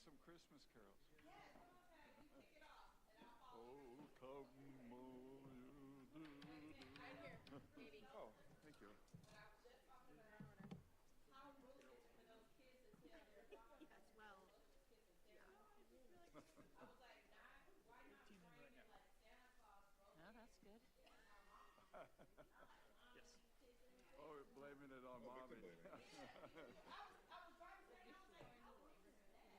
some Christmas carols. Oh, come all you do. Right here, baby. Oh, thank you. How rude for those kids to tell their father. Yes, well. I was like, nah, why you bringing like Santa Claus? No, that's good. Yes. Oh, we're blaming it on mommy. I was driving and I was like, how rude is that?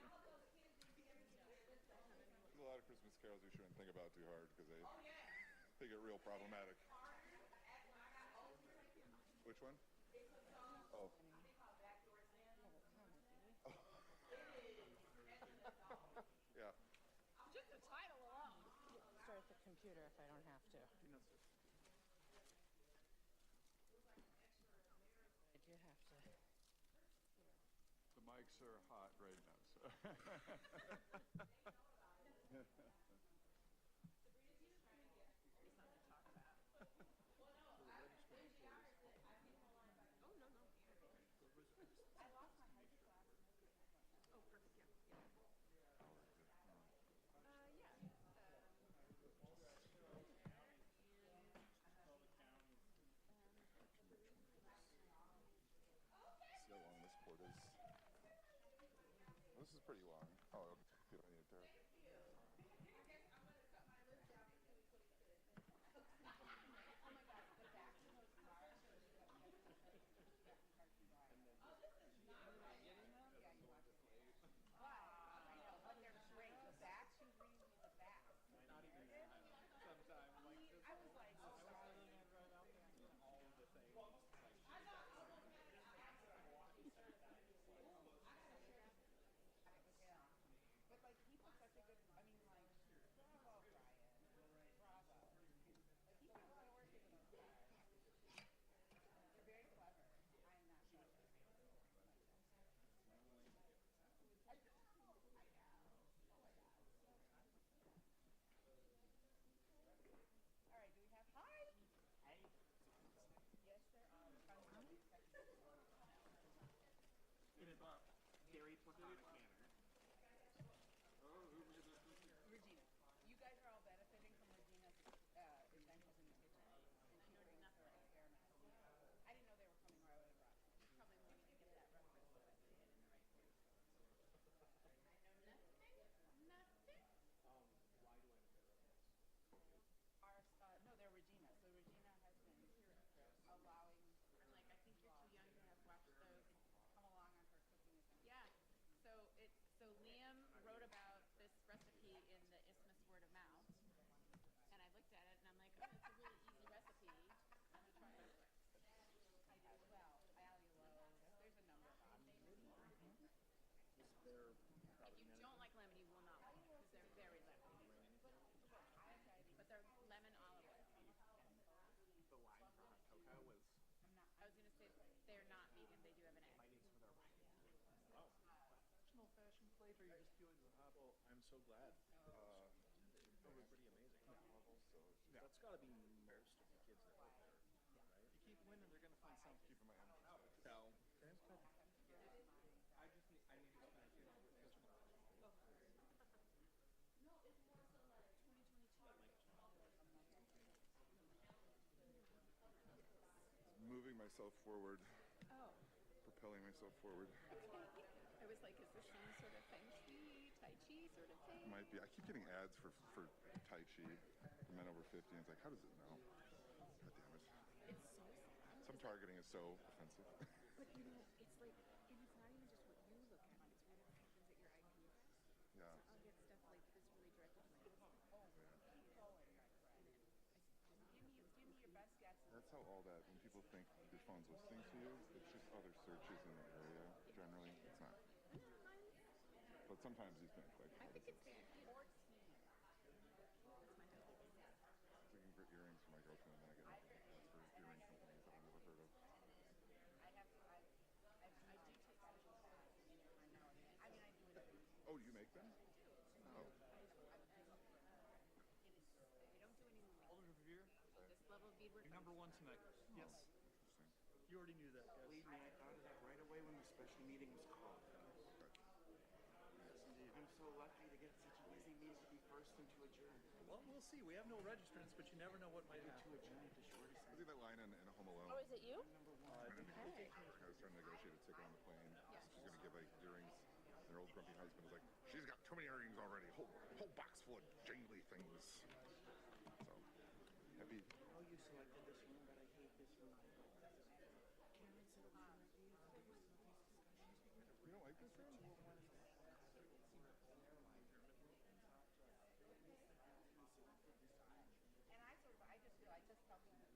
And all those kids didn't get everything with them. There's a lot of Christmas carols you shouldn't think about too hard because Oh yeah. they get real problematic. When I got older, Which one? it's a song. Oh, They call it Backdoor Santa. oh. It is. As an adult. Yeah. Just the title alone. Start the computer if I don't have to. I do have to. The mics are hot right now, so. Oh, no, no. I lost my high school class. Oh, perfect, yeah. Yeah. See how long this cord is. Well, this is pretty long. Oh, okay. I need it there. I was like, but like he put such a good, I mean like, bravo Brian, bravo. Like he put a lot of work into those guys. They're very clever. I'm not clever. I know. Oh my God. All right, do we have, hi? Hey. Yes, there are. In a very platonic manner. Regina, you guys are all benefiting from Regina's adventures in the kitchen. And she brings her experiments. I didn't know they were coming, or I would have brought them. You probably won't even get that reference, but I put it in the right place. I know nothing. Nothing. Why do I know that? No, they're Regina. So Regina has been allowing. I'm like, I think you're too young to have watched those. Come along on her cooking adventure. Yeah. So Liam wrote about this recipe in the Isthmus Word of Mouth, and I looked at it and I'm like, oh, it's a really easy recipe. I'm gonna try it. Well, allulose. There's a number of options. They're If you don't like lemon, you will not like it because they're very lemony. But they're lemon olive oil. the line for hot cocoa was I was gonna say they're not vegan. They do have an egg. findings for their right. Oh. It's an old-fashioned flavor. You're just peeling the hot. Well, I'm so glad. It was pretty amazing. Yeah. That's got to be most of the kids that live there, right? If you keep winning, they're going to find something. Keeping my energy. No. That's good. I need to spend it over the kitchen. No, it was 2022. Moving myself forward, Oh. propelling myself forward. I was like, is this some sort of Feng Shui, Tai Chi sort of thing? Might be. I keep getting ads for Tai Chi for men over 50, and it's like, how does it know? God damn it. It's so sad. Some targeting is so offensive. But you know, it's like, and it's not even just what you look at, it's what happens at your IQ. Yeah. So I'll get stuff like this really directed to my husband. Give me your best guesses. That's how all that, when people think your phone's listening to you, it's just other searches in the area. Generally, it's not. But sometimes you think, like, I what think is it's this? 14. That's my husband. Looking for earrings for my girlfriend, and then I get ads for earring companies that I've never heard of. I do take special classes. I know. I mean, I do it every week. Oh, you make them? Oh. They don't do any Alder Revere, this level of beadwork. you're number one tonight. Yes. Interesting. You already knew that, guys. Believe me, I thought of that right away when the special meeting was called. so lucky to get such an easy meeting to be first and to adjourn. Well, we'll see. We have no registrants, but you never know what might happen. To adjourn at the shortest. I think that line in Home Alone. Oh, is it you? I was trying to negotiate a ticket on the plane. She's going to give like earrings. And her old grumpy husband was like, she's got too many earrings already. Whole box full of jingly things. So, happy. Oh, you selected this room, but I hate this room. Karen said it was an idea. You don't like this room? And I sort of, I just feel, I just tell people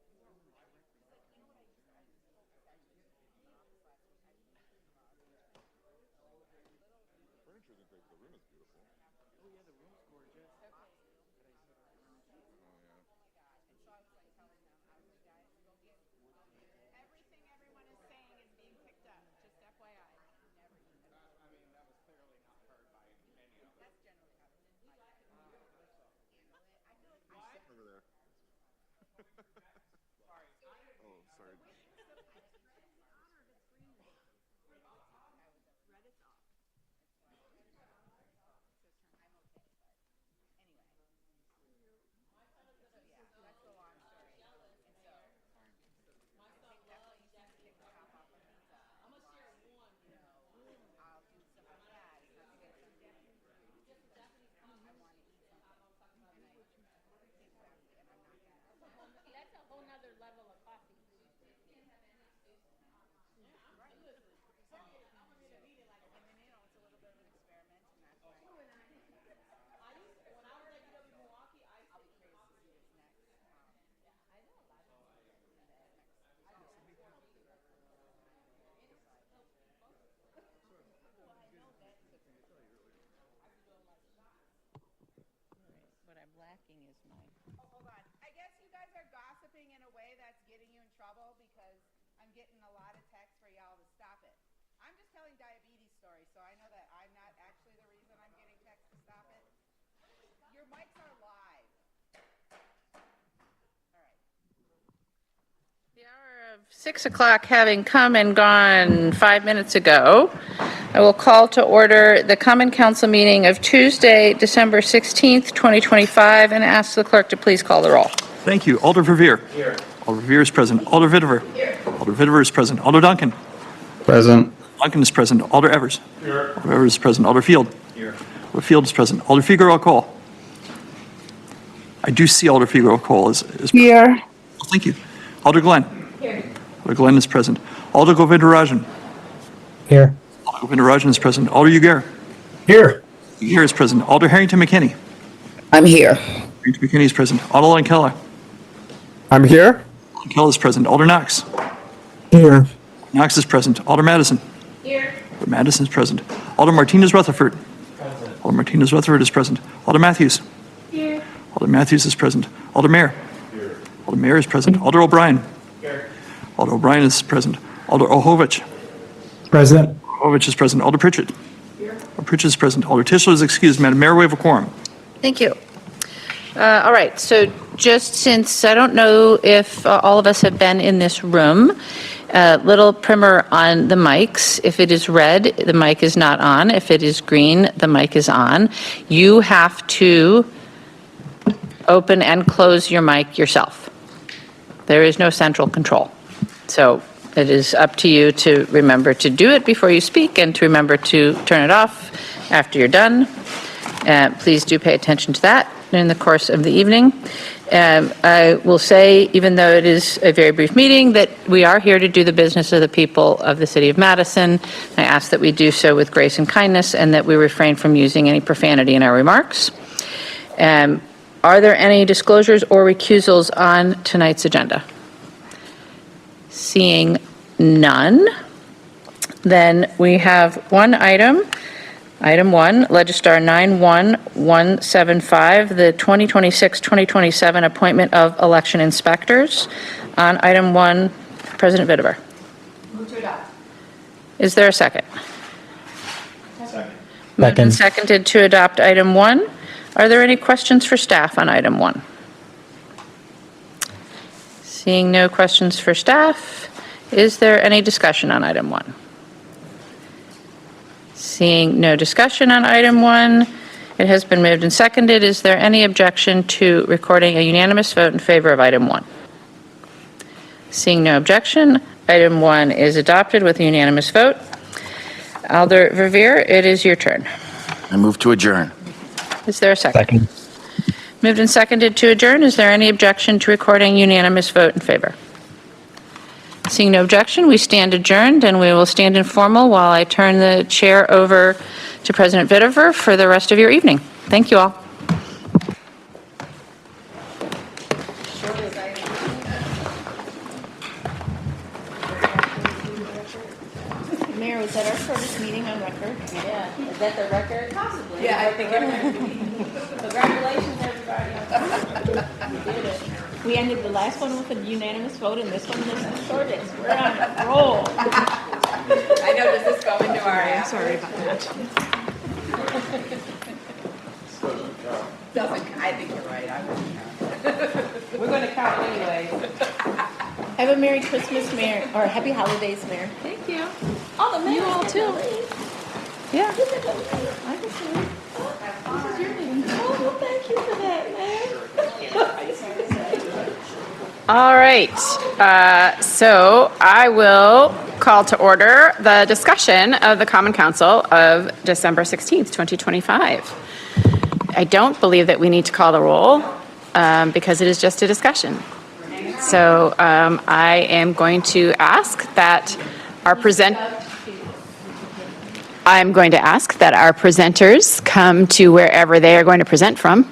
to really honor, like, keep my money. He's like, you know what I just told this actually, the office last week, I just Furniture isn't great, but the room is beautiful. Oh, yeah, the room's gorgeous. okay. Oh, yeah. And so I was like telling them, I was like, guys, go get Everything everyone is saying is being picked up, just FYI. never eat them. I mean, that was clearly not heard by many of us. That's generally how it is. I feel like Over there. Oh, sorry. yeah, that's the long story. And so, I think definitely you seem to kick the top off of pizza. I'm gonna share one. You know, I'll do stuff like that. It's not to get something. I want to eat something. And exactly, and I'm not gonna. That's a whole nother level of coffee. And then, it's a little bit of an experiment, and that's why. I'll be curious to see what's next. I know a lot of And then, what I'm lacking is my. oh, hold on. I guess you guys are gossiping in a way that's getting you in trouble because I'm getting a lot of texts for y'all to stop it. I'm just telling diabetes stories, so I know that I'm not actually the reason I'm getting texts to stop it. Your mics are live. All right. The hour of 6 o'clock having come and gone 5 minutes ago, I will call to order the Common Council meeting of Tuesday, December 16th, 2025, and ask the clerk to please call the roll. Thank you. Alder Verveer. Here. Alder Verveer is present. Alder Vitiver. Here. Alder Vitiver is present. Alder Duncan. Present. Duncan is present. Alder Evers. Here. Alder Evers is present. Alder Field. Here. Alder Field is present. Alder Figueroa Cole. I do see Alder Figueroa Cole is Here. Oh, thank you. Alder Glenn. Here. Alder Glenn is present. Alder Govindarajan. Here. Alder Govindarajan is present. Alder Ugair. Here. Ugair is present. Alder Harrington McKinney. I'm here. Harrington McKinney is present. Alder Lankella. I'm here. Lankella is present. Alder Knox. Here. Knox is present. Alder Madison. Here. Alder Madison is present. Alder Martinez Rutherford. Present. Alder Martinez Rutherford is present. Alder Matthews. Here. Alder Matthews is present. Alder Mayer. Here. Alder Mayer is present. Alder O'Brien. Here. Alder O'Brien is present. Alder Ohovich. Present. Ohovich is present. Alder Pritchett. Here. Alder Pritchett is present. Alder Tischler is excused. Madam Mayor, we have a quorum. Thank you. All right, so just since I don't know if all of us have been in this room, little primer on the mics. If it is red, the mic is not on. If it is green, the mic is on. You have to open and close your mic yourself. There is no central control. So it is up to you to remember to do it before you speak and to remember to turn it off after you're done. Please do pay attention to that during the course of the evening. I will say, even though it is a very brief meeting, that we are here to do the business of the people of the city of Madison. I ask that we do so with grace and kindness and that we refrain from using any profanity in our remarks. Are there any disclosures or recusals on tonight's agenda? Seeing none, then we have one item. Item 1, Legistar 91175, the 2026-2027 appointment of election inspectors. On item 1, President Vitiver. Move to adopt. Is there a second? Second. Moved and seconded to adopt item 1. Are there any questions for staff on item 1? Seeing no questions for staff, is there any discussion on item 1? Seeing no discussion on item 1, it has been moved and seconded. Is there any objection to recording a unanimous vote in favor of item 1? Seeing no objection, item 1 is adopted with a unanimous vote. Alder Verveer, it is your turn. I move to adjourn. Is there a second? Moved and seconded to adjourn. Is there any objection to recording unanimous vote in favor? Seeing no objection, we stand adjourned, and we will stand informal while I turn the chair over to President Vitever for the rest of your evening. Thank you all. Mayor, was that our shortest meeting on record? Yeah, is that the record? Possibly. Yeah, I think it Congratulations, everybody. You did it. We ended the last one with a unanimous vote, and this one was the shortest. We're on a roll. I know, does this go into our app? Sorry about that. Doesn't, I think you're right, I wouldn't count. We're going to count anyway. Have a Merry Christmas, Mayor, or Happy Holidays, Mayor. Thank you. All the mayors. You all too. Yeah. I can see it. This is your meeting. Oh, well, thank you for that, Mayor. All right, so I will call to order the discussion of the Common Council of December 16th, 2025. I don't believe that we need to call the roll because it is just a discussion. So I am going to ask that our presenters come to wherever they are going to present from,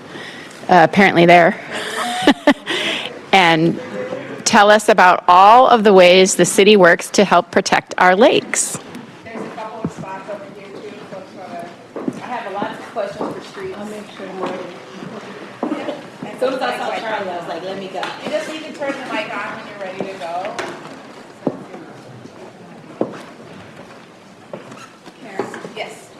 apparently there, and tell us about all of the ways the city works to help protect our lakes. There's a couple of spots over here too. I have a lot of questions for streets. I'll make sure I'm ready. As soon as I saw Charlie, I was like, let me go. You just need to turn the mic on when you're ready to go. Yes.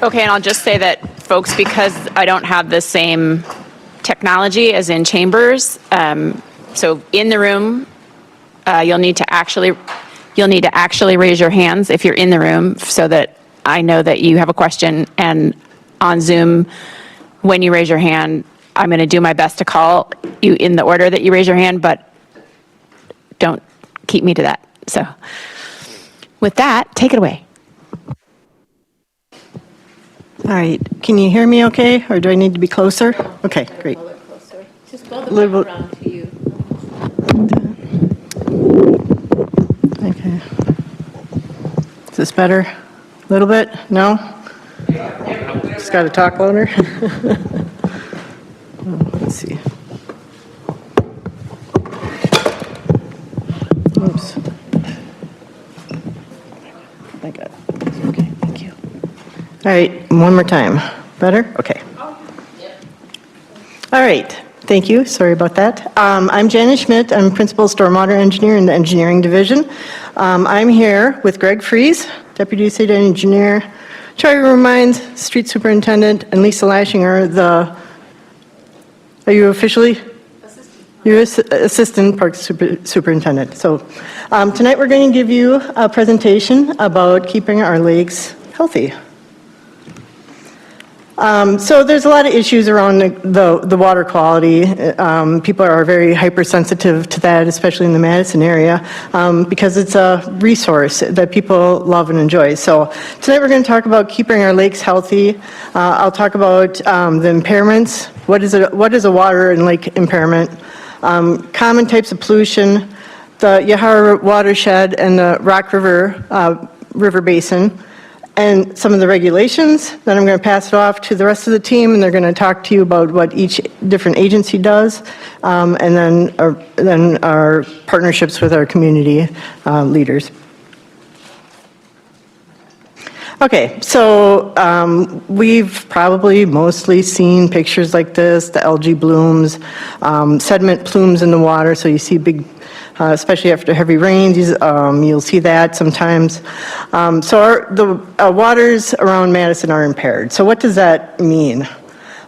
Okay, and I'll just say that, folks, because I don't have the same technology as in chambers, so in the room, you'll need to actually raise your hands if you're in the room so that I know that you have a question. And on Zoom, when you raise your hand, I'm going to do my best to call you in the order that you raise your hand, but don't keep me to that. So with that, take it away. All right, can you hear me okay, or do I need to be closer? Okay, great. Just blow the Little mic bit- around to you. Okay. Is this better? A little bit? No? Just got to talk louder? Let's see. Oops. I got it. Okay, thank you. All right, one more time. Better? Okay. All right, thank you. Sorry about that. I'm Janice Schmidt. I'm Principal Stormwater Engineer in the Engineering Division. I'm here with Greg Fries, Deputy City Engineer, Charlie Romines, Street Superintendent, and Lisa Lashinger, are you officially? You're Assistant Parks Superintendent. So tonight we're going to give you a presentation about keeping our lakes healthy. So there's a lot of issues around the water quality. People are very hypersensitive to that, especially in the Madison area, because it's a resource that people love and enjoy. So tonight we're going to talk about keeping our lakes healthy. I'll talk about the impairments. What is a water and lake impairment? Common types of pollution, the Yahara watershed and the Rock River River Basin, and some of the regulations. Then I'm going to pass it off to the rest of the team, and they're going to talk to you about what each different agency does, and then our partnerships with our community leaders. Okay, so we've probably mostly seen pictures like this, the algae blooms, sediment plumes in the water, so you see big, especially after heavy rains, you'll see that sometimes. So the waters around Madison are impaired. So what does that mean?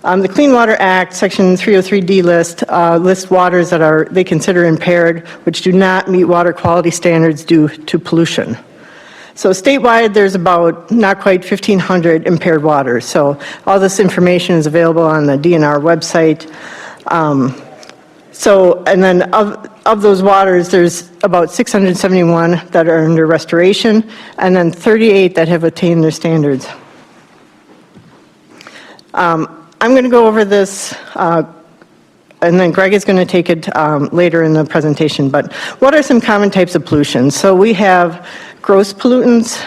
The Clean Water Act, Section 303D lists waters that they consider impaired, which do not meet water quality standards due to pollution. So statewide, there's about not quite 1,500 impaired waters. So all this information is available on the DNR website. And then of those waters, there's about 671 that are under restoration, and then 38 that have attained their standards. I'm going to go over this, and then Greg is going to take it later in the presentation. But what are some common types of pollution? So we have gross pollutants,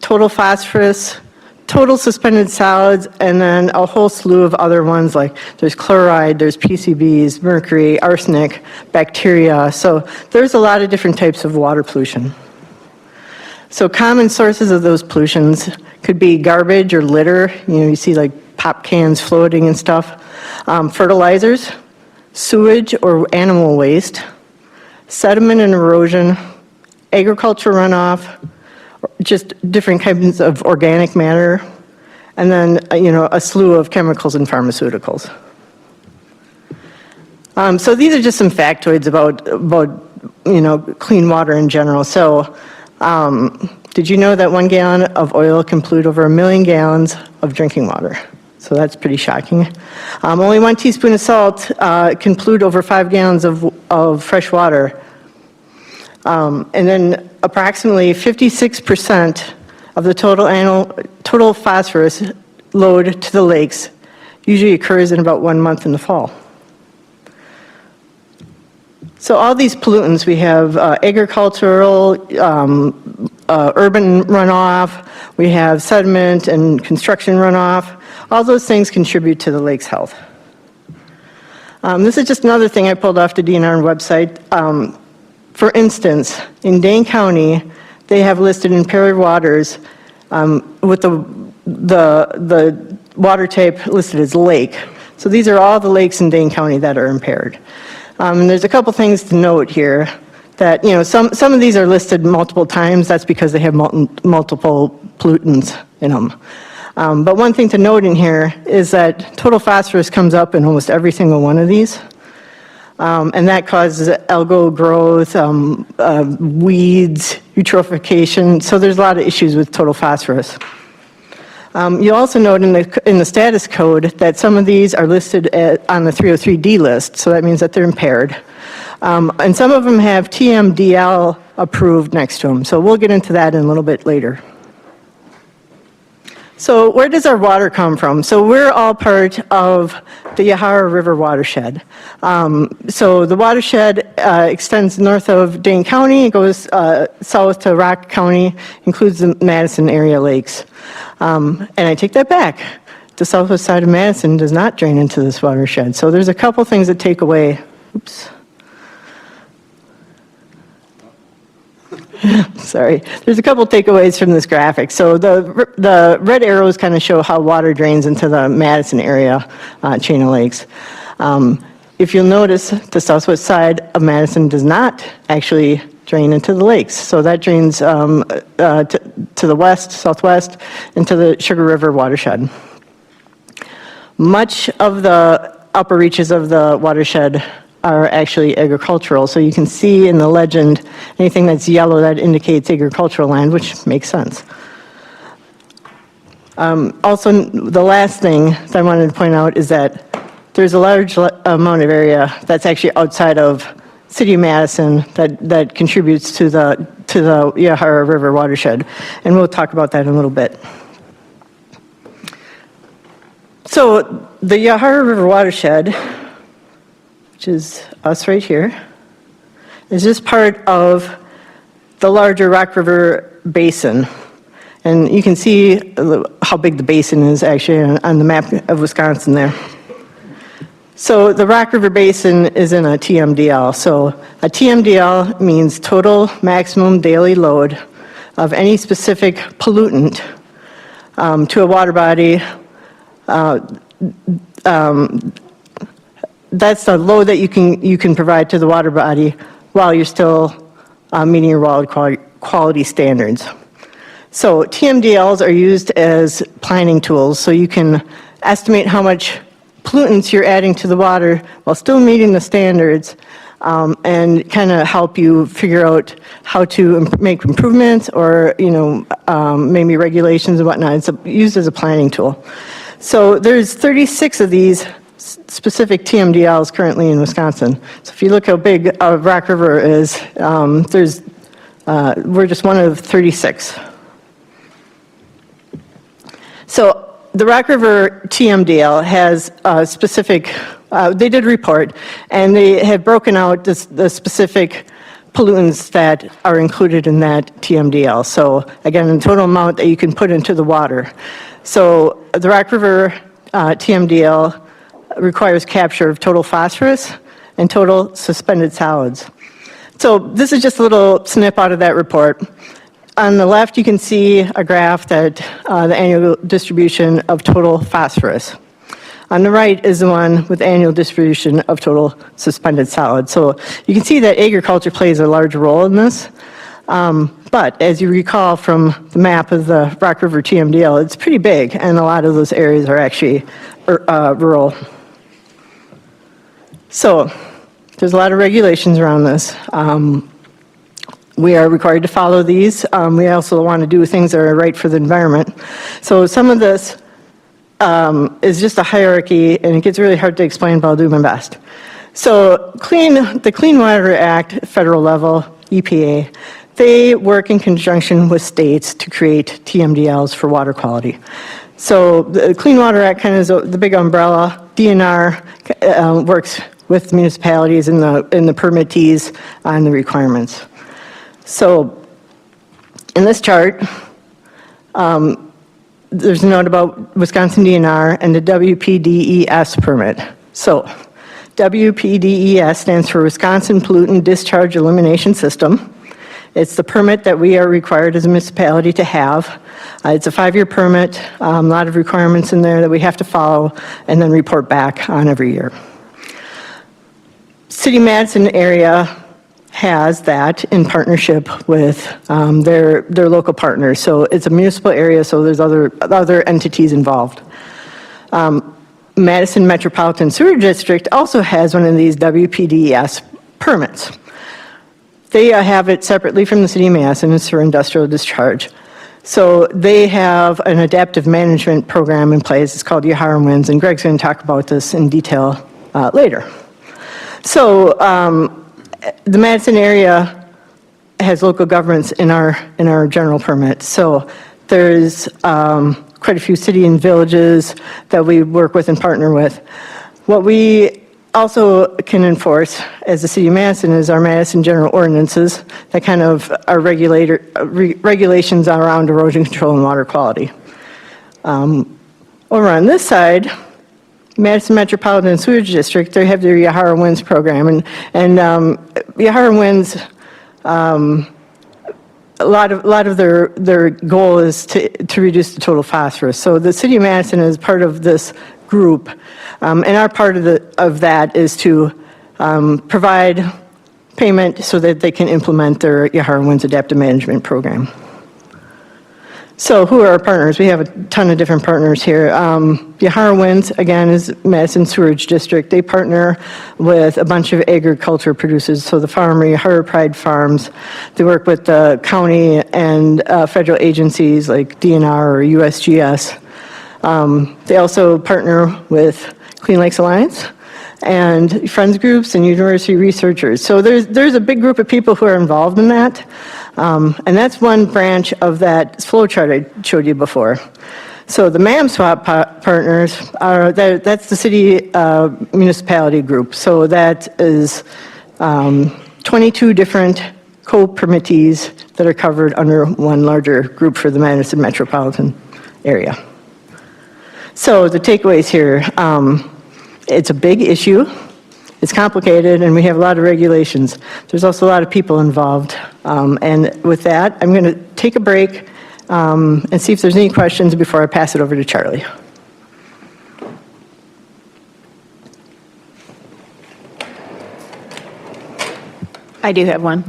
total phosphorus, total suspended solids, and then a whole slew of other ones like there's chloride, there's PCBs, mercury, arsenic, bacteria. So there's a lot of different types of water pollution. So common sources of those pollutions could be garbage or litter. You see like pop cans floating and stuff. Fertilizers, sewage or animal waste, sediment and erosion, agriculture runoff, just different kinds of organic matter, and then, a slew of chemicals and pharmaceuticals. So these are just some factoids about clean water in general. So did you know that 1 gallon of oil can pollute over 1 million gallons of drinking water? So that's pretty shocking. Only 1 teaspoon of salt can pollute over 5 gallons of fresh water. And then approximately 56% of the total phosphorus load to the lakes usually occurs in about 1 month in the fall. So all these pollutants, we have agricultural, urban runoff, we have sediment and construction runoff. All those things contribute to the lake's health. This is just another thing I pulled off the DNR website. For instance, in Dane County, they have listed impaired waters with the water type listed as lake. So these are all the lakes in Dane County that are impaired. And there's a couple things to note here that, some of these are listed multiple times. That's because they have multiple pollutants in them. But one thing to note in here is that total phosphorus comes up in almost every single one of these. And that causes algal growth, weeds, eutrophication. So there's a lot of issues with total phosphorus. You'll also note in the status code that some of these are listed on the 303D list, so that means that they're impaired. And some of them have TMDL approved next to them, so we'll get into that in a little bit later. So where does our water come from? So we're all part of the Yahara River watershed. So the watershed extends north of Dane County, it goes south to Rock County, includes the Madison area lakes. And I take that back. The southwest side of Madison does not drain into this watershed. So there's a couple things that take away, oops. Sorry, there's a couple takeaways from this graphic. So the red arrows kind of show how water drains into the Madison area chain of lakes. If you'll notice, the southwest side of Madison does not actually drain into the lakes. So that drains to the west, southwest, into the Sugar River watershed. Much of the upper reaches of the watershed are actually agricultural. So you can see in the legend, anything that's yellow, that indicates agricultural land, which makes sense. Also, the last thing that I wanted to point out is that there's a large amount of area that's actually outside of City of Madison that contributes to the Yahara River watershed. And we'll talk about that in a little bit. So the Yahara River watershed, which is us right here, is just part of the larger Rock River Basin. And you can see how big the basin is actually on the map of Wisconsin there. So the Rock River Basin is in a TMDL. So a TMDL means total maximum daily load of any specific pollutant to a water body, that's the load that you can provide to the water body while you're still meeting your water quality standards. So TMDLs are used as planning tools, so you can estimate how much pollutants you're adding to the water while still meeting the standards, and kind of help you figure out how to make improvements or, maybe regulations and whatnot. It's used as a planning tool. So there's 36 of these specific TMDLs currently in Wisconsin. So if you look how big Rock River is, we're just one of 36. So the Rock River TMDL has a specific, they did a report, and they have broken out the specific pollutants that are included in that TMDL. So again, the total amount that you can put into the water. So the Rock River TMDL requires capture of total phosphorus and total suspended solids. So this is just a little snip out of that report. On the left, you can see a graph that the annual distribution of total phosphorus. On the right is the one with annual distribution of total suspended solids. So you can see that agriculture plays a large role in this. But as you recall from the map of the Rock River TMDL, it's pretty big, and a lot of those areas are actually rural. So there's a lot of regulations around this. We are required to follow these. We also want to do things that are right for the environment. So some of this is just a hierarchy, and it gets really hard to explain, but I'll do my best. So the Clean Water Act, federal level, EPA, they work in conjunction with states to create TMDLs for water quality. So the Clean Water Act kind of is the big umbrella. DNR works with municipalities and the permittees on the requirements. So in this chart, there's a note about Wisconsin DNR and the WPDES permit. So WPDES stands for Wisconsin Pollutant Discharge Elimination System. It's the permit that we are required as a municipality to have. It's a 5-year permit, a lot of requirements in there that we have to follow and then report back on every year. City Madison area has that in partnership with their local partners. So it's a municipal area, so there's other entities involved. Madison Metropolitan Sewer District also has one of these WPDES permits. They have it separately from the City of Madison. It's for industrial discharge. So they have an adaptive management program in place. It's called Yahara Winds, and Greg's going to talk about this in detail later. So the Madison area has local governments in our general permit. So there's quite a few city and villages that we work with and partner with. What we also can enforce as the City of Madison is our Madison General Ordinances that kind of are regulations around erosion control and water quality. Over on this side, Madison Metropolitan Sewage District, they have their Yahara Winds program, and Yahara Winds, a lot of their goal is to reduce the total phosphorus. So the City of Madison is part of this group, and our part of that is to provide payment so that they can implement their Yahara Winds Adaptive Management Program. So who are our partners? We have a ton of different partners here. Yahara Winds, again, is Madison Sewerage District. They partner with a bunch of agriculture producers, so the farmer, Yahara Pride Farms. They work with the county and federal agencies like DNR or USGS. They also partner with Clean Lakes Alliance and friends groups and university researchers. So there's a big group of people who are involved in that. And that's one branch of that flow chart I showed you before. So the MAMSWAP partners are, that's the city municipality group. So that is 22 different co-permittees that are covered under one larger group for the Madison metropolitan area. So the takeaways here, it's a big issue, it's complicated, and we have a lot of regulations. There's also a lot of people involved. And with that, I'm going to take a break, and see if there's any questions before I pass it over to Charlie. I do have one.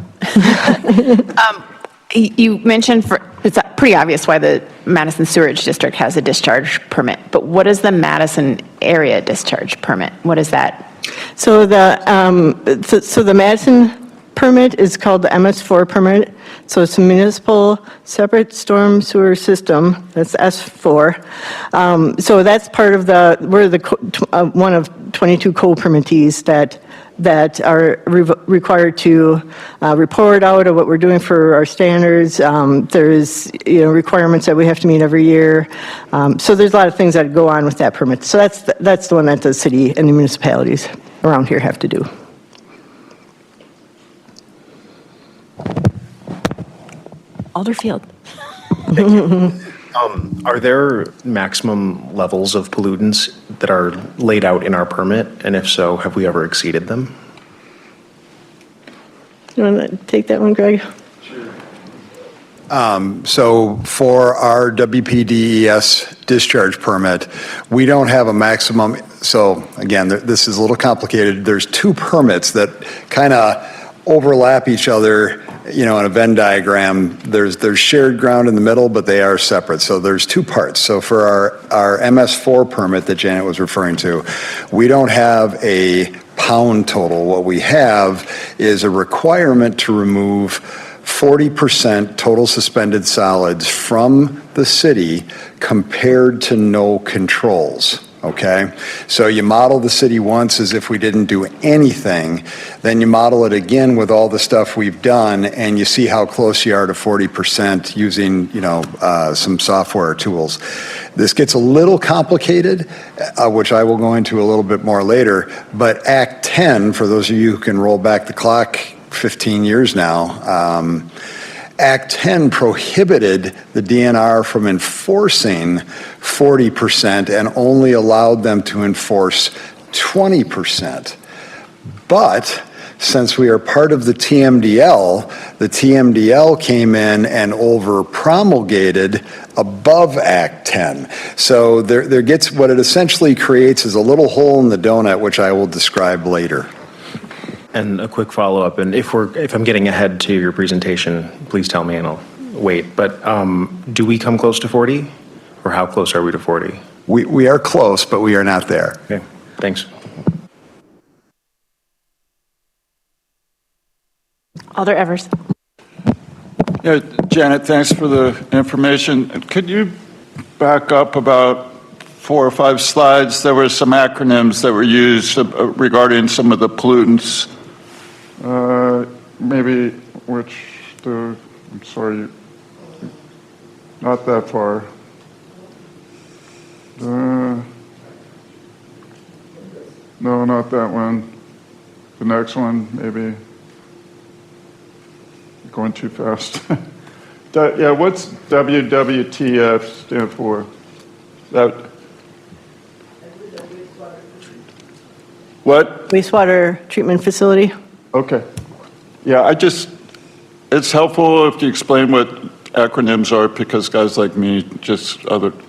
You mentioned, it's pretty obvious why the Madison Sewerage District has a discharge permit, but what is the Madison Area Discharge Permit? What is that? So the Madison permit is called the MS4 permit. So it's a municipal separate storm sewer system. That's S4. So that's part of we're one of 22 co-permittees that are required to report out of what we're doing for our standards. There's requirements that we have to meet every year. So there's a lot of things that go on with that permit. So that's the one that the city and the municipalities around here have to do. Alderfield. Are there maximum levels of pollutants that are laid out in our permit? And if so, have we ever exceeded them? You want to take that one, Greg? So for our WPDES discharge permit, we don't have a maximum. So again, this is a little complicated. There's two permits that kind of overlap each other, in a Venn diagram. There's shared ground in the middle, but they are separate. So there's two parts. So for our MS4 permit that Janet was referring to, we don't have a pound total. What we have is a requirement to remove 40% total suspended solids from the city compared to no controls. Okay, so you model the city once as if we didn't do anything, then you model it again with all the stuff we've done, and you see how close you are to 40% using, some software tools. This gets a little complicated, which I will go into a little bit more later, but Act 10, for those of you who can roll back the clock 15 years now, Act 10 prohibited the DNR from enforcing 40% and only allowed them to enforce 20%. But since we are part of the TMDL came in and over promulgated above Act 10. So there gets, what it essentially creates is a little hole in the donut, which I will describe later. And a quick follow-up, and if I'm getting ahead to your presentation, please tell me and I'll wait. But do we come close to 40? Or how close are we to 40? We are close, but we are not there. Okay, thanks. Alder Evers. Yeah, Janet, thanks for the information. Could you back up about 4 or 5 slides? There were some acronyms that were used regarding some of the pollutants. Maybe I'm sorry, not that far. No, not that one. The next one, maybe. Going too fast. Yeah, what's WWTF stand for? What? Wastewater treatment facility. Okay. Yeah, it's helpful if you explain what acronyms are, because guys like me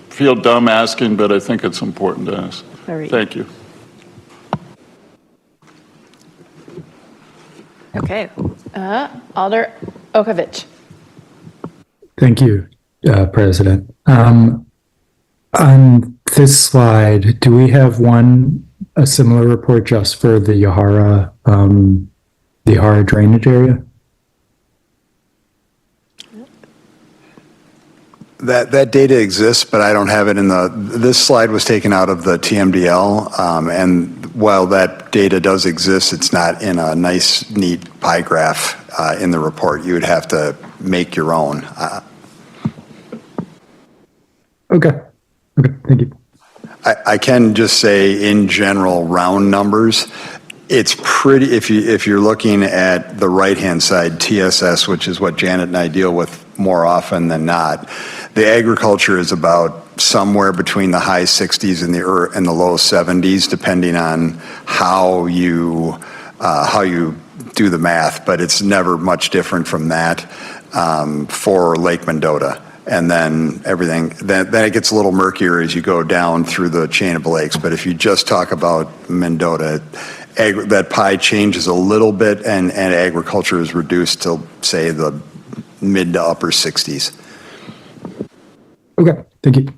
feel dumb asking, but I think it's important to ask. All right. Thank you. Okay. Alder Okovich. Thank you, President. On this slide, do we have a similar report just for the Yahara drainage area? That data exists, but I don't have it this slide was taken out of the TMDL, and while that data does exist, it's not in a nice, neat pie graph in the report. You would have to make your own. Okay, thank you. I can just say, in general, round numbers, it's pretty, if you're looking at the right-hand side, TSS, which is what Janet and I deal with more often than not, the agriculture is about somewhere between the high 60s and the low 70s, depending on how you do the math, but it's never much different from that for Lake Mendota. and then everything, then it gets a little murkier as you go down through the chain of lakes. But if you just talk about Mendota, that pie changes a little bit, and agriculture is reduced to, say, the mid to upper 60s. Okay, thank you.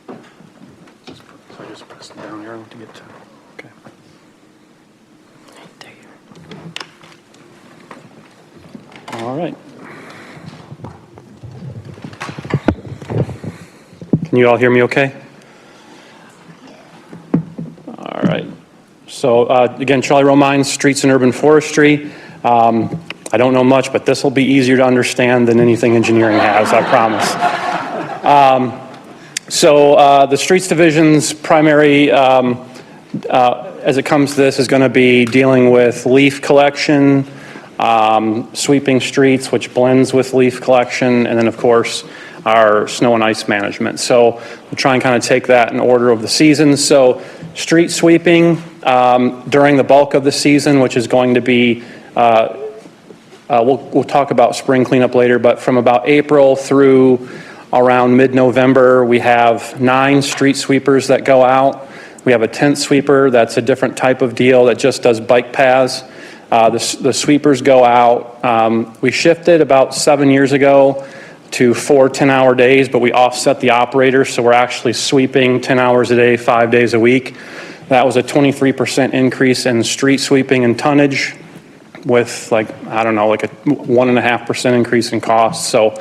So I just press down arrow to get to, okay. All right. Can you all hear me okay? All right. So again, Charlie Romine, Streets and Urban Forestry. I don't know much, but this will be easier to understand than anything engineering has, I promise. So the Streets Division's primary, as it comes to this, is going to be dealing with leaf collection, sweeping streets, which blends with leaf collection, and then, of course, our snow and ice management. So we'll try and kind of take that in order of the season. So street sweeping during the bulk of the season, which is going to be, we'll talk about spring cleanup later, but from about April through around mid-November, we have 9 street sweepers that go out. We have a tent sweeper that's a different type of deal that just does bike paths. The sweepers go out. We shifted about 7 years ago to 4 10-hour days, but we offset the operators, so we're actually sweeping 10 hours a day, 5 days a week. That was a 23% increase in street sweeping and tonnage with like a 1.5% increase in cost. So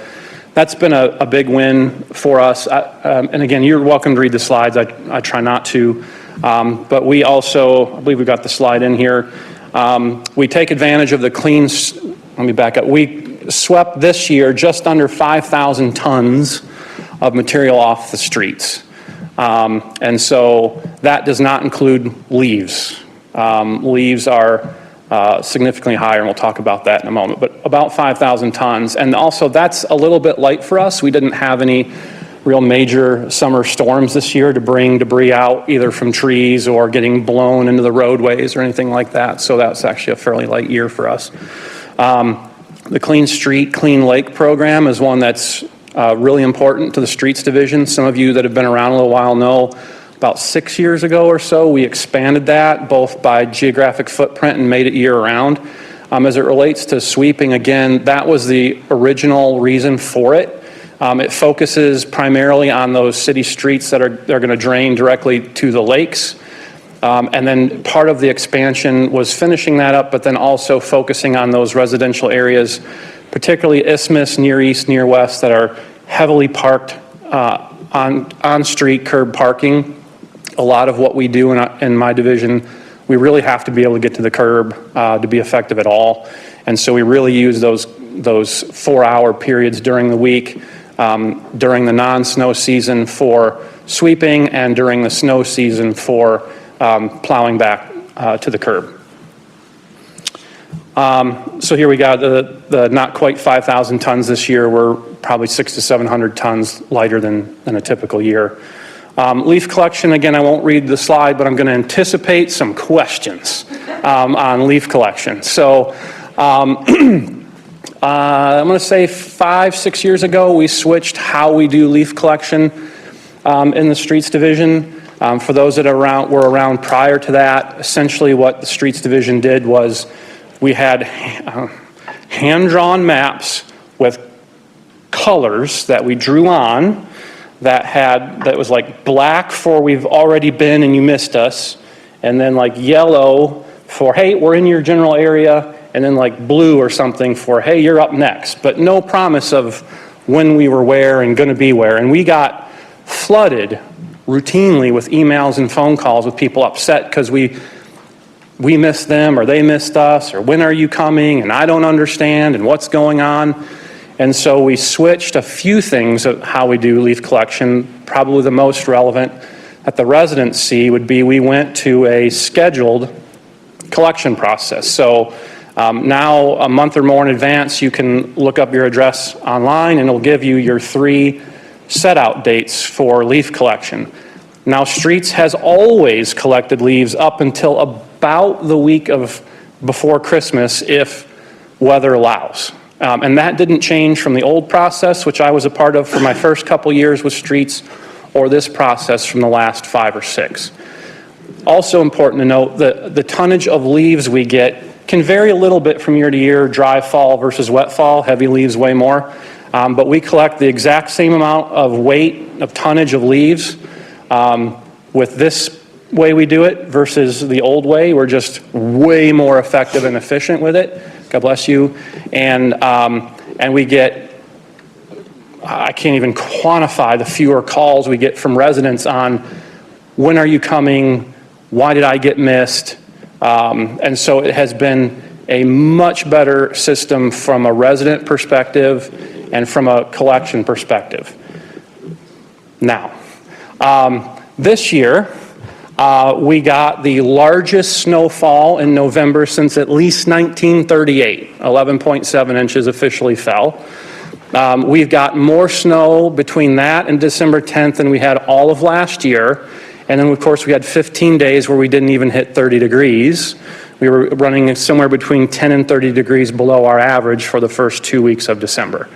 that's been a big win for us. And again, you're welcome to read the slides. I try not to. But we also, I believe we got the slide in here. We take advantage of the clean, let me back up. We swept this year just under 5,000 tons of material off the streets. And so that does not include leaves. Leaves are significantly higher, and we'll talk about that in a moment, but about 5,000 tons. And also that's a little bit light for us. We didn't have any real major summer storms this year to bring debris out either from trees or getting blown into the roadways or anything like that. So that's actually a fairly light year for us. The Clean Street, Clean Lake program is one that's really important to the Streets Division. Some of you that have been around a little while know about 6 years ago or so, we expanded that both by geographic footprint and made it year-round. As it relates to sweeping, again, that was the original reason for it. It focuses primarily on those city streets that they're going to drain directly to the lakes. And then part of the expansion was finishing that up, but then also focusing on those residential areas, particularly Isthmus, Near East, Near West, that are heavily parked on-street curb parking. A lot of what we do in my division, we really have to be able to get to the curb to be effective at all. And so we really use those 4-hour periods during the week, during the non-snow season for sweeping, and during the snow season for plowing back to the curb. So here we got the not quite 5,000 tons this year. We're probably 600 to 700 tons lighter than a typical year. Leaf collection, again, I won't read the slide, but I'm going to anticipate some questions on leaf collection. So I'm going to say 5-6 years ago, we switched how we do leaf collection in the Streets Division. For those that were around prior to that, essentially what the Streets Division did was we had hand-drawn maps with colors that we drew on that was like black for we've already been and you missed us, and then like yellow for, hey, we're in your general area, and then like blue or something for, hey, you're up next, but no promise of when we were where and going to be where. And we got flooded routinely with emails and phone calls with people upset because we missed them or they missed us, or when are you coming, and I don't understand, and what's going on. And so we switched a few things of how we do leaf collection. Probably the most relevant that the residents see would be we went to a scheduled collection process. So now a month or more in advance, you can look up your address online and it'll give you your 3 set out dates for leaf collection. Now Streets has always collected leaves up until about the week of before Christmas if weather allows. And that didn't change from the old process, which I was a part of for my first couple years with streets, or this process from the last 5 or 6. Also important to note that the tonnage of leaves we get can vary a little bit from year to year, dry fall versus wet fall, heavy leaves way more. But we collect the exact same amount of weight, of tonnage of leaves with this way we do it versus the old way. We're just way more effective and efficient with it. God bless you. And we get, I can't even quantify the fewer calls we get from residents on when are you coming, why did I get missed? And so it has been a much better system from a resident perspective and from a collection perspective. Now, this year, we got the largest snowfall in November since at least 1938. 11.7 inches officially fell. We've got more snow between that and December 10th than we had all of last year. And then, of course, we had 15 days where we didn't even hit 30 degrees. We were running somewhere between 10 and 30 degrees below our average for the first 2 weeks of December.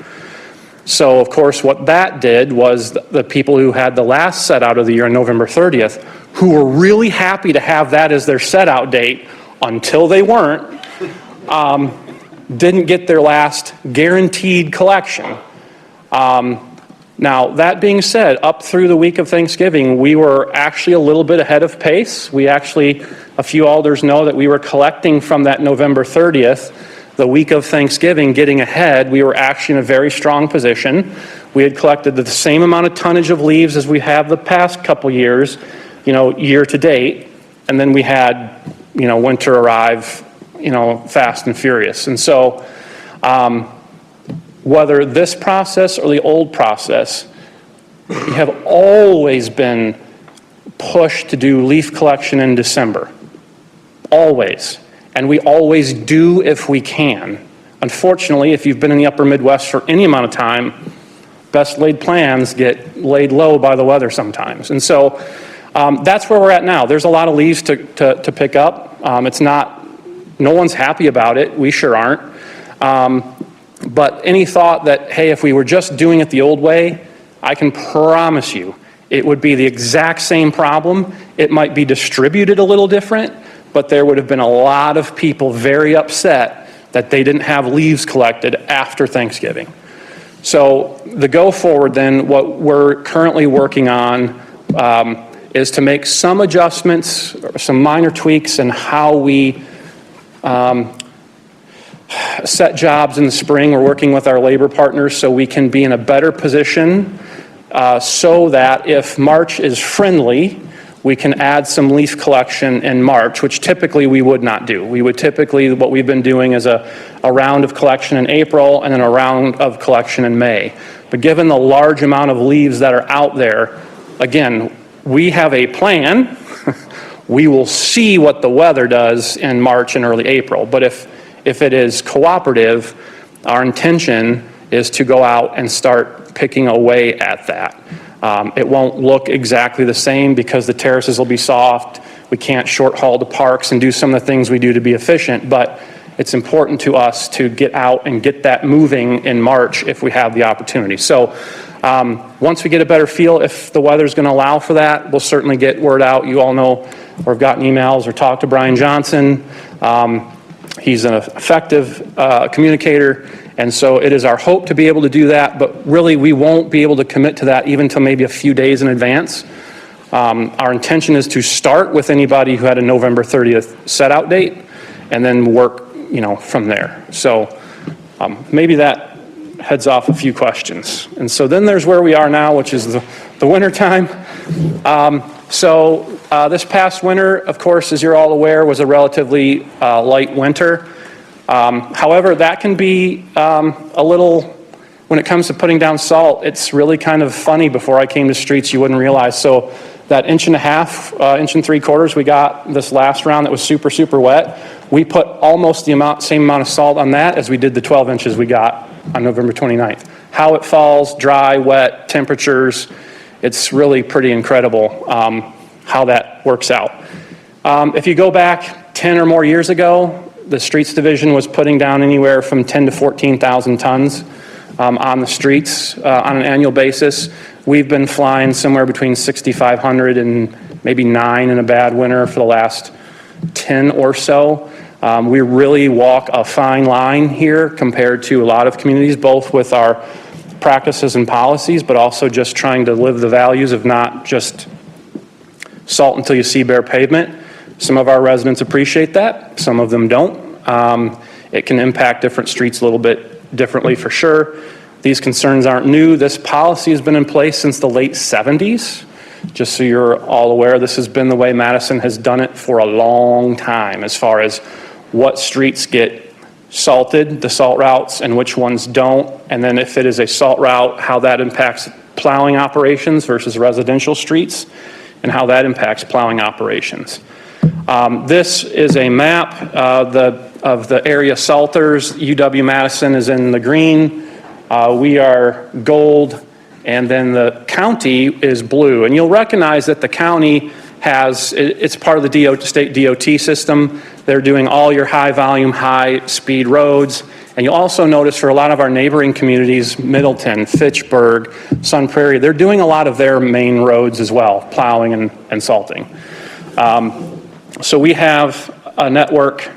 So, of course, what that did was the people who had the last set out of the year on November 30th, who were really happy to have that as their set out date until they weren't, didn't get their last guaranteed collection. Now, that being said, up through the week of Thanksgiving, we were actually a little bit ahead of pace. We actually, a few alders know that we were collecting from that November 30th, the week of Thanksgiving, getting ahead. We were actually in a very strong position. We had collected the same amount of tonnage of leaves as we have the past couple years, year to date. And then we had, winter arrive, fast and furious. And so, whether this process or the old process, we have always been pushed to do leaf collection in December. Always. And we always do if we can. Unfortunately, if you've been in the upper Midwest for any amount of time, best laid plans get laid low by the weather sometimes. And so that's where we're at now. There's a lot of leaves to pick up. No one's happy about it. We sure aren't. But any thought that, hey, if we were just doing it the old way, I can promise you it would be the exact same problem. It might be distributed a little different, but there would have been a lot of people very upset that they didn't have leaves collected after Thanksgiving. So the go forward then, what we're currently working on is to make some adjustments, some minor tweaks in how we set jobs in the spring. We're working with our labor partners so we can be in a better position so that if March is friendly, we can add some leaf collection in March, which typically we would not do. We would typically, what we've been doing is a round of collection in April and then a round of collection in May. But given the large amount of leaves that are out there, again, we have a plan. We will see what the weather does in March and early April. But if it is cooperative, our intention is to go out and start picking away at that. It won't look exactly the same because the terraces will be soft. We can't short haul to parks and do some of the things we do to be efficient, but it's important to us to get out and get that moving in March if we have the opportunity. So once we get a better feel if the weather's going to allow for that, we'll certainly get word out. You all know, or have gotten emails or talked to Brian Johnson. He's an effective communicator, and so it is our hope to be able to do that, but really we won't be able to commit to that even until maybe a few days in advance. Our intention is to start with anybody who had a November 30th set out date and then work, from there. So maybe that heads off a few questions. And so then there's where we are now, which is the winter time. So this past winter, of course, as you're all aware, was a relatively light winter. However, that can be a little, when it comes to putting down salt, it's really kind of funny. Before I came to streets, you wouldn't realize. So that 1.5 inch, 1 3/4 we got this last round that was super, super wet, we put almost the same amount of salt on that as we did the 12 inches we got on November 29th. How it falls, dry, wet, temperatures, it's really pretty incredible how that works out. If you go back 10 or more years ago, the streets division was putting down anywhere from 10 to 14,000 tons on the streets on an annual basis. We've been flying somewhere between 6,500 and maybe 9 in a bad winter for the last 10 or so. We really walk a fine line here compared to a lot of communities, both with our practices and policies, but also just trying to live the values of not just salt until you see bare pavement. Some of our residents appreciate that, some of them don't. It can impact different streets a little bit differently for sure. These concerns aren't new. This policy has been in place since the late 70s. Just so you're all aware, this has been the way Madison has done it for a long time as far as what streets get salted, the salt routes, and which ones don't. And then if it is a salt route, how that impacts plowing operations versus residential streets, and how that impacts plowing operations. This is a map of the area salters. UW-Madison is in the green. We are gold, and then the county is blue. And you'll recognize that the county it's part of the state DOT system. They're doing all your high volume, high speed roads. And you'll also notice for a lot of our neighboring communities, Middleton, Fitchburg, Sun Prairie, they're doing a lot of their main roads as well, plowing and salting. So we have a network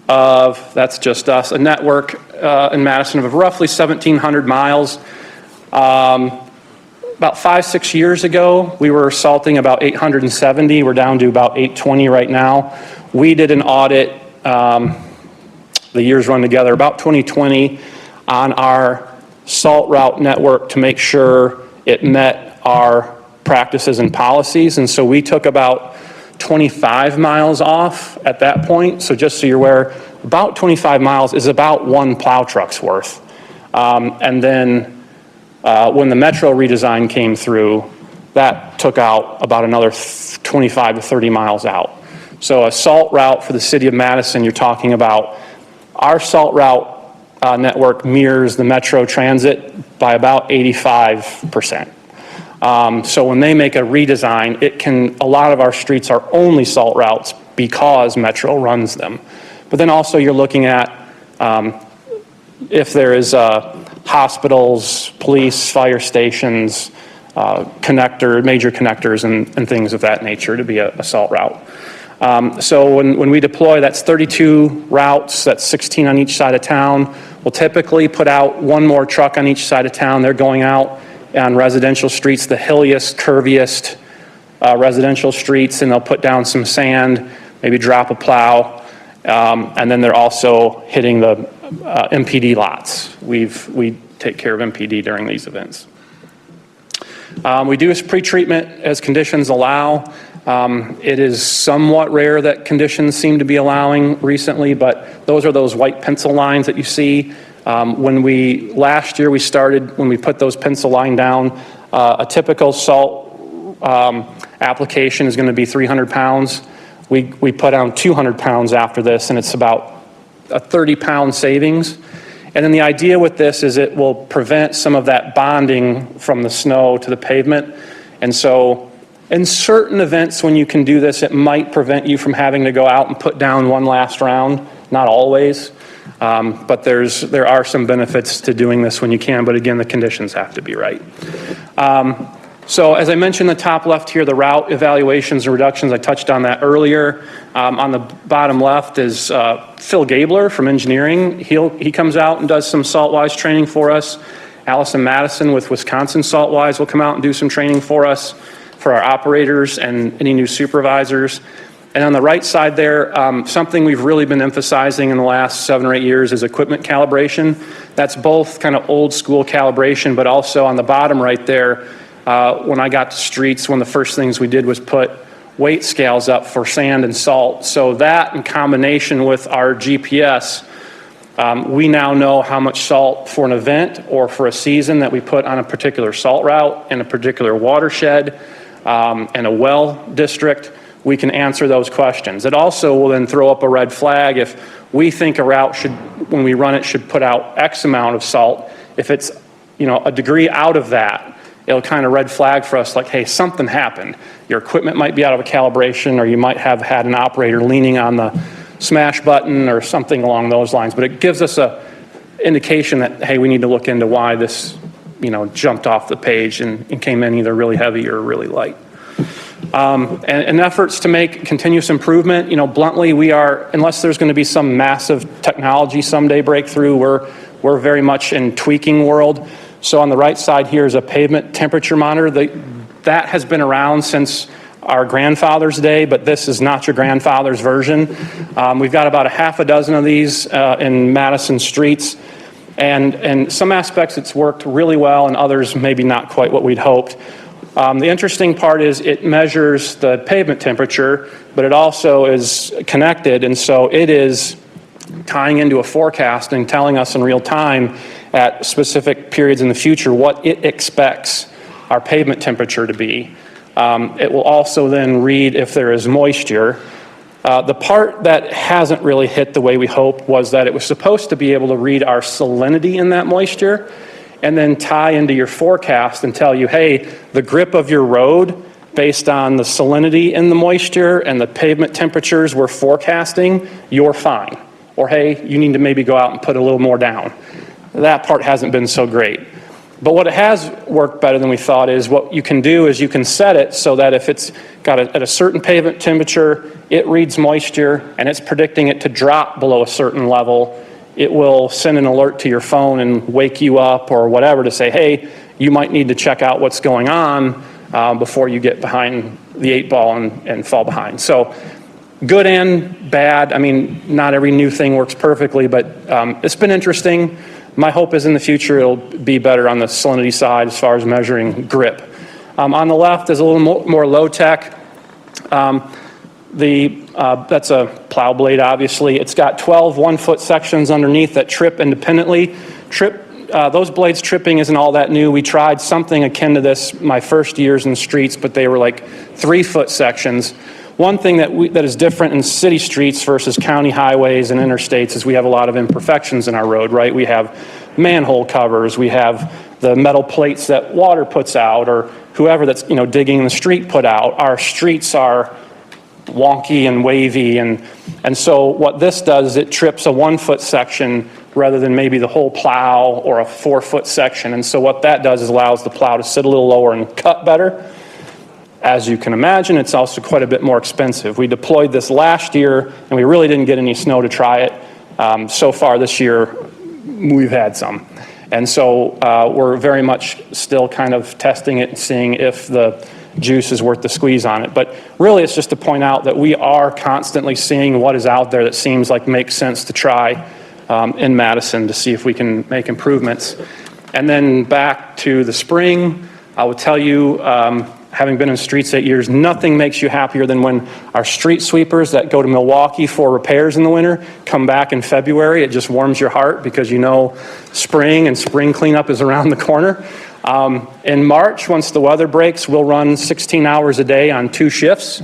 that's just us, a network in Madison of roughly 1,700 miles. About 5-6 years ago, we were salting about 870. We're down to about 820 right now. We did an audit, the years run together, about 2020, on our salt route network to make sure it met our practices and policies. And so we took about 25 miles off at that point. So just so you're aware, about 25 miles is about one plow truck's worth. And then when the Metro redesign came through, that took out about another 25 to 30 miles out. So a salt route for the city of Madison, you're talking about, our salt route network mirrors the Metro Transit by about 85%. So when they make a redesign, a lot of our streets are only salt routes because Metro runs them. But then also you're looking at if there is hospitals, police, fire stations, major connectors and things of that nature to be a salt route. So when we deploy, that's 32 routes, that's 16 on each side of town. We'll typically put out one more truck on each side of town. They're going out on residential streets, the hilliest, curviest residential streets, and they'll put down some sand, maybe drop a plow, and then they're also hitting the MPD lots. We take care of MPD during these events. We do pre-treatment as conditions allow. It is somewhat rare that conditions seem to be allowing recently, but those are those white pencil lines that you see. Last year we started, when we put those pencil line down, a typical salt application is going to be 300 pounds. We put down 200 pounds after this, and it's about a 30-pound savings. And then the idea with this is it will prevent some of that bonding from the snow to the pavement. And so in certain events when you can do this, it might prevent you from having to go out and put down one last round, not always. But there are some benefits to doing this when you can, but again, the conditions have to be right. So as I mentioned, the top left here, the route evaluations and reductions, I touched on that earlier. On the bottom left is Phil Gabler from engineering. He comes out and does some SaltWise training for us. Allison Madison with Wisconsin SaltWise will come out and do some training for us, for our operators and any new supervisors. And on the right side there, something we've really been emphasizing in the last 7 or 8 years is equipment calibration. That's both kind of old school calibration, but also on the bottom right there, when I got to streets, one of the first things we did was put weight scales up for sand and salt. So that in combination with our GPS, we now know how much salt for an event or for a season that we put on a particular salt route in a particular watershed and a well district. We can answer those questions. It also will then throw up a red flag if we think a route when we run it, should put out X amount of salt. If it's, a degree out of that, it'll kind of red flag for us like, hey, something happened. Your equipment might be out of a calibration, or you might have had an operator leaning on the smash button or something along those lines. But it gives us a indication that, hey, we need to look into why this, jumped off the page and came in either really heavy or really light. And efforts to make continuous improvement, bluntly, we are, unless there's going to be some massive technology someday breakthrough, we're very much in tweaking world. So on the right side here is a pavement temperature monitor. That has been around since our grandfather's day, but this is not your grandfather's version. We've got about a half a dozen of these in Madison streets. And some aspects it's worked really well, and others maybe not quite what we'd hoped. The interesting part is it measures the pavement temperature, but it also is connected, and so it is tying into a forecast and telling us in real time at specific periods in the future what it expects our pavement temperature to be. It will also then read if there is moisture. The part that hasn't really hit the way we hoped was that it was supposed to be able to read our salinity in that moisture and then tie into your forecast and tell you, hey, the grip of your road based on the salinity in the moisture and the pavement temperatures we're forecasting, you're fine. Or hey, you need to maybe go out and put a little more down. That part hasn't been so great. But what it has worked better than we thought is what you can do is you can set it so that if it's got at a certain pavement temperature, it reads moisture and it's predicting it to drop below a certain level, it will send an alert to your phone and wake you up or whatever to say, hey, you might need to check out what's going on before you get behind the 8 ball and fall behind. So good and bad. I mean, not every new thing works perfectly, but it's been interesting. My hope is in the future it'll be better on the salinity side as far as measuring grip. On the left is a little more low tech. That's a plow blade, obviously. It's got 12 1-foot sections underneath that trip independently. Those blades tripping isn't all that new. We tried something akin to this my first years in the streets, but they were like 3-foot sections. One thing that is different in city streets versus county highways and interstates is we have a lot of imperfections in our road, right? We have manhole covers, we have the metal plates that water puts out, or whoever that's digging in the street put out. Our streets are wonky and wavy, and so what this does is it trips a 1-foot section rather than maybe the whole plow or a 4-foot section. And so what that does is allows the plow to sit a little lower and cut better. As you can imagine, it's also quite a bit more expensive. We deployed this last year, and we really didn't get any snow to try it. So far this year, we've had some. And so we're very much still kind of testing it and seeing if the juice is worth the squeeze on it. But really, it's just to point out that we are constantly seeing what is out there that seems like makes sense to try in Madison to see if we can make improvements. And then back to the spring, I will tell you, having been in streets 8 years, nothing makes you happier than when our street sweepers that go to Milwaukee for repairs in the winter come back in February. It just warms your heart because spring and spring cleanup is around the corner. In March, once the weather breaks, we'll run 16 hours a day on 2 shifts.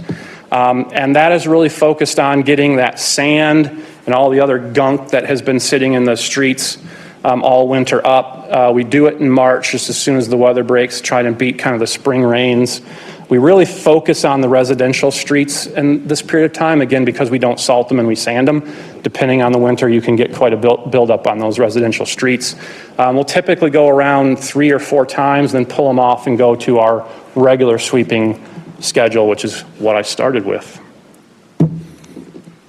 And that is really focused on getting that sand and all the other gunk that has been sitting in the streets all winter up. We do it in March just as soon as the weather breaks, try to beat kind of the spring rains. We really focus on the residential streets in this period of time, again, because we don't salt them and we sand them. Depending on the winter, you can get quite a build-up on those residential streets. We'll typically go around 3 or 4 times, then pull them off and go to our regular sweeping schedule, which is what I started with.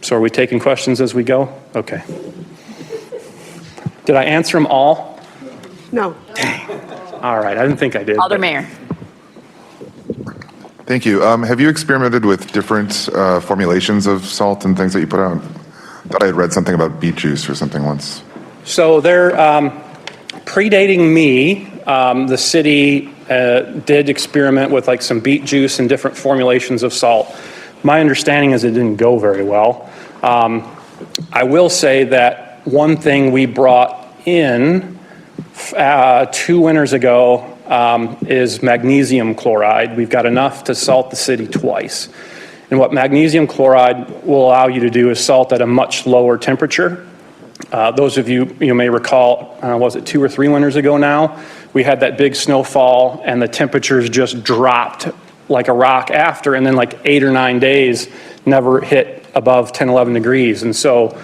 So are we taking questions as we go? Okay. Did I answer them all? No. All right, I didn't think I did. Alder Mayor. Thank you. Have you experimented with different formulations of salt and things that you put out? I thought I had read something about beet juice or something once. So they're predating me. The city did experiment with like some beet juice and different formulations of salt. My understanding is it didn't go very well. I will say that one thing we brought in 2 winters ago is magnesium chloride. We've got enough to salt the city twice. And what magnesium chloride will allow you to do is salt at a much lower temperature. Those of you may recall, was it 2 or 3 winters ago now? We had that big snowfall and the temperatures just dropped like a rock after, and then like 8 or 9 days never hit above 10, 11 degrees. And so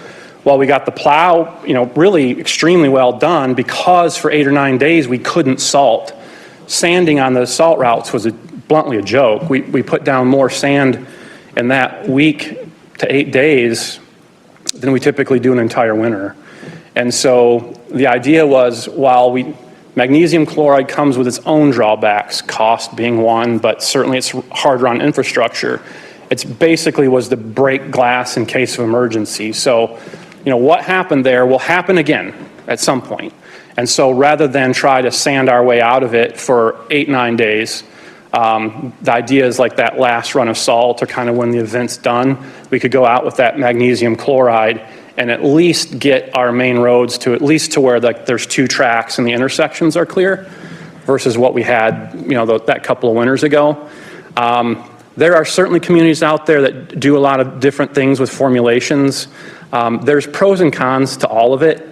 while we got the plow, really extremely well done, because for 8 or 9 days we couldn't salt. Sanding on the salt routes was bluntly a joke. We put down more sand in that week to 8 days than we typically do an entire winter. And so the idea was, while magnesium chloride comes with its own drawbacks, cost being one, but certainly it's harder on infrastructure. It's basically was to break glass in case of emergency. So, what happened there will happen again at some point. And so rather than try to sand our way out of it for 8, 9 days, the idea is like that last run of salt, or kind of when the event's done, we could go out with that magnesium chloride and at least get our main roads to at least to where there's 2 tracks and the intersections are clear, versus what we had, that couple of winters ago. There are certainly communities out there that do a lot of different things with formulations. There's pros and cons to all of it.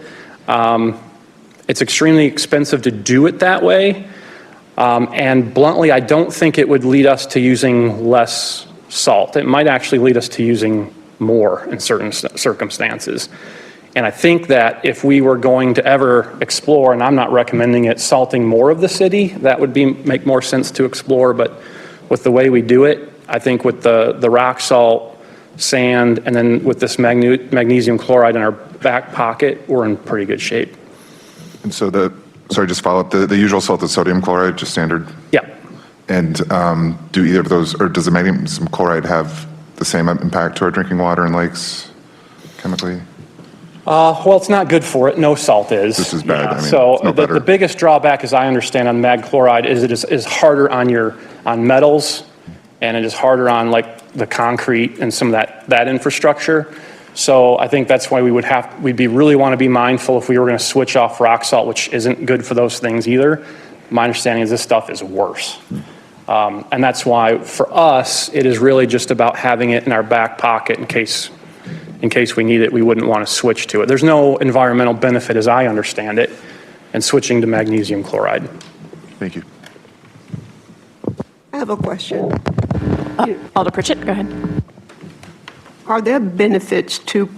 It's extremely expensive to do it that way. And bluntly, I don't think it would lead us to using less salt. It might actually lead us to using more in certain circumstances. And I think that if we were going to ever explore, and I'm not recommending it, salting more of the city, that would make more sense to explore. But with the way we do it, I think with the rock salt, sand, and then with this magnesium chloride in our back pocket, we're in pretty good shape. And so just follow up, the usual salt is sodium chloride, just standard? Yeah. And do either of those, or does the magnesium chloride have the same impact to our drinking water and lakes chemically? Well, it's not good for it. No salt is. This is bad. I mean, so it's no better. the biggest drawback, as I understand, on mag chloride is it is harder on metals, and it is harder on the concrete and some of that infrastructure. So I think that's why we'd really want to be mindful if we were going to switch off rock salt, which isn't good for those things either. My understanding is this stuff is worse. And that's why for us, it is really just about having it in our back pocket in case we need it. We wouldn't want to switch to it. There's no environmental benefit, as I understand it, in switching to magnesium chloride. Thank you. I have a question. Alder Pritchett, go ahead. Are there benefits to,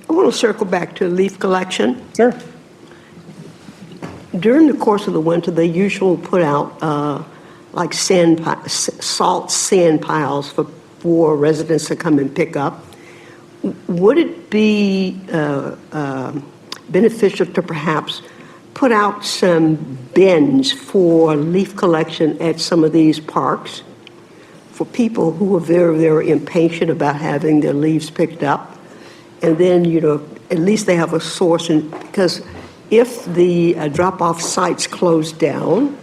I want to circle back to leaf collection. Sure. During the course of the winter, they usually put out salt sand piles for residents to come and pick up. Would it be beneficial to perhaps put out some bins for leaf collection at some of these parks for people who are very, very impatient about having their leaves picked up? And then, at least they have a source, because if the drop-off sites close down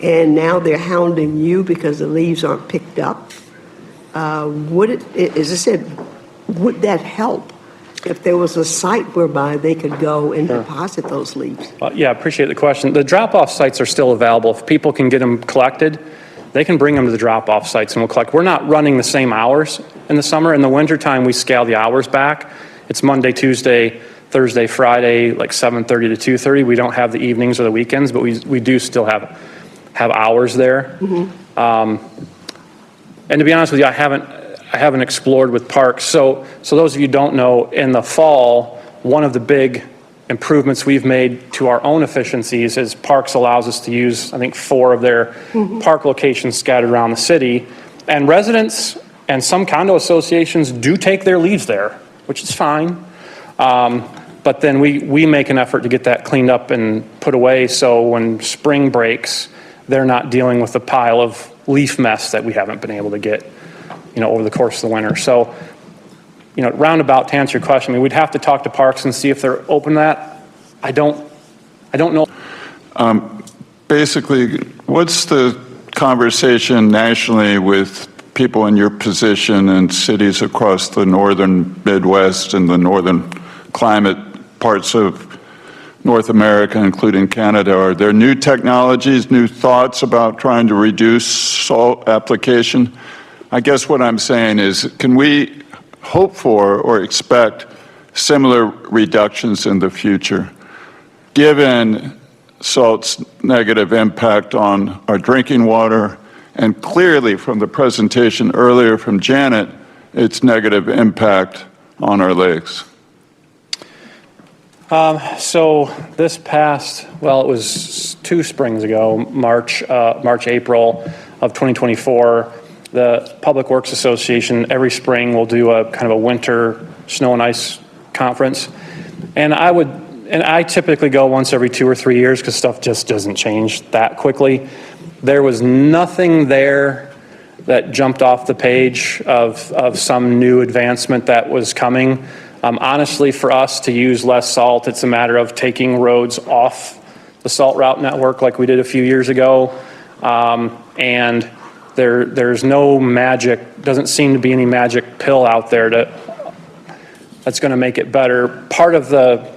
and now they're hounding you because the leaves aren't picked up, would that help if there was a site whereby they could go and deposit those leaves? Yeah, I appreciate the question. The drop-off sites are still available. If people can get them collected, they can bring them to the drop-off sites and we'll collect. We're not running the same hours in the summer. In the wintertime, we scale the hours back. It's Monday, Tuesday, Thursday, Friday, 7:30 to 2:30. We don't have the evenings or the weekends, but we do still have hours there. Mm-hmm. And to be honest with you, I haven't explored with parks. So those of you who don't know, in the fall, one of the big improvements we've made to our own efficiencies is parks allows us to use, I think, 4 of their park locations scattered around the city. And residents and some condo associations do take their leaves there, which is fine. But then we make an effort to get that cleaned up and put away, so when spring breaks, they're not dealing with a pile of leaf mess that we haven't been able to get over the course of the winter. So, roundabout to answer your question, we'd have to talk to parks and see if they're open to that. I don't know. Basically, what's the conversation nationally with people in your position in cities across the northern Midwest and the northern climate parts of North America, including Canada? Are there new technologies, new thoughts about trying to reduce salt application? I guess what I'm saying is, can we hope for or expect similar reductions in the future, given salt's negative impact on our drinking water, and clearly from the presentation earlier from Janet, its negative impact on our lakes? So this past, well, it was 2 springs ago, March, April of 2024, the Public Works Association every spring will do a kind of a winter snow and ice conference. And I typically go once every 2 or 3 years because stuff just doesn't change that quickly. There was nothing there that jumped off the page of some new advancement that was coming. Honestly, for us to use less salt, it's a matter of taking roads off the salt route network like we did a few years ago. And there's no magic, doesn't seem to be any magic pill out there that's going to make it better. Part of the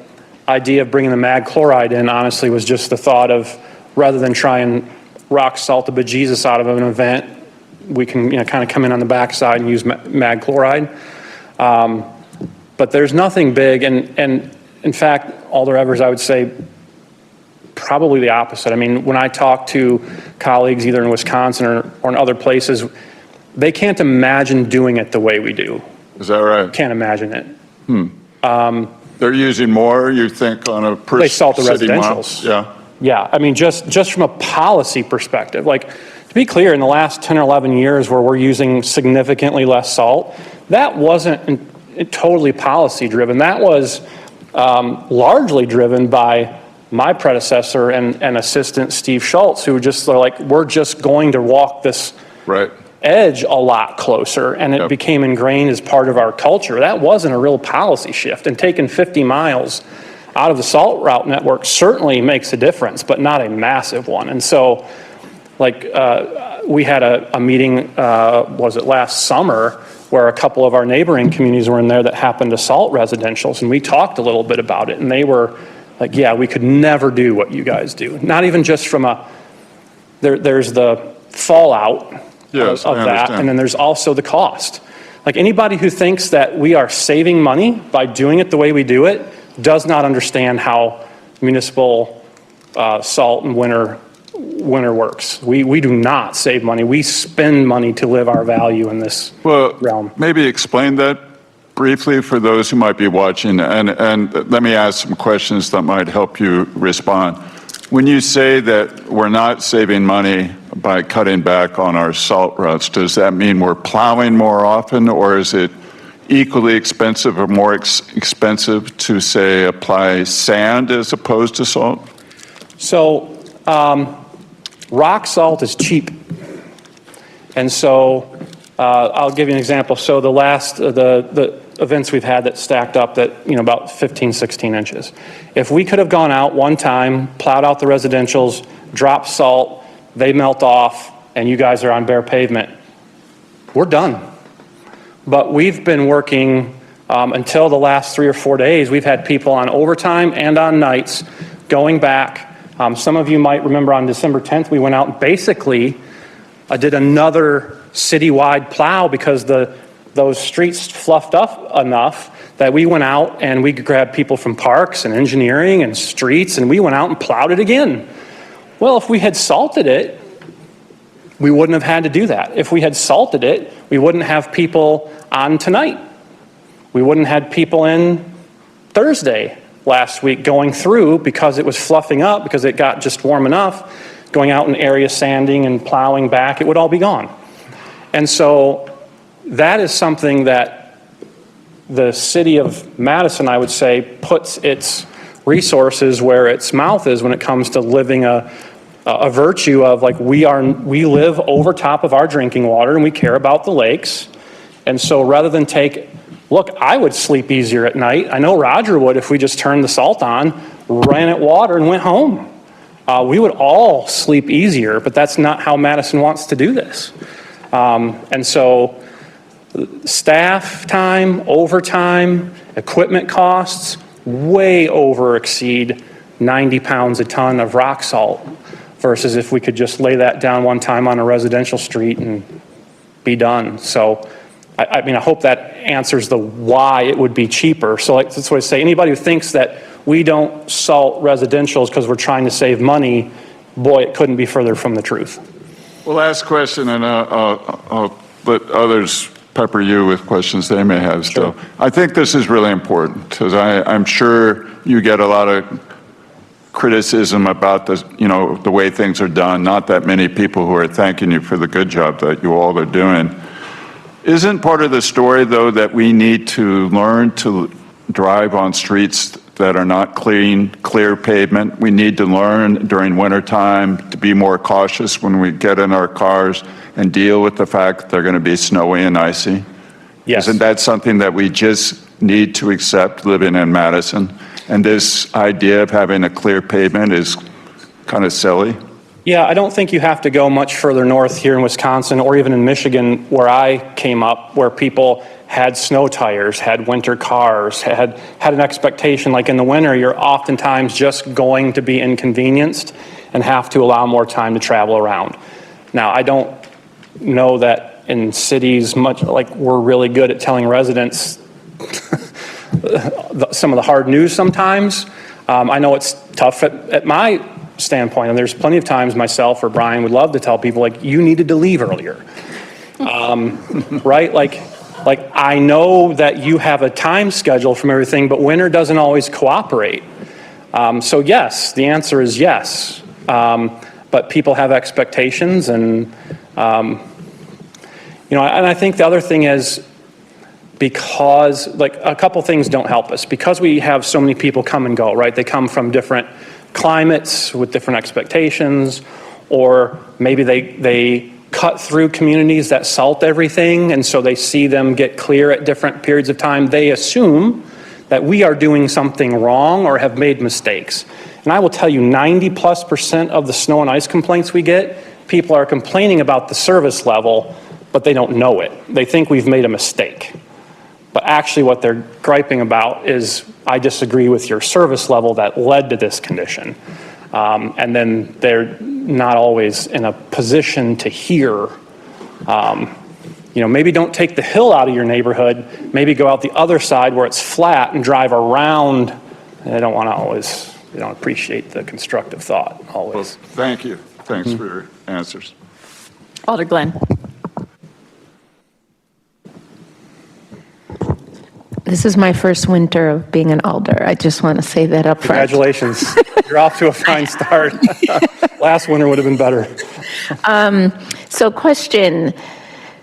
idea of bringing the mag chloride in, honestly, was just the thought of, rather than try and rock salt the bejesus out of an event, we can kind of come in on the backside and use mag chloride. But there's nothing big, and in fact, Alder Evers, I would say probably the opposite. I mean, when I talk to colleagues either in Wisconsin or in other places, they can't imagine doing it the way we do. Is that right? Can't imagine it. They're using more, you think, on a per They salt the city mile? residentials. Yeah. Yeah, I mean, just from a policy perspective, like, to be clear, in the last 10 or 11 years where we're using significantly less salt, that wasn't totally policy driven. That was largely driven by my predecessor and assistant Steve Schultz, who just are like, we're just going to walk this Right. edge a lot closer, and it became ingrained as part of our culture. That wasn't a real policy shift, and taking 50 miles out of the salt route network certainly makes a difference, but not a massive one. And so, like, we had a meeting, was it last summer, where a couple of our neighboring communities were in there that happened to salt residentials, and we talked a little bit about it, and they were like, yeah, we could never do what you guys do. Not even just from there's the fallout Yes, of I that, understand. and then there's also the cost. Like, anybody who thinks that we are saving money by doing it the way we do it does not understand how municipal salt and winter works. We do not save money. We spend money to live our value in this realm. Maybe explain that briefly for those who might be watching, and let me ask some questions that might help you respond. When you say that we're not saving money by cutting back on our salt routes, does that mean we're plowing more often, or is it equally expensive or more expensive to, say, apply sand as opposed to salt? So rock salt is cheap. And so I'll give you an example. So the last, the events we've had that stacked up that, about 15, 16 inches. If we could have gone out one time, plowed out the residentials, dropped salt, they melt off, and you guys are on bare pavement, we're done. But we've been working until the last 3 or 4 days. We've had people on overtime and on nights going back. Some of you might remember on December 10th, we went out and basically did another citywide plow because those streets fluffed up enough that we went out and we grabbed people from parks and engineering and streets, and we went out and plowed it again. Well, if we had salted it, we wouldn't have had to do that. If we had salted it, we wouldn't have people on tonight. We wouldn't have had people in Thursday last week going through because it was fluffing up, because it got just warm enough, going out in area sanding and plowing back, it would all be gone. And so that is something that the city of Madison, I would say, puts its resources where its mouth is when it comes to living a virtue of, like, we live over top of our drinking water and we care about the lakes. And so rather than look, I would sleep easier at night. I know Roger would if we just turned the salt on, ran at water and went home. We would all sleep easier, but that's not how Madison wants to do this. And so staff time, overtime, equipment costs way over exceed 90 pounds a ton of rock salt versus if we could just lay that down one time on a residential street and be done. So, I mean, I hope that answers the why it would be cheaper. So, like, that's what I say. Anybody who thinks that we don't salt residentials because we're trying to save money, boy, it couldn't be further from the truth. Well, last question, and I'll let others pepper you with questions they may have still. I think this is really important, because I'm sure you get a lot of criticism about the way things are done. Not that many people who are thanking you for the good job that you all are doing. Isn't part of the story, though, that we need to learn to drive on streets that are not clear pavement? We need to learn during wintertime to be more cautious when we get in our cars and deal with the fact that they're going to be snowy and icy? Yes. Isn't that something that we just need to accept living in Madison? And this idea of having a clear pavement is kind of silly. Yeah, I don't think you have to go much further north here in Wisconsin or even in Michigan where I came up, where people had snow tires, had winter cars, had an expectation like in the winter you're oftentimes just going to be inconvenienced and have to allow more time to travel around. Now, I don't know that in cities much like we're really good at telling residents some of the hard news sometimes. I know it's tough at my standpoint, and there's plenty of times myself or Brian would love to tell people, like, you needed to leave earlier. Right? Like I know that you have a time schedule from everything, but winter doesn't always cooperate. So yes, the answer is yes. But people have expectations, and and I think the other thing is, because like a couple things don't help us, because we have so many people come and go, right? They come from different climates with different expectations, or maybe they cut through communities that salt everything, and so they see them get clear at different periods of time. They assume that we are doing something wrong or have made mistakes. And I will tell you, 90+% of the snow and ice complaints we get, people are complaining about the service level, but they don't know it. They think we've made a mistake. But actually what they're griping about is, I disagree with your service level that led to this condition. And then they're not always in a position to hear, maybe don't take the hill out of your neighborhood, maybe go out the other side where it's flat and drive around. They don't appreciate the constructive thought always. Well, thank you. Thanks for your answers. Alder Glenn. This is my first winter of being an alder. I just want to say that up front. Congratulations. You're off to a fine start. Last winter would have been better. So question.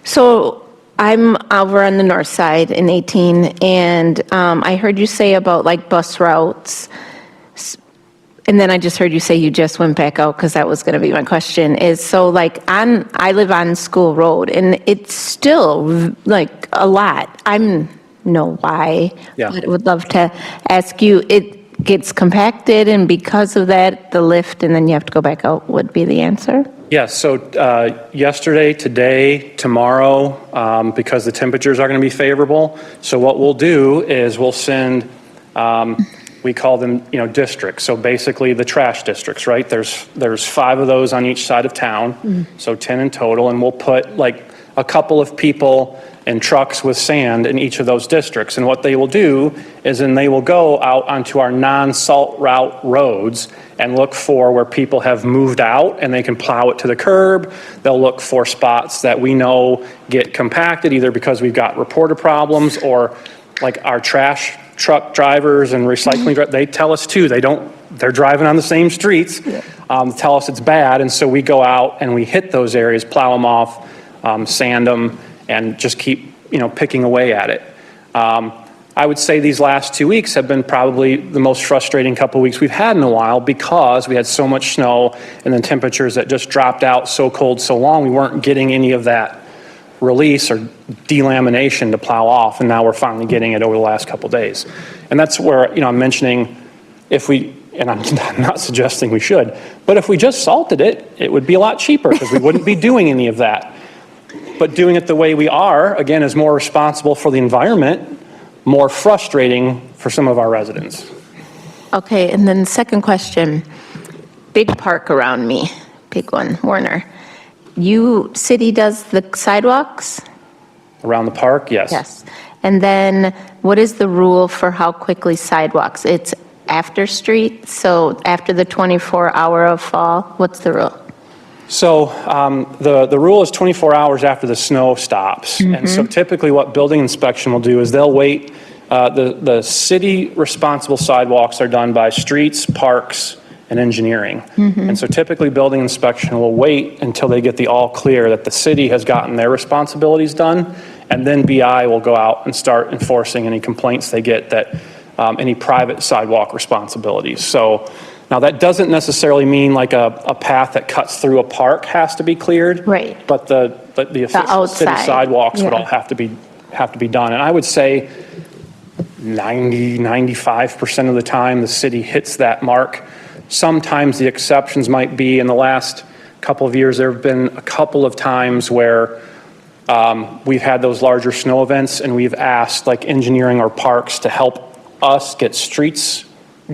So I'm over on the north side in 18, and I heard you say about like bus routes. And then I just heard you say you just went back out, because that was going to be my question, is so like I live on School Road, and it's still like a lot. Know why. Yeah. But I would love to ask you, it gets compacted, and because of that, the lift, and then you have to go back out would be the answer? Yes, so yesterday, today, tomorrow, because the temperatures are going to be favorable, so what we'll do is we'll send, we call them, districts. So basically the trash districts, right? There's 5 of those on each side of town, so 10 in total, and we'll put like a couple of people in trucks with sand in each of those districts. And what they will do is then they will go out onto our non-salt route roads and look for where people have moved out, and they can plow it to the curb. They'll look for spots that we know get compacted, either because we've got reported problems, or like our trash truck drivers and recycling, they tell us too, they're driving on the same streets, tell us it's bad. And so we go out and we hit those areas, plow them off, sand them, and just keep, picking away at it. I would say these last 2 weeks have been probably the most frustrating couple of weeks we've had in a while, because we had so much snow and then temperatures that just dropped out so cold so long, we weren't getting any of that release or delamination to plow off, and now we're finally getting it over the last couple of days. And that's where, I'm mentioning and I'm not suggesting we should, but if we just salted it, it would be a lot cheaper, because we wouldn't be doing any of that. But doing it the way we are, again, is more responsible for the environment, more frustrating for some of our residents. Okay, and then second question, big park around me, big one, Warner. City does the sidewalks? Around the park, yes. Yes. And then what is the rule for how quickly sidewalks? It's after street, so after the 24-hour of fall, what's the rule? So the rule is 24 hours after the snow stops. And so typically what building inspection will do is they'll wait. The city responsible sidewalks are done by streets, parks, and engineering. And so typically building inspection will wait until they get the all clear that the city has gotten their responsibilities done. And then BI will go out and start enforcing any complaints they get that any private sidewalk responsibilities. So now that doesn't necessarily mean like a path that cuts through a park has to be cleared. Right. But the official city outside, sidewalks would yeah. all have to be done. And I would say 95% of the time the city hits that mark. Sometimes the exceptions might be in the last couple of years, there have been a couple of times where we've had those larger snow events and we've asked like engineering or parks to help us get streets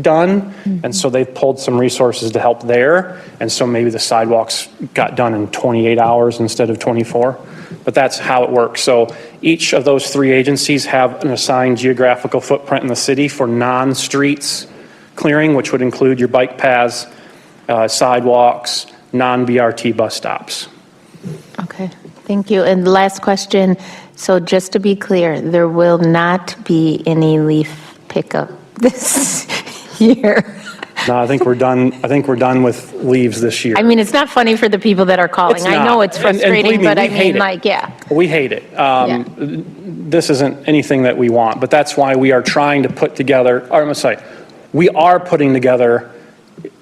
done. And so they've pulled some resources to help there. And so maybe the sidewalks got done in 28 hours instead of 24. But that's how it works. So each of those three agencies have an assigned geographical footprint in the city for non-streets clearing, which would include your bike paths, sidewalks, non-BRT bus stops. Okay, thank you. And last question. So just to be clear, there will not be any leaf pickup this year. No, I think we're done. I think we're done with leaves this year. I mean, it's not funny for the people that are calling. It's I know not. it's And frustrating, believe me, but we I hate mean, it. like, yeah. We hate it. Yeah. This isn't anything that we want, but that's why we are trying to put together, or I'm going to say, we are putting together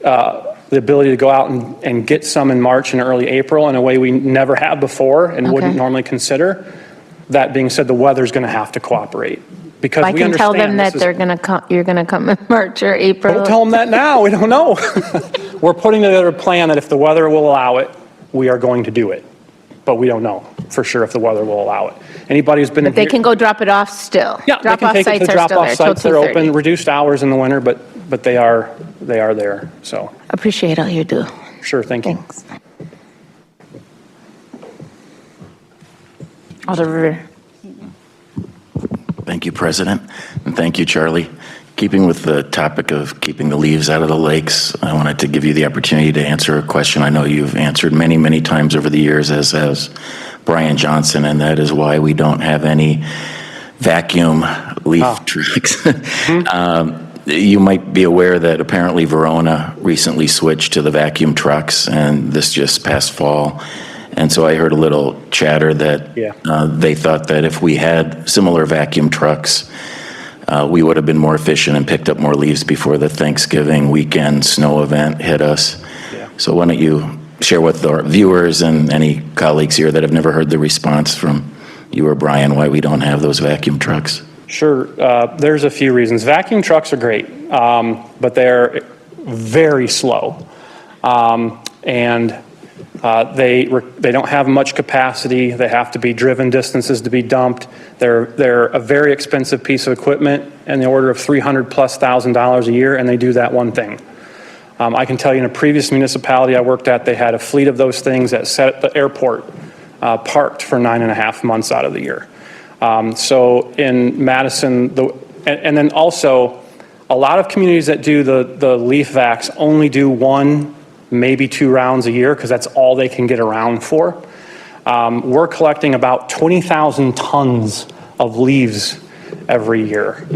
the ability to go out and get some in March and early April in a way we never have before and wouldn't normally consider. That being said, the weather's going to have to cooperate. Because I we can tell them understand that this they're going to come, you're going to come in March or April. Don't tell them that now. We don't know. We're putting together a plan that if the weather will allow it, we are going to do it. But we don't know for sure if the weather will allow it. Anybody who's been But they can go drop it off still. Yeah, they Drop can off take it sites to are still drop-off there till sites. They're 2:30. open, reduced hours in the winter, but they are there. So Appreciate all you do. sure, thank you. Thanks. Alder Thank you, President, and thank you, Charlie. Keeping with the topic of keeping the leaves out of the lakes, I wanted to give you the opportunity to answer a question I know you've answered many, many times over the years, as has Brian Johnson, and that is why we don't have any vacuum leaf trucks. You might be aware that apparently Verona recently switched to the vacuum trucks, and this just past fall. And so I heard a little chatter that they thought that if we had similar vacuum trucks, we would have been more efficient and picked up more leaves before the Thanksgiving weekend snow event hit us. So why don't you share with our viewers and any colleagues here that have never heard the response from you or Brian why we don't have those vacuum trucks? Sure. There's a few reasons. Vacuum trucks are great, but they're very slow. And they don't have much capacity. They have to be driven distances to be dumped. They're a very expensive piece of equipment in the order of $300,000+ a year, and they do that one thing. I can tell you in a previous municipality I worked at, they had a fleet of those things that sat at the airport parked for 9.5 months out of the year. So in Madison, and then also a lot of communities that do the leaf vacs only do one, maybe 2 rounds a year because that's all they can get around for. We're collecting about 20,000 tons of leaves every year.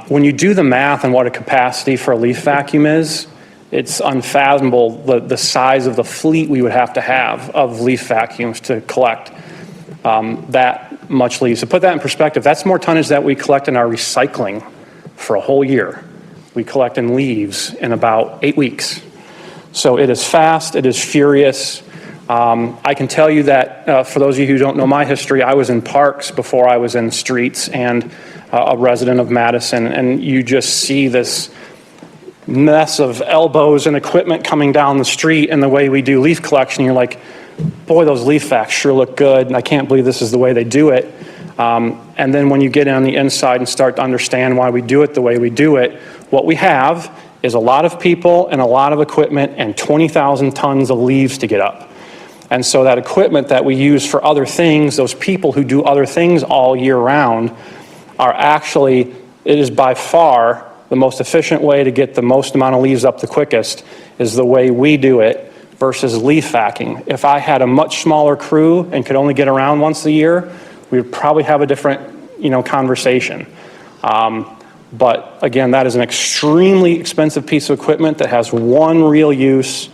When you do the math on what a capacity for a leaf vacuum is, it's unfathomable the size of the fleet we would have to have of leaf vacuums to collect that much leaves. To put that in perspective, that's more tonnage that we collect in our recycling for a whole year. We collect in leaves in about 8 weeks. So it is fast, it is furious. I can tell you that for those of you who don't know my history, I was in parks before I was in streets and a resident of Madison, and you just see this mess of elbows and equipment coming down the street and the way we do leaf collection. You're like, boy, those leaf vacs sure look good, and I can't believe this is the way they do it. And then when you get on the inside and start to understand why we do it the way we do it, what we have is a lot of people and a lot of equipment and 20,000 tons of leaves to get up. And so that equipment that we use for other things, those people who do other things all year round, are actually, it is by far the most efficient way to get the most amount of leaves up the quickest is the way we do it versus leaf vacuuming. If I had a much smaller crew and could only get around once a year, we would probably have a different, conversation. But again, that is an extremely expensive piece of equipment that has one real use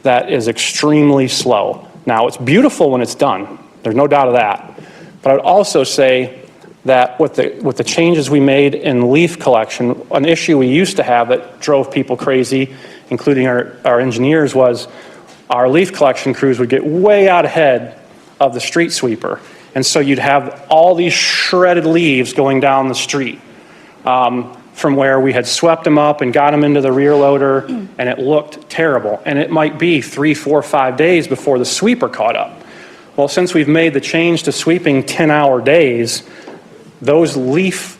that is extremely slow. Now, it's beautiful when it's done. There's no doubt of that. But I would also say that with the changes we made in leaf collection, an issue we used to have that drove people crazy, including our engineers, was our leaf collection crews would get way out ahead of the street sweeper. And so you'd have all these shredded leaves going down the street from where we had swept them up and got them into the rear loader, and it looked terrible. And it might be 3, 4, 5 days before the sweeper caught up. Well, since we've made the change to sweeping 10-hour days, those leaf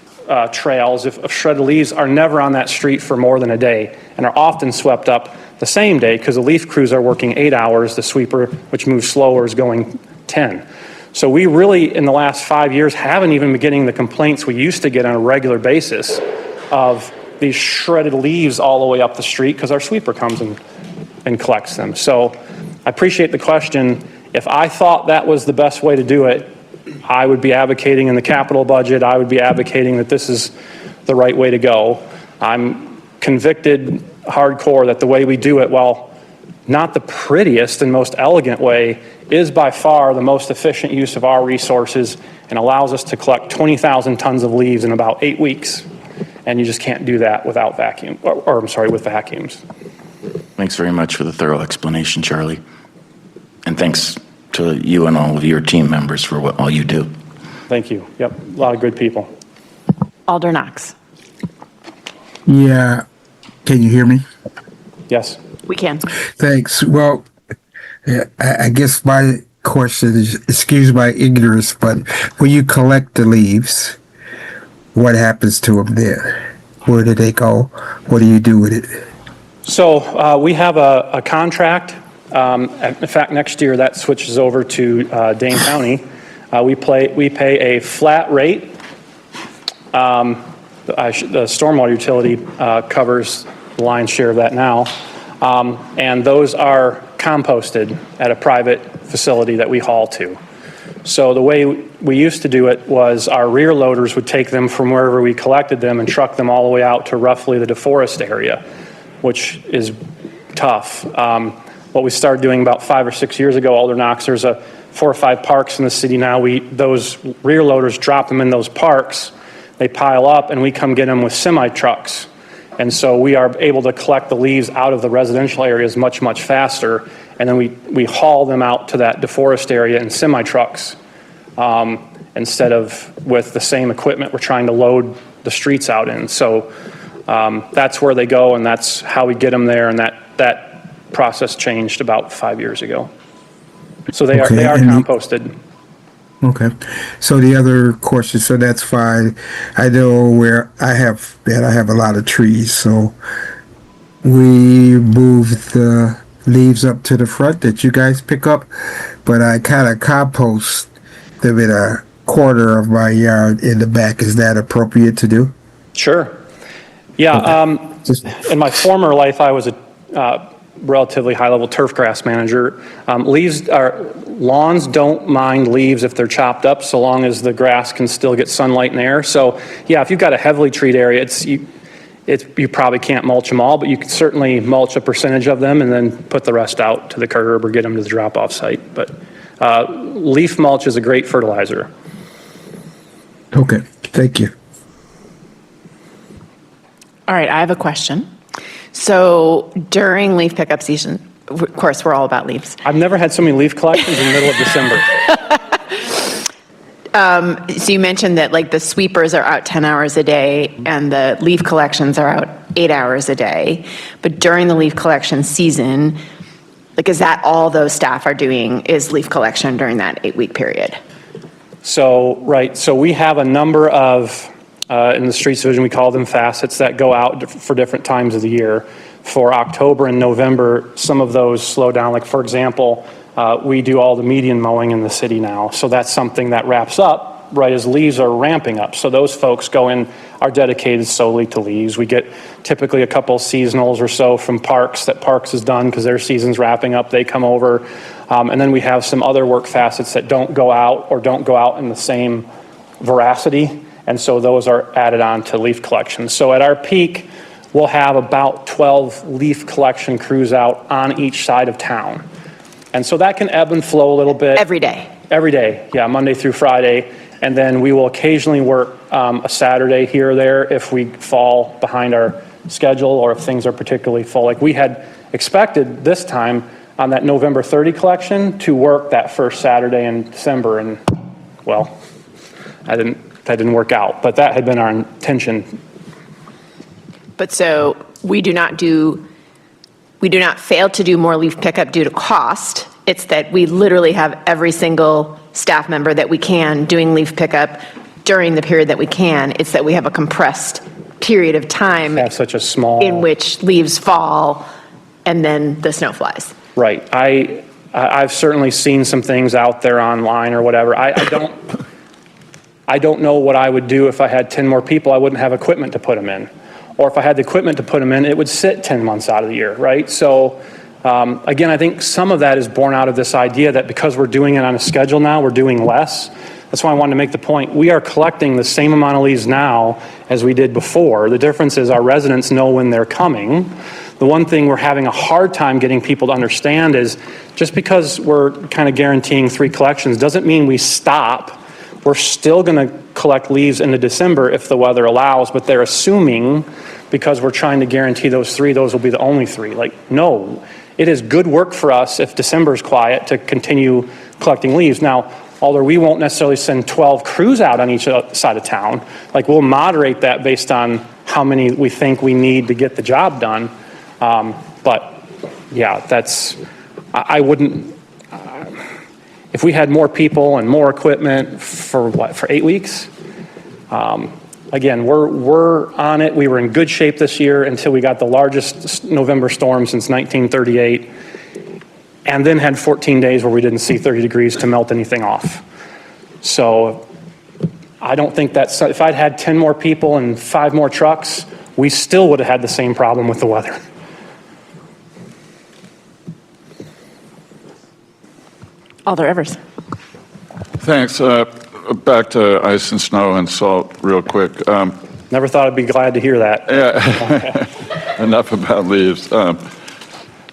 trails of shredded leaves are never on that street for more than a day and are often swept up the same day because the leaf crews are working 8 hours. The sweeper, which moves slower, is going 10. So we really, in the last 5 years, haven't even been getting the complaints we used to get on a regular basis of these shredded leaves all the way up the street because our sweeper comes and collects them. So I appreciate the question. If I thought that was the best way to do it, I would be advocating in the capital budget. I would be advocating that this is the right way to go. I'm convicted hardcore that the way we do it, while not the prettiest and most elegant way, is by far the most efficient use of our resources and allows us to collect 20,000 tons of leaves in about 8 weeks. And you just can't do that without with vacuums. Thanks very much for the thorough explanation, Charlie. And thanks to you and all of your team members for all you do. Thank you. Yep, a lot of good people. Alder Knox. Yeah, can you hear me? Yes. We can. Thanks. Well, I guess my question is, excuse my ignorance, but when you collect the leaves, what happens to them then? Where do they go? What do you do with it? So we have a contract. In fact, next year that switches over to Dane County. We pay a flat rate. The stormwater utility covers the lion's share of that now. And those are composted at a private facility that we haul to. So the way we used to do it was our rear loaders would take them from wherever we collected them and truck them all the way out to roughly the DeForest area, which is tough. What we started doing about 5 or 6 years ago, Alder Knox, there's 4 or 5 parks in the city now. Those rear loaders drop them in those parks. They pile up and we come get them with semi trucks. And so we are able to collect the leaves out of the residential areas much, much faster. And then we haul them out to that DeForest area in semi trucks instead of with the same equipment we're trying to load the streets out in. So that's where they go, and that's how we get them there. And that process changed about 5 years ago. So they are composted. Okay. So the other question, so that's fine. I know where I have a lot of trees, so we move the leaves up to the front that you guys pick up, but I kind of compost them in a corner of my yard in the back. Is that appropriate to do? Sure. Yeah. Okay. In my former life, I was a relatively high-level turf grass manager. Lawns don't mind leaves if they're chopped up, so long as the grass can still get sunlight and air. So, yeah, if you've got a heavily treed area, you probably can't mulch them all, but you can certainly mulch a percentage of them and then put the rest out to the curb or get them to the drop-off site. But leaf mulch is a great fertilizer. Okay, thank you. All right, I have a question. So during leaf pickup season, of course, we're all about leaves. I've never had so many leaf collections in the middle of December. So you mentioned that like the sweepers are out 10 hours a day and the leaf collections are out 8 hours a day. But during the leaf collection season, like is that all those staff are doing is leaf collection during that 8-week period? So, right. So we have a number of, in the streets division, we call them facets that go out for different times of the year. For October and November, some of those slow down. Like, for example, we do all the median mowing in the city now. So that's something that wraps up right as leaves are ramping up. So those folks go in, are dedicated solely to leaves. We get typically a couple seasonals or so from Parks, that Parks is done because their season's wrapping up. They come over. And then we have some other work facets that don't go out or don't go out in the same veracity. And so those are added on to leaf collection. So at our peak, we'll have about 12 leaf collection crews out on each side of town. And so that can ebb and flow a little bit. Every day. Every day, yeah, Monday through Friday. And then we will occasionally work a Saturday here or there if we fall behind our schedule or if things are particularly full. Like we had expected this time on that November 30 collection to work that first Saturday in December. And well, that didn't work out, but that had been our intention. But so we do not fail to do more leaf pickup due to cost. It's that we literally have every single staff member that we can doing leaf pickup during the period that we can. It's that we have a compressed period of time Have such a small. in which leaves fall and then the snow flies. Right. I've certainly seen some things out there online or whatever. I don't know what I would do if I had 10 more people. I wouldn't have equipment to put them in. Or if I had the equipment to put them in, it would sit 10 months out of the year, right? So again, I think some of that is born out of this idea that because we're doing it on a schedule now, we're doing less. That's why I wanted to make the point. We are collecting the same amount of leaves now as we did before. The difference is our residents know when they're coming. The one thing we're having a hard time getting people to understand is just because we're kind of guaranteeing 3 collections doesn't mean we stop. We're still going to collect leaves into December if the weather allows, but they're assuming because we're trying to guarantee those 3, those will be the only 3. Like, no, it is good work for us if December's quiet to continue collecting leaves. Now, although we won't necessarily send 12 crews out on each side of town, like we'll moderate that based on how many we think we need to get the job done. But yeah, I wouldn't, if we had more people and more equipment for 8 weeks? Again, we're on it. We were in good shape this year until we got the largest November storm since 1938, and then had 14 days where we didn't see 30 degrees to melt anything off. So I don't think that's, if I'd had 10 more people and 5 more trucks, we still would have had the same problem with the weather. Alder Evers. Thanks. Back to ice and snow and salt real quick. Never thought I'd be glad to hear that. Yeah. Enough about leaves.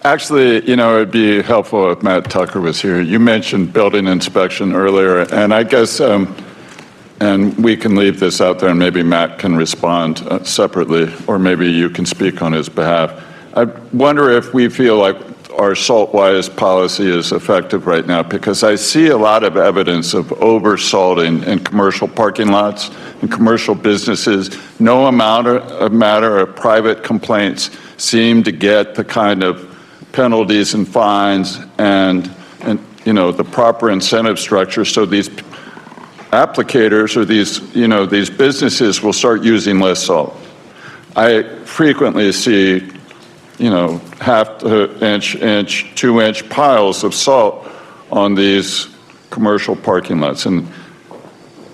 Actually, it'd be helpful if Matt Tucker was here. You mentioned building inspection earlier, and I guess, and we can leave this out there and maybe Matt can respond separately, or maybe you can speak on his behalf. I wonder if we feel like our salt-wise policy is effective right now, because I see a lot of evidence of over-salting in commercial parking lots and commercial businesses. No matter of private complaints seem to get the kind of penalties and fines and the proper incentive structure, so these applicators or these businesses will start using less salt. I frequently see half inch, 2-inch piles of salt on these commercial parking lots. And,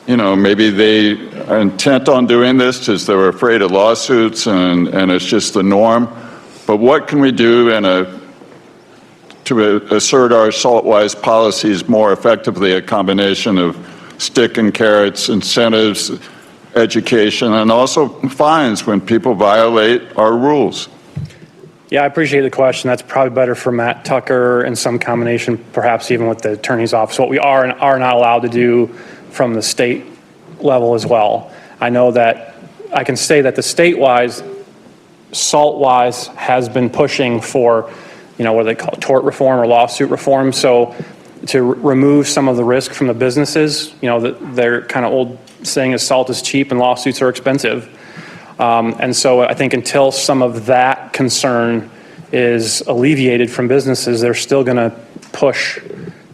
maybe they are intent on doing this because they're afraid of lawsuits and it's just the norm. But what can we do to assert our salt-wise policies more effectively? A combination of stick and carrots, incentives, education, and also fines when people violate our rules. Yeah, I appreciate the question. That's probably better for Matt Tucker in some combination, perhaps even with the attorney's office, what we are and are not allowed to do from the state level as well. I know that I can say that the state-wise, salt-wise, has been pushing for, what they call it, tort reform or lawsuit reform. So to remove some of the risk from the businesses, their kind of old saying is salt is cheap and lawsuits are expensive. And so I think until some of that concern is alleviated from businesses, they're still going to push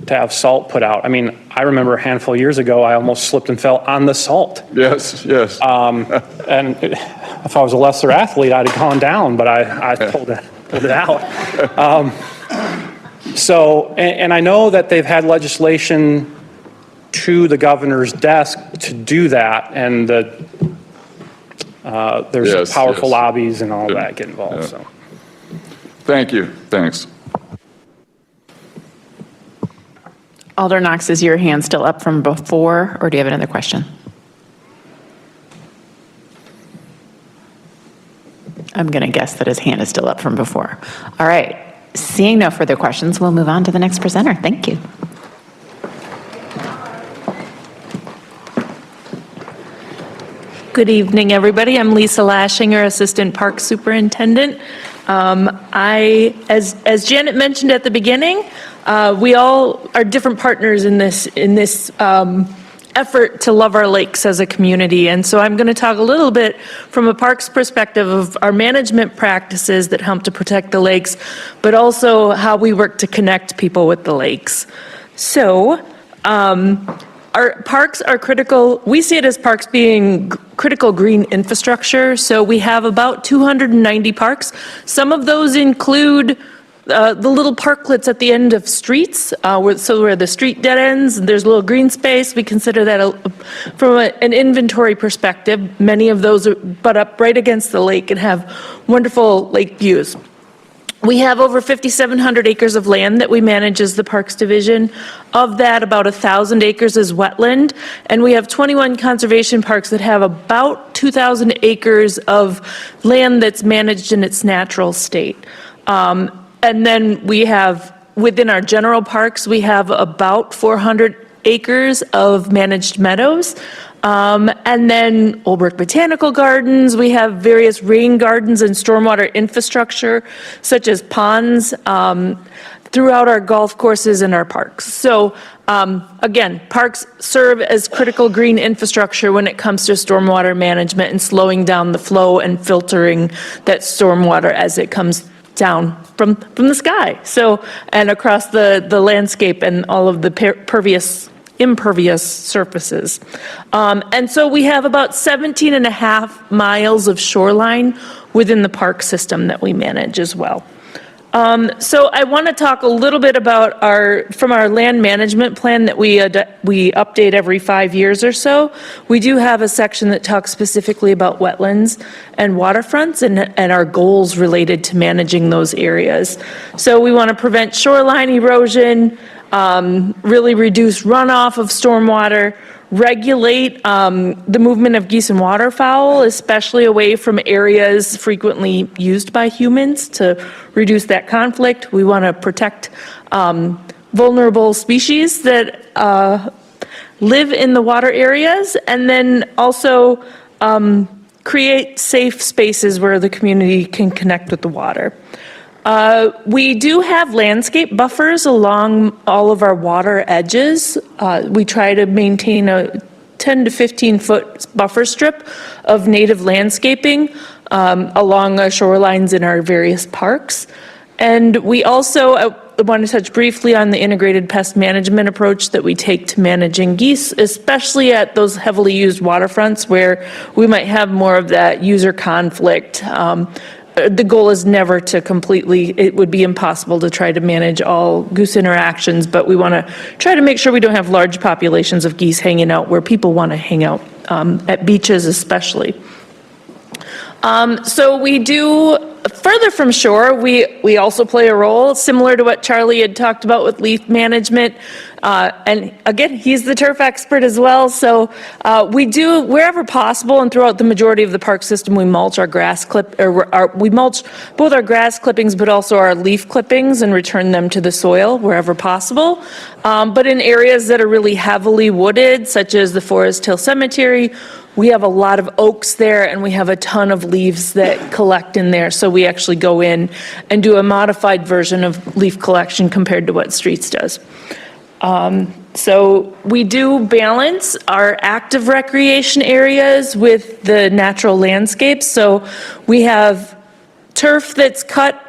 to have salt put out. I mean, I remember a handful of years ago, I almost slipped and fell on the salt. Yes. And if I was a lesser athlete, I'd have gone down, but I pulled it out. So, and I know that they've had legislation to the governor's desk to do that, and there's Yes, powerful yes. lobbies and all that get involved, Yeah. so. Thank you, thanks. Alder Knox, is your hand still up from before, or do you have another question? I'm going to guess that his hand is still up from before. All right. Seeing no further questions, we'll move on to the next presenter. Thank you. Good evening, everybody. I'm Lisa Lashinger, Assistant Park Superintendent. As Janet mentioned at the beginning, we all are different partners in this effort to love our lakes as a community. And so I'm going to talk a little bit from a parks perspective of our management practices that help to protect the lakes, but also how we work to connect people with the lakes. So, our parks are critical. We see it as parks being critical green infrastructure. So we have about 290 parks. Some of those include the little parklets at the end of streets, where the street dead ends, there's a little green space. We consider that from an inventory perspective. Many of those butt up right against the lake and have wonderful lake views. We have over 5,700 acres of land that we manage as the Parks Division. Of that, about 1,000 acres is wetland, and we have 21 conservation parks that have about 2,000 acres of land that's managed in its natural state. And then we have, within our general parks, we have about 400 acres of managed meadows. And then Old Botanical Gardens, we have various rain gardens and stormwater infrastructure, such as ponds, throughout our golf courses and our parks. So, again, parks serve as critical green infrastructure when it comes to stormwater management and slowing down the flow and filtering that stormwater as it comes down from the sky. So, and across the landscape and all of the impervious surfaces. And so we have about 17 and a half miles of shoreline within the park system that we manage as well. So I want to talk a little bit about from our land management plan that we update every 5 years or so. We do have a section that talks specifically about wetlands and waterfronts and our goals related to managing those areas. So we want to prevent shoreline erosion, really reduce runoff of stormwater, regulate the movement of geese and waterfowl, especially away from areas frequently used by humans to reduce that conflict. We want to protect vulnerable species that live in the water areas, and then also create safe spaces where the community can connect with the water. We do have landscape buffers along all of our water edges. We try to maintain a 10 to 15 foot buffer strip of native landscaping along our shorelines in our various parks. And we also want to touch briefly on the integrated pest management approach that we take to managing geese, especially at those heavily used waterfronts where we might have more of that user conflict. The goal is never to it would be impossible to try to manage all goose interactions, but we want to try to make sure we don't have large populations of geese hanging out where people want to hang out, at beaches especially. So we do, further from shore, we also play a role similar to what Charlie had talked about with leaf management. And again, he's the turf expert as well. So we do, wherever possible and throughout the majority of the park system, we mulch our we mulch both our grass clippings but also our leaf clippings and return them to the soil wherever possible. But in areas that are really heavily wooded, such as the Forest Hill Cemetery, we have a lot of oaks there, and we have a ton of leaves that collect in there. So we actually go in and do a modified version of leaf collection compared to what Streets does. So we do balance our active recreation areas with the natural landscapes. So we have turf that's cut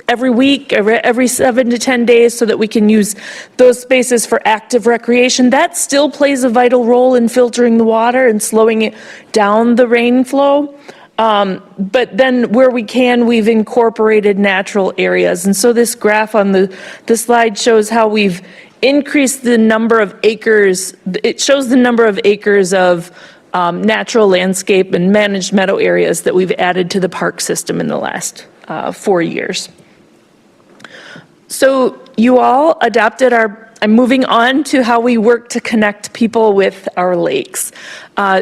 every week, every 7 to 10 days, so that we can use those spaces for active recreation. That still plays a vital role in filtering the water and slowing down the rain flow. But then where we can, we've incorporated natural areas. And so this graph on the slide shows how we've increase the number of acres. It shows the number of acres of natural landscape and managed meadow areas that we've added to the park system in the last 4 years. So you all adopted I'm moving on to how we work to connect people with our lakes.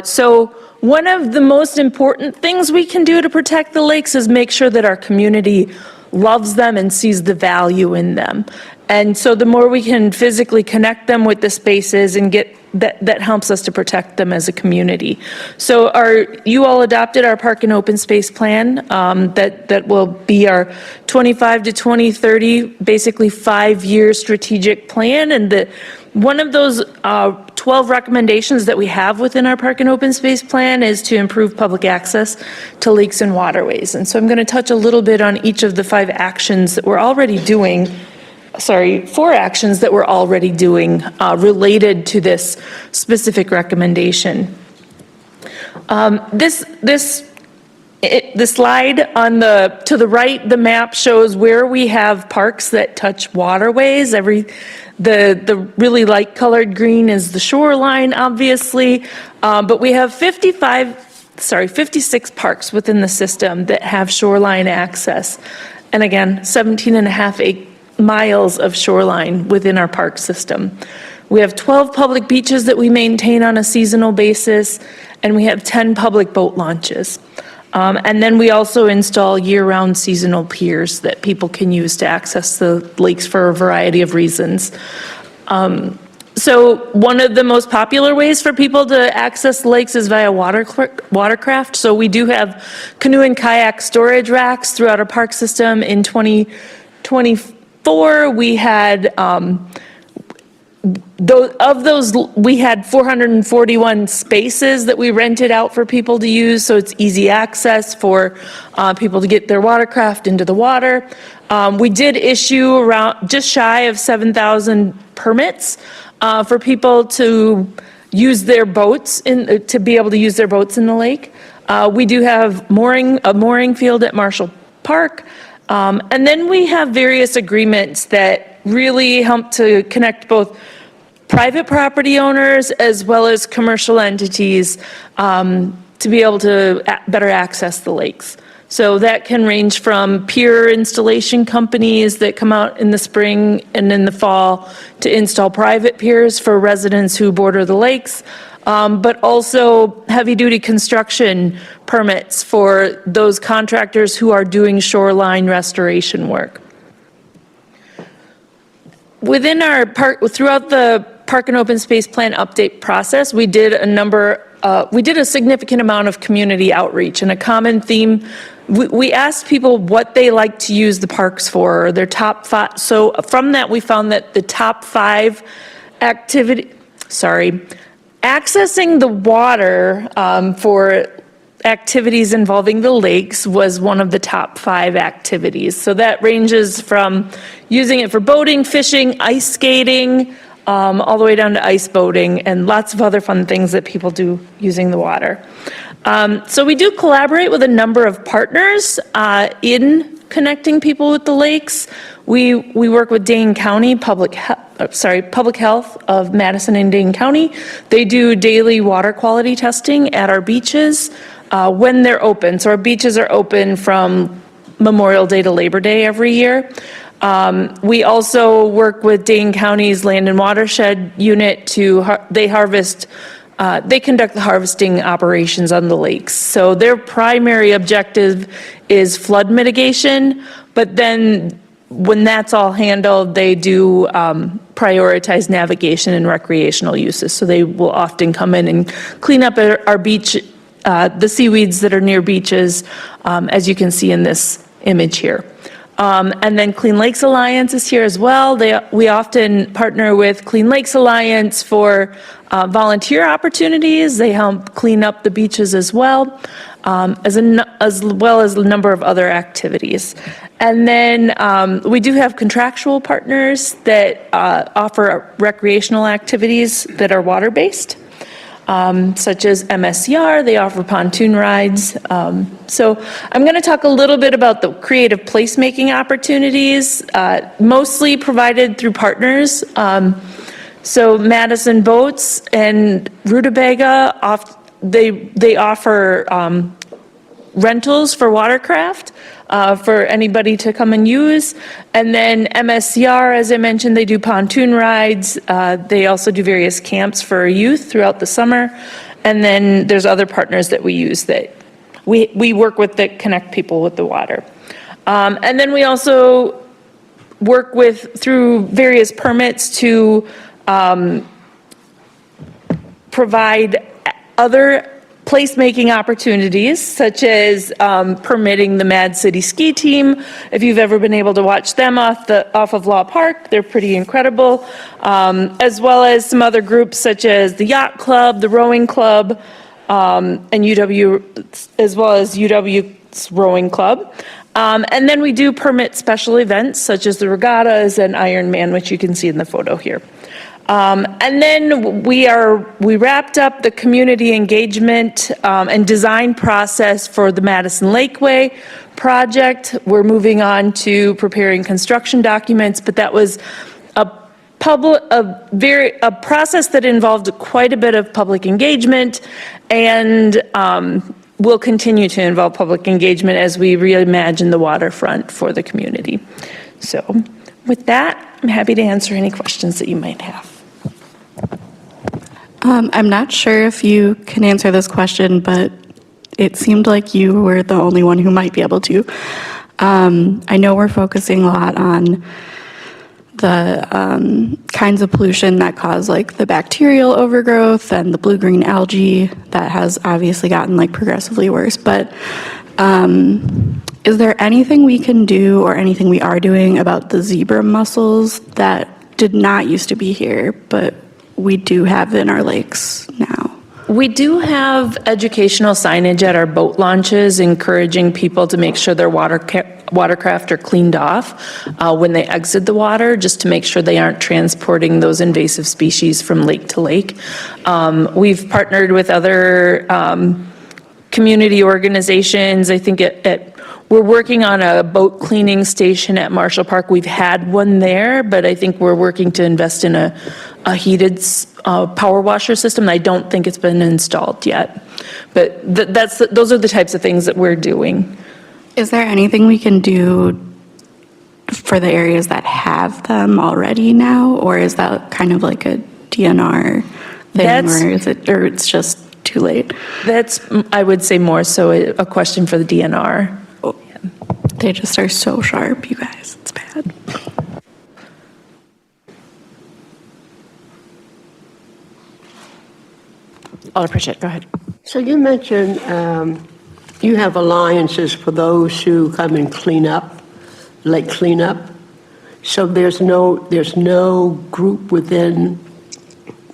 So one of the most important things we can do to protect the lakes is make sure that our community loves them and sees the value in them. And so the more we can physically connect them with the spaces and get that helps us to protect them as a community. So you all adopted our park and open space plan that will be our 25 to 2030, basically 5-year strategic plan. And one of those 12 recommendations that we have within our park and open space plan is to improve public access to lakes and waterways. And so I'm going to touch a little bit on each of the 4 actions that we're already doing related to this specific recommendation. The slide to the right, the map shows where we have parks that touch waterways. The really light colored green is the shoreline, obviously, but we have 56 parks within the system that have shoreline access. And again, 17.5 miles of shoreline within our park system. We have 12 public beaches that we maintain on a seasonal basis, and we have 10 public boat launches. And then we also install year-round seasonal piers that people can use to access the lakes for a variety of reasons. So one of the most popular ways for people to access lakes is via watercraft. So we do have canoe and kayak storage racks throughout our park system. In 2024, we had we had 441 spaces that we rented out for people to use, so it's easy access for people to get their watercraft into the water. We did issue around just shy of 7,000 permits for people to use their boats to be able to use their boats in the lake. We do have a mooring field at Marshall Park. And then we have various agreements that really help to connect both private property owners as well as commercial entities to be able to better access the lakes. So that can range from pier installation companies that come out in the spring and in the fall to install private piers for residents who border the lakes, but also heavy-duty construction permits for those contractors who are doing shoreline restoration work. Within our park, throughout the Park and Open Space Plan update process, we did a significant amount of community outreach, and a common theme, we asked people what they like to use the parks for, or their top 5. So from that, we found that the top 5 accessing the water for activities involving the lakes was one of the top 5 activities. So that ranges from using it for boating, fishing, ice skating, all the way down to ice boating, and lots of other fun things that people do using the water. So we do collaborate with a number of partners in connecting people with the lakes. We work with Dane County Public Health of Madison and Dane County. They do daily water quality testing at our beaches when they're open. So our beaches are open from Memorial Day to Labor Day every year. We also work with Dane County's Land and Watershed Unit they conduct the harvesting operations on the lakes. So their primary objective is flood mitigation, but then when that's all handled, they do prioritize navigation and recreational uses. So they will often come in and clean up our beach, the seaweeds that are near beaches, as you can see in this image here. And then Clean Lakes Alliance is here as well. We often partner with Clean Lakes Alliance for volunteer opportunities. They help clean up the beaches as well, as well as a number of other activities. And then we do have contractual partners that offer recreational activities that are water-based. such as MSCR. They offer pontoon rides. So I'm going to talk a little bit about the creative placemaking opportunities, mostly provided through partners. So Madison Boats and Rutabaga, they offer rentals for watercraft for anybody to come and use. And then MSCR, as I mentioned, they do pontoon rides. They also do various camps for youth throughout the summer. And then there's other partners that we use that we work with that connect people with the water. And then we also work with, through various permits, to provide other placemaking opportunities, such as permitting the Mad City Ski Team. If you've ever been able to watch them off of Law Park, they're pretty incredible. As well as some other groups such as the Yacht Club, the Rowing Club, and UW, as well as UW's Rowing Club. And then we do permit special events such as the regattas and Ironman, which you can see in the photo here. And then we wrapped up the community engagement and design process for the Madison Lakeway project. We're moving on to preparing construction documents, but that was a process that involved quite a bit of public engagement, and will continue to involve public engagement as we reimagine the waterfront for the community. So with that, I'm happy to answer any questions that you might have. I'm not sure if you can answer this question, but it seemed like you were the only one who might be able to. I know we're focusing a lot on the kinds of pollution that cause like the bacterial overgrowth and the blue-green algae that has obviously gotten like progressively worse, but is there anything we can do or anything we are doing about the zebra mussels that did not used to be here, but we do have in our lakes now? We do have educational signage at our boat launches encouraging people to make sure their watercraft are cleaned off when they exit the water, just to make sure they aren't transporting those invasive species from lake to lake. We've partnered with other community organizations. I think we're working on a boat cleaning station at Marshall Park. We've had one there, but I think we're working to invest in a heated power washer system. I don't think it's been installed yet, but those are the types of things that we're doing. Is there anything we can do for the areas that have them already now, or is that kind of like a DNR thing, or it's just too late? That's, I would say, more so a question for the DNR. They just are so sharp, you guys. It's bad. Alder Pritchett, go ahead. So you mentioned you have alliances for those who come and clean up, lake cleanup. So there's no group within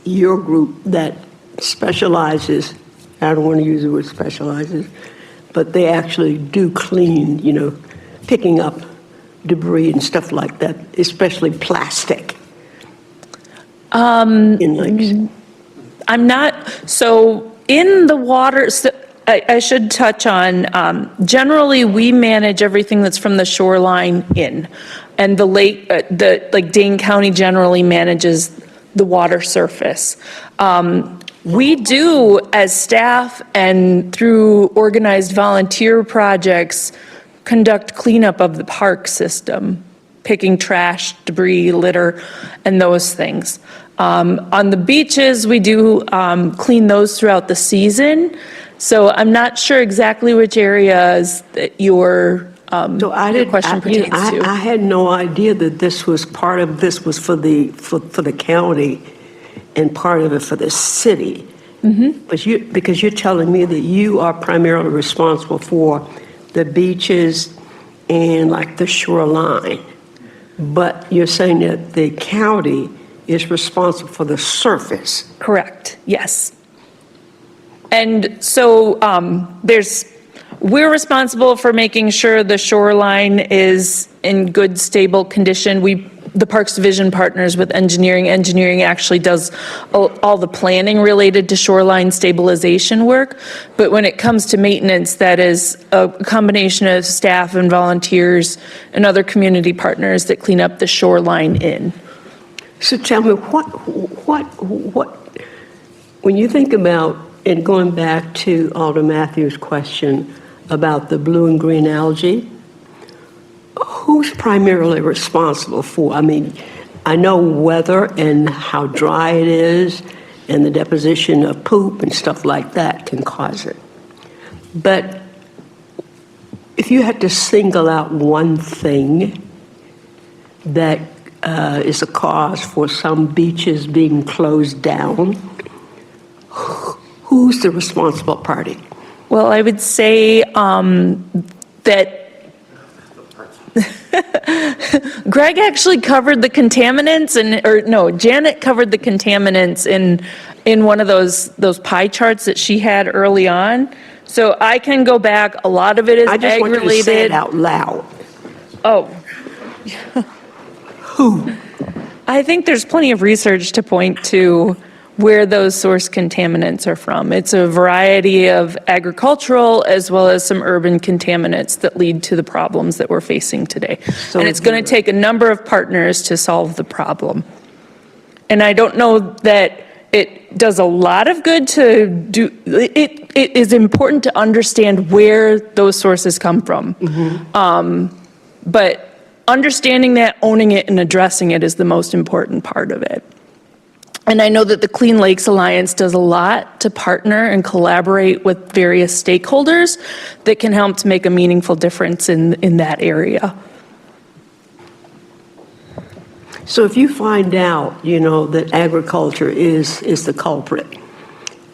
your group that specializes, I don't want to use the word specializes, but they actually do clean, picking up debris and stuff like that, especially plastic in lakes. I'm not, so in the water, so I should touch on, generally we manage everything that's from the shoreline in, and the lake, like Dane County generally manages the water surface. We do, as staff and through organized volunteer projects, conduct cleanup of the park system, picking trash, debris, litter, and those things. On the beaches, we do clean those throughout the season. So I'm not sure exactly which areas that your question pertains to. I had no idea that this was part of this was for the county and part of it for the city. Mm-hmm. But because you're telling me that you are primarily responsible for the beaches and like the shoreline, but you're saying that the county is responsible for the surface. Correct, yes. And so we're responsible for making sure the shoreline is in good, stable condition. We the Parks Division partners with engineering. Engineering actually does all the planning related to shoreline stabilization work. But when it comes to maintenance, that is a combination of staff and volunteers and other community partners that clean up the shoreline in. So tell me, when you think about, and going back to Alder Matthews' question about the blue and green algae, who's primarily responsible for? I mean, I know weather and how dry it is and the deposition of poop and stuff like that can cause it. But if you had to single out one thing that is a cause for some beaches being closed down, who's the responsible party? Well, I would say that Greg actually covered the contaminants Janet covered the contaminants in one of those pie charts that she had early on. So I can go back. A lot of it is I just want you to say egg-related. it out loud. Oh. Who? I think there's plenty of research to point to where those source contaminants are from. It's a variety of agricultural as well as some urban contaminants that lead to the problems that we're facing today. And it's going to take a number of partners to solve the problem. And I don't know that it does a lot of good to do, it is important to understand where those sources come from. But understanding that, owning it, and addressing it is the most important part of it. And I know that the Clean Lakes Alliance does a lot to partner and collaborate with various stakeholders that can help to make a meaningful difference in that area. So if you find out, that agriculture is the culprit,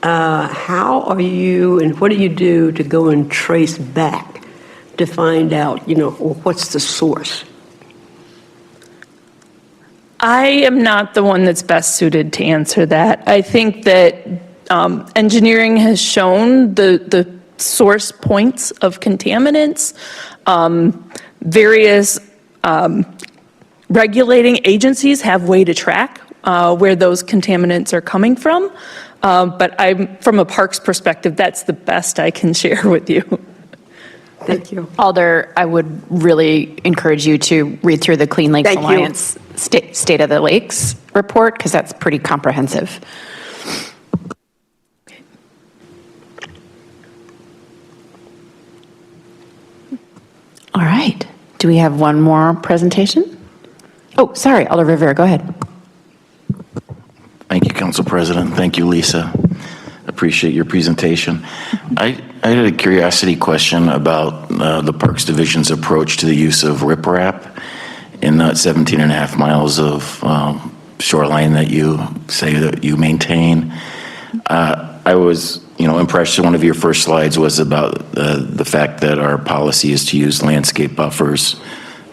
how are you, and what do you do to go and trace back to find out, what's the source? I am not the one that's best suited to answer that. I think that engineering has shown the source points of contaminants. Various regulating agencies have way to track where those contaminants are coming from. But from a parks perspective, that's the best I can share with you. Thank you. Alder, I would really encourage you to read through the Clean Lakes Alliance State of the Lakes report, because that's pretty comprehensive. All right. Do we have one more presentation? Oh, sorry, Alder Rivera, go ahead. Thank you, Council President. Thank you, Lisa. Appreciate your presentation. I had a curiosity question about the Parks Division's approach to the use of riprap in that 17 and a half miles of shoreline that you say that you maintain. I was, impressed. One of your first slides was about the fact that our policy is to use landscape buffers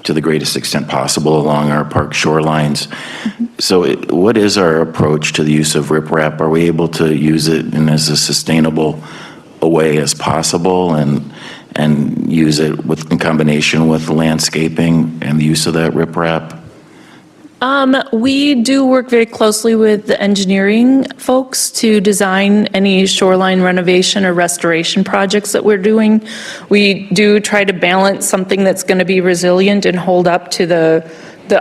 to the greatest extent possible along our park shorelines. So what is our approach to the use of riprap? Are we able to use it in as a sustainable a way as possible and use it in combination with landscaping and the use of that riprap? We do work very closely with the engineering folks to design any shoreline renovation or restoration projects that we're doing. We do try to balance something that's going to be resilient and hold up to the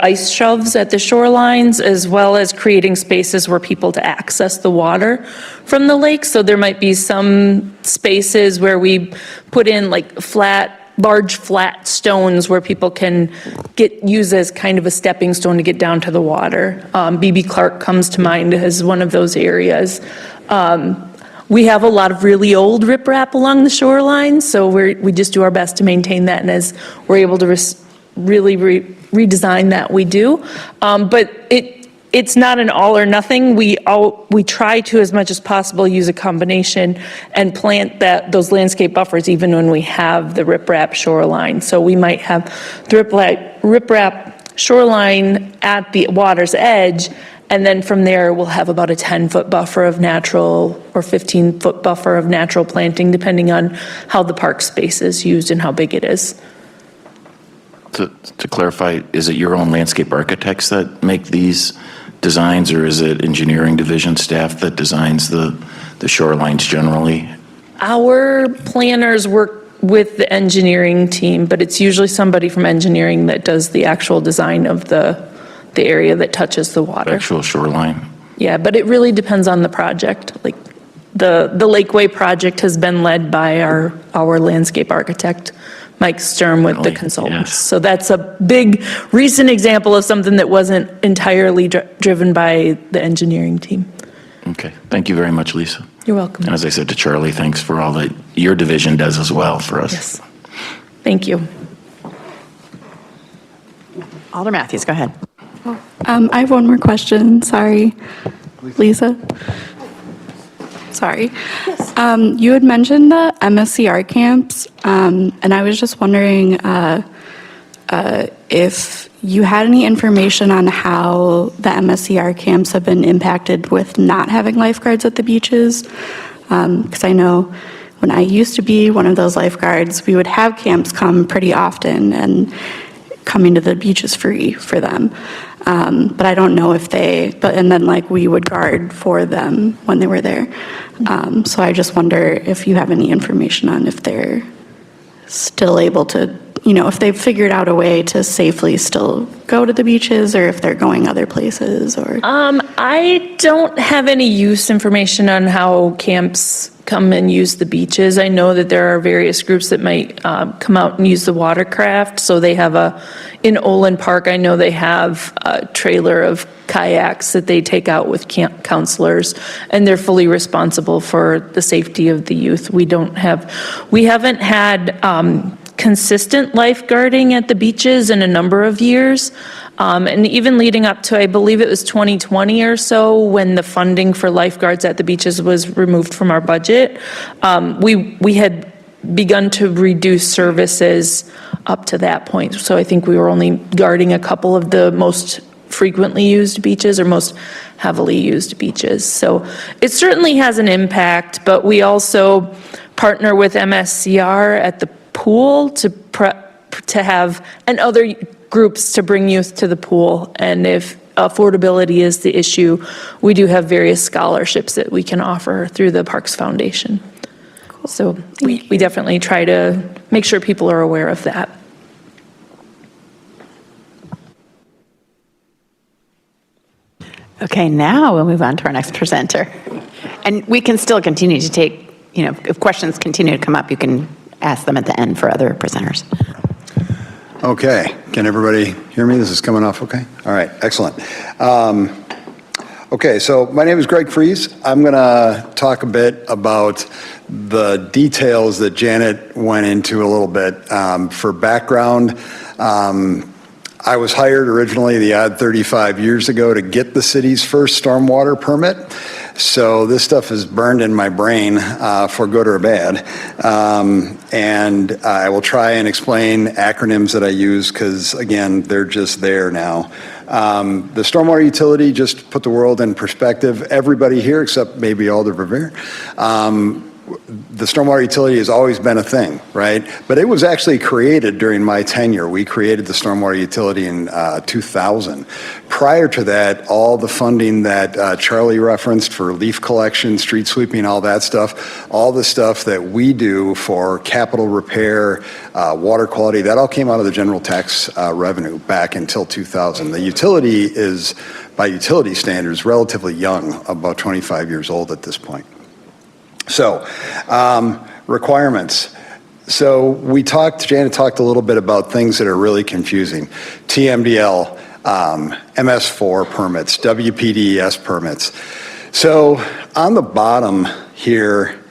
ice shoves at the shorelines, as well as creating spaces where people to access the water from the lake. So there might be some spaces where we put in like large flat stones where people can use as kind of a stepping stone to get down to the water. BB Clark comes to mind as one of those areas. We have a lot of really old riprap along the shoreline, so we just do our best to maintain that, and as we're able to really redesign that, we do. But it's not an all or nothing. We try to, as much as possible, use a combination and plant those landscape buffers even when we have the riprap shoreline. So we might have the riprap shoreline at the water's edge, and then from there we'll have about a 10-foot buffer of natural or 15-foot buffer of natural planting, depending on how the park space is used and how big it is. to clarify, is it your own landscape architects that make these designs, or is it engineering division staff that designs the shorelines generally? Our planners work with the engineering team, but it's usually somebody from engineering that does the actual design of the area that touches the water. Actual shoreline? Yeah, but it really depends on the project. Like the Lakeway project has been led by our landscape architect, Mike Sturm, with the consultants. Yes. So that's a big recent example of something that wasn't entirely driven by the engineering team. Okay, thank you very much, Lisa. You're welcome. And as I said to Charlie, thanks for all that your division does as well for us. Yes. Thank you. Alder Matthews, go ahead. I have one more question. Sorry. Lisa? Sorry. You had mentioned the MSCR camps, and I was just wondering if you had any information on how the MSCR camps have been impacted with not having lifeguards at the beaches. Because I know when I used to be one of those lifeguards, we would have camps come pretty often, and coming to the beach is free for them. But I don't know if and then like we would guard for them when they were there. So I just wonder if you have any information on if they're still able to, if they've figured out a way to safely still go to the beaches, or if they're going other places, or. I don't have any use information on how camps come and use the beaches. I know that there are various groups that might come out and use the watercraft. So they have in Olin Park, I know they have a trailer of kayaks that they take out with camp counselors, and they're fully responsible for the safety of the youth. We haven't had consistent lifeguarding at the beaches in a number of years. And even leading up to, I believe it was 2020 or so, when the funding for lifeguards at the beaches was removed from our budget, we had begun to reduce services up to that point. So I think we were only guarding a couple of the most frequently used beaches or most heavily used beaches. So it certainly has an impact, but we also partner with MSCR at the pool to have, and other groups to bring youth to the pool. And if affordability is the issue, we do have various scholarships that we can offer through the Parks Foundation. Cool. So we definitely try to make sure people are aware of that. Okay, now we'll move on to our next presenter. And we can still continue to take, if questions continue to come up, you can ask them at the end for other presenters. Okay, can everybody hear me? This is coming off okay? All right, excellent. Okay, so my name is Greg Fries. I'm going to talk a bit about the details that Janet went into a little bit. For background, I was hired originally the odd 35 years ago to get the city's first stormwater permit. So this stuff is burned in my brain for good or bad. And I will try and explain acronyms that I use because, again, they're just there now. The stormwater utility, just to put the world in perspective, everybody here except maybe Alder Verveer, the stormwater utility has always been a thing, right? But it was actually created during my tenure. We created the stormwater utility in 2000. Prior to that, all the funding that Charlie referenced for leaf collection, street sweeping, all that stuff, all the stuff that we do for capital repair, water quality, that all came out of the general tax revenue back until 2000. The utility is, by utility standards, relatively young, about 25 years old at this point. So, requirements. So Janet talked a little bit about things that are really confusing. TMDL, MS4 permits, WPDES permits. So on the bottom here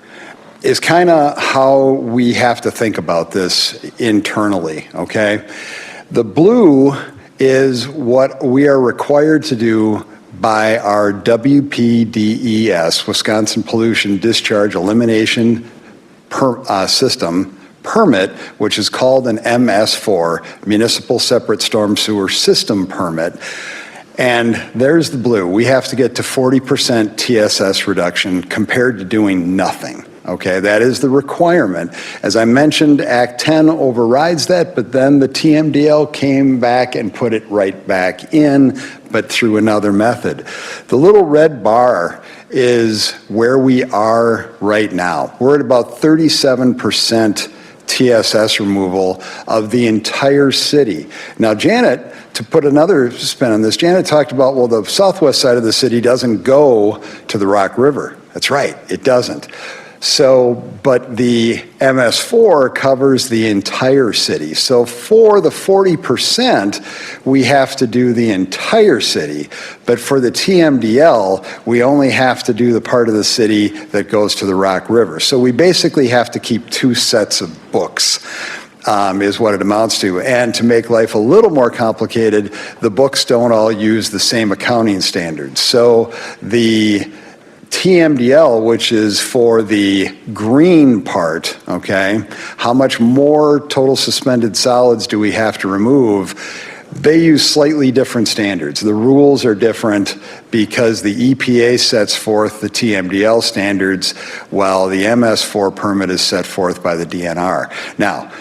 is kind of how we have to think about this internally, okay? The blue is what we are required to do by our WPDES, Wisconsin Pollution Discharge Elimination System permit, which is called an MS4, Municipal Separate Storm Sewer System permit. And there's the blue. We have to get to 40% TSS reduction compared to doing nothing. Okay, that is the requirement. As I mentioned, Act 10 overrides that, but then the TMDL came back and put it right back in, but through another method. The little red bar is where we are right now. We're at about 37% TSS removal of the entire city. Now, Janet, to put another spin on this, Janet talked about, well, the southwest side of the city doesn't go to the Rock River. That's right, it doesn't. So, but the MS4 covers the entire city. So for the 40%, we have to do the entire city. But for the TMDL, we only have to do the part of the city that goes to the Rock River. So we basically have to keep two sets of books. Is what it amounts to. And to make life a little more complicated, the books don't all use the same accounting standards. So the TMDL, which is for the green part, okay, how much more total suspended solids do we have to remove? They use slightly different standards. The rules are different because the EPA sets forth the TMDL standards while the MS4 permit is set forth by the DNR. Now,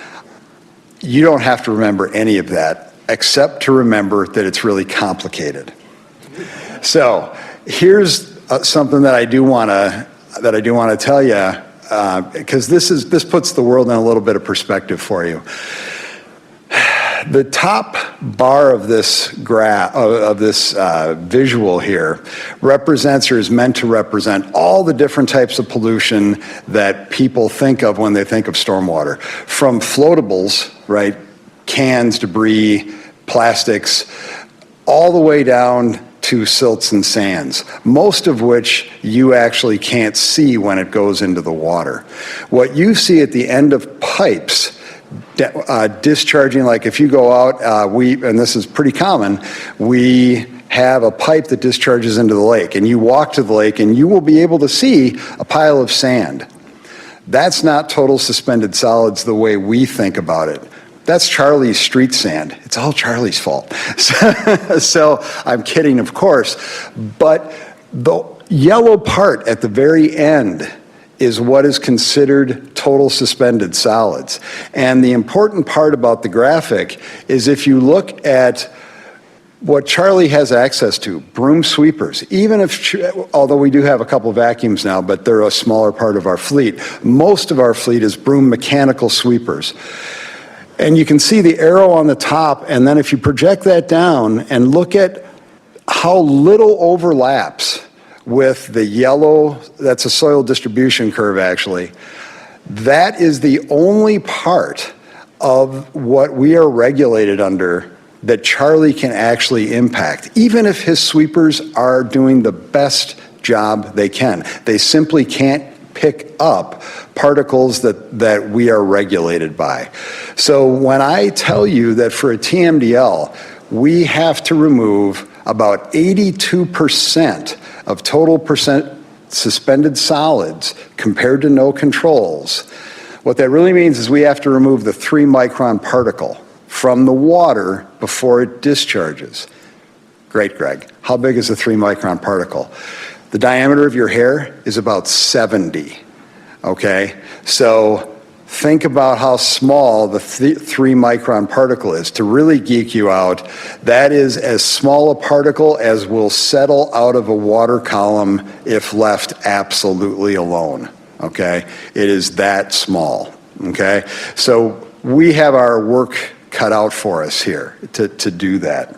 you don't have to remember any of that except to remember that it's really complicated. So here's something that I do want to tell you, because this puts the world in a little bit of perspective for you. The top bar of this graph, of this visual here, represents or is meant to represent all the different types of pollution that people think of when they think of stormwater, from floatables, right, cans, debris, plastics, all the way down to silts and sands, most of which you actually can't see when it goes into the water. What you see at the end of pipes discharging, like if you go out, and this is pretty common, we have a pipe that discharges into the lake, and you walk to the lake and you will be able to see a pile of sand. That's not total suspended solids the way we think about it. That's Charlie's street sand. It's all Charlie's fault. So I'm kidding, of course, but the yellow part at the very end is what is considered total suspended solids. And the important part about the graphic is if you look at what Charlie has access to, broom sweepers, even if, although we do have a couple vacuums now, but they're a smaller part of our fleet, most of our fleet is broom mechanical sweepers. And you can see the arrow on the top, and then if you project that down and look at how little overlaps with the yellow, that's a soil distribution curve actually, that is the only part of what we are regulated under that Charlie can actually impact, even if his sweepers are doing the best job they can. They simply can't pick up particles that we are regulated by. So when I tell you that for a TMDL, we have to remove about 82% of total suspended solids compared to no controls, what that really means is we have to remove the 3 micron particle from the water before it discharges. Great, Greg. How big is a 3 micron particle? The diameter of your hair is about 70, okay? So think about how small the 3 micron particle is. To really geek you out, that is as small a particle as will settle out of a water column if left absolutely alone, okay? It is that small, okay? So we have our work cut out for us here to do that.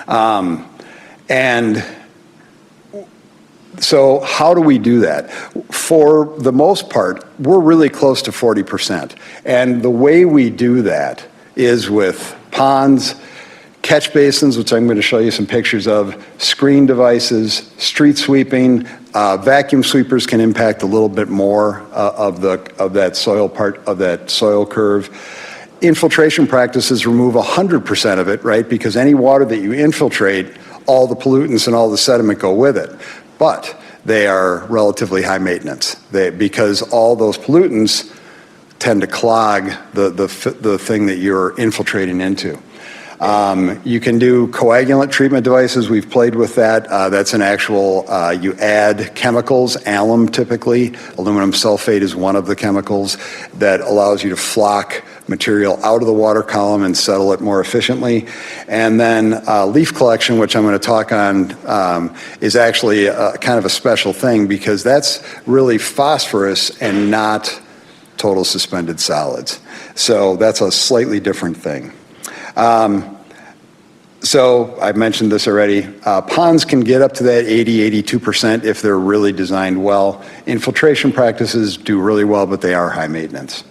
And so how do we do that? For the most part, we're really close to 40%. And the way we do that is with ponds, catch basins, which I'm going to show you some pictures of, screen devices, street sweeping. Vacuum sweepers can impact a little bit more of that soil part of that soil curve. Infiltration practices remove 100% of it, right? Because any water that you infiltrate, all the pollutants and all the sediment go with it. But they are relatively high maintenance because all those pollutants tend to clog the thing that you're infiltrating into. You can do coagulant treatment devices. We've played with that. That's an actual, you add chemicals, alum typically. Aluminum sulfate is one of the chemicals that allows you to flock material out of the water column and settle it more efficiently. And then leaf collection, which I'm going to talk on, is actually kind of a special thing because that's really phosphorus and not total suspended solids. So that's a slightly different thing. So I've mentioned this already. Ponds can get up to that 80-82% if they're really designed well. Infiltration practices do really well, but they are high maintenance.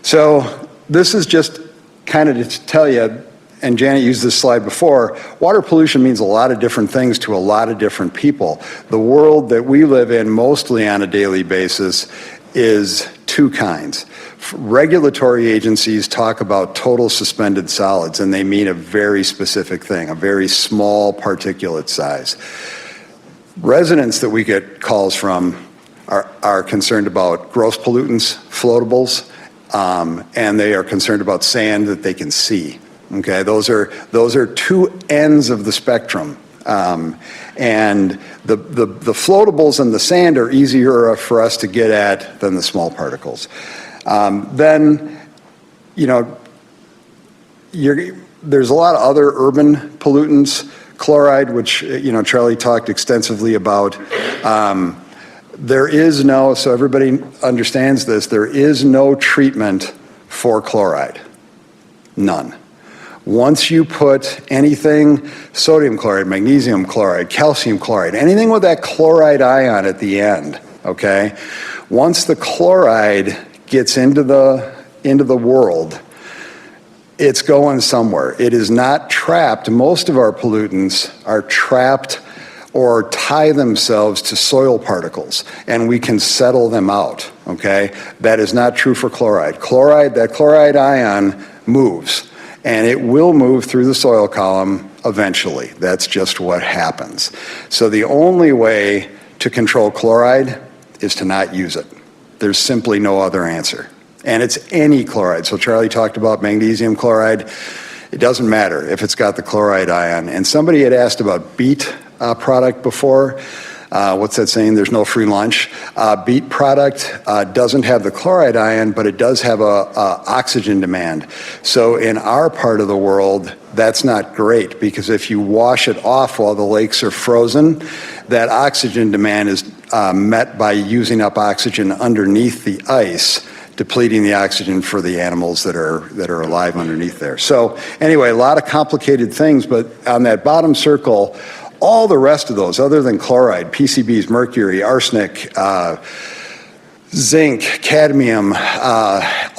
So this is just kind of to tell you, and Janet used this slide before, water pollution means a lot of different things to a lot of different people. The world that we live in mostly on a daily basis is two kinds. Regulatory agencies talk about total suspended solids, and they mean a very specific thing, a very small particulate size. Residents that we get calls from are concerned about gross pollutants, floatables, and they are concerned about sand that they can see. Okay, those are two ends of the spectrum. And the floatables and the sand are easier for us to get at than the small particles. Then, you know, there's a lot of other urban pollutants, chloride, which, you know, Charlie talked extensively about. There is no, so everybody understands this, there is no treatment for chloride. None. Once you put anything, sodium chloride, magnesium chloride, calcium chloride, anything with that chloride ion at the end, okay? Once the chloride gets into the world, it's going somewhere. It is not trapped. Most of our pollutants are trapped or tie themselves to soil particles, and we can settle them out, okay? That is not true for chloride. Chloride, that chloride ion moves, and it will move through the soil column eventually. That's just what happens. So the only way to control chloride is to not use it. There's simply no other answer. And it's any chloride. So Charlie talked about magnesium chloride. It doesn't matter if it's got the chloride ion. And somebody had asked about beet product before. What's that saying? There's no free lunch. Beet product doesn't have the chloride ion, but it does have a oxygen demand. So in our part of the world, that's not great, because if you wash it off while the lakes are frozen, that oxygen demand is met by using up oxygen underneath the ice, depleting the oxygen for the animals that are alive underneath there. So anyway, a lot of complicated things, but on that bottom circle, all the rest of those, other than chloride, PCBs, mercury, arsenic, zinc, cadmium,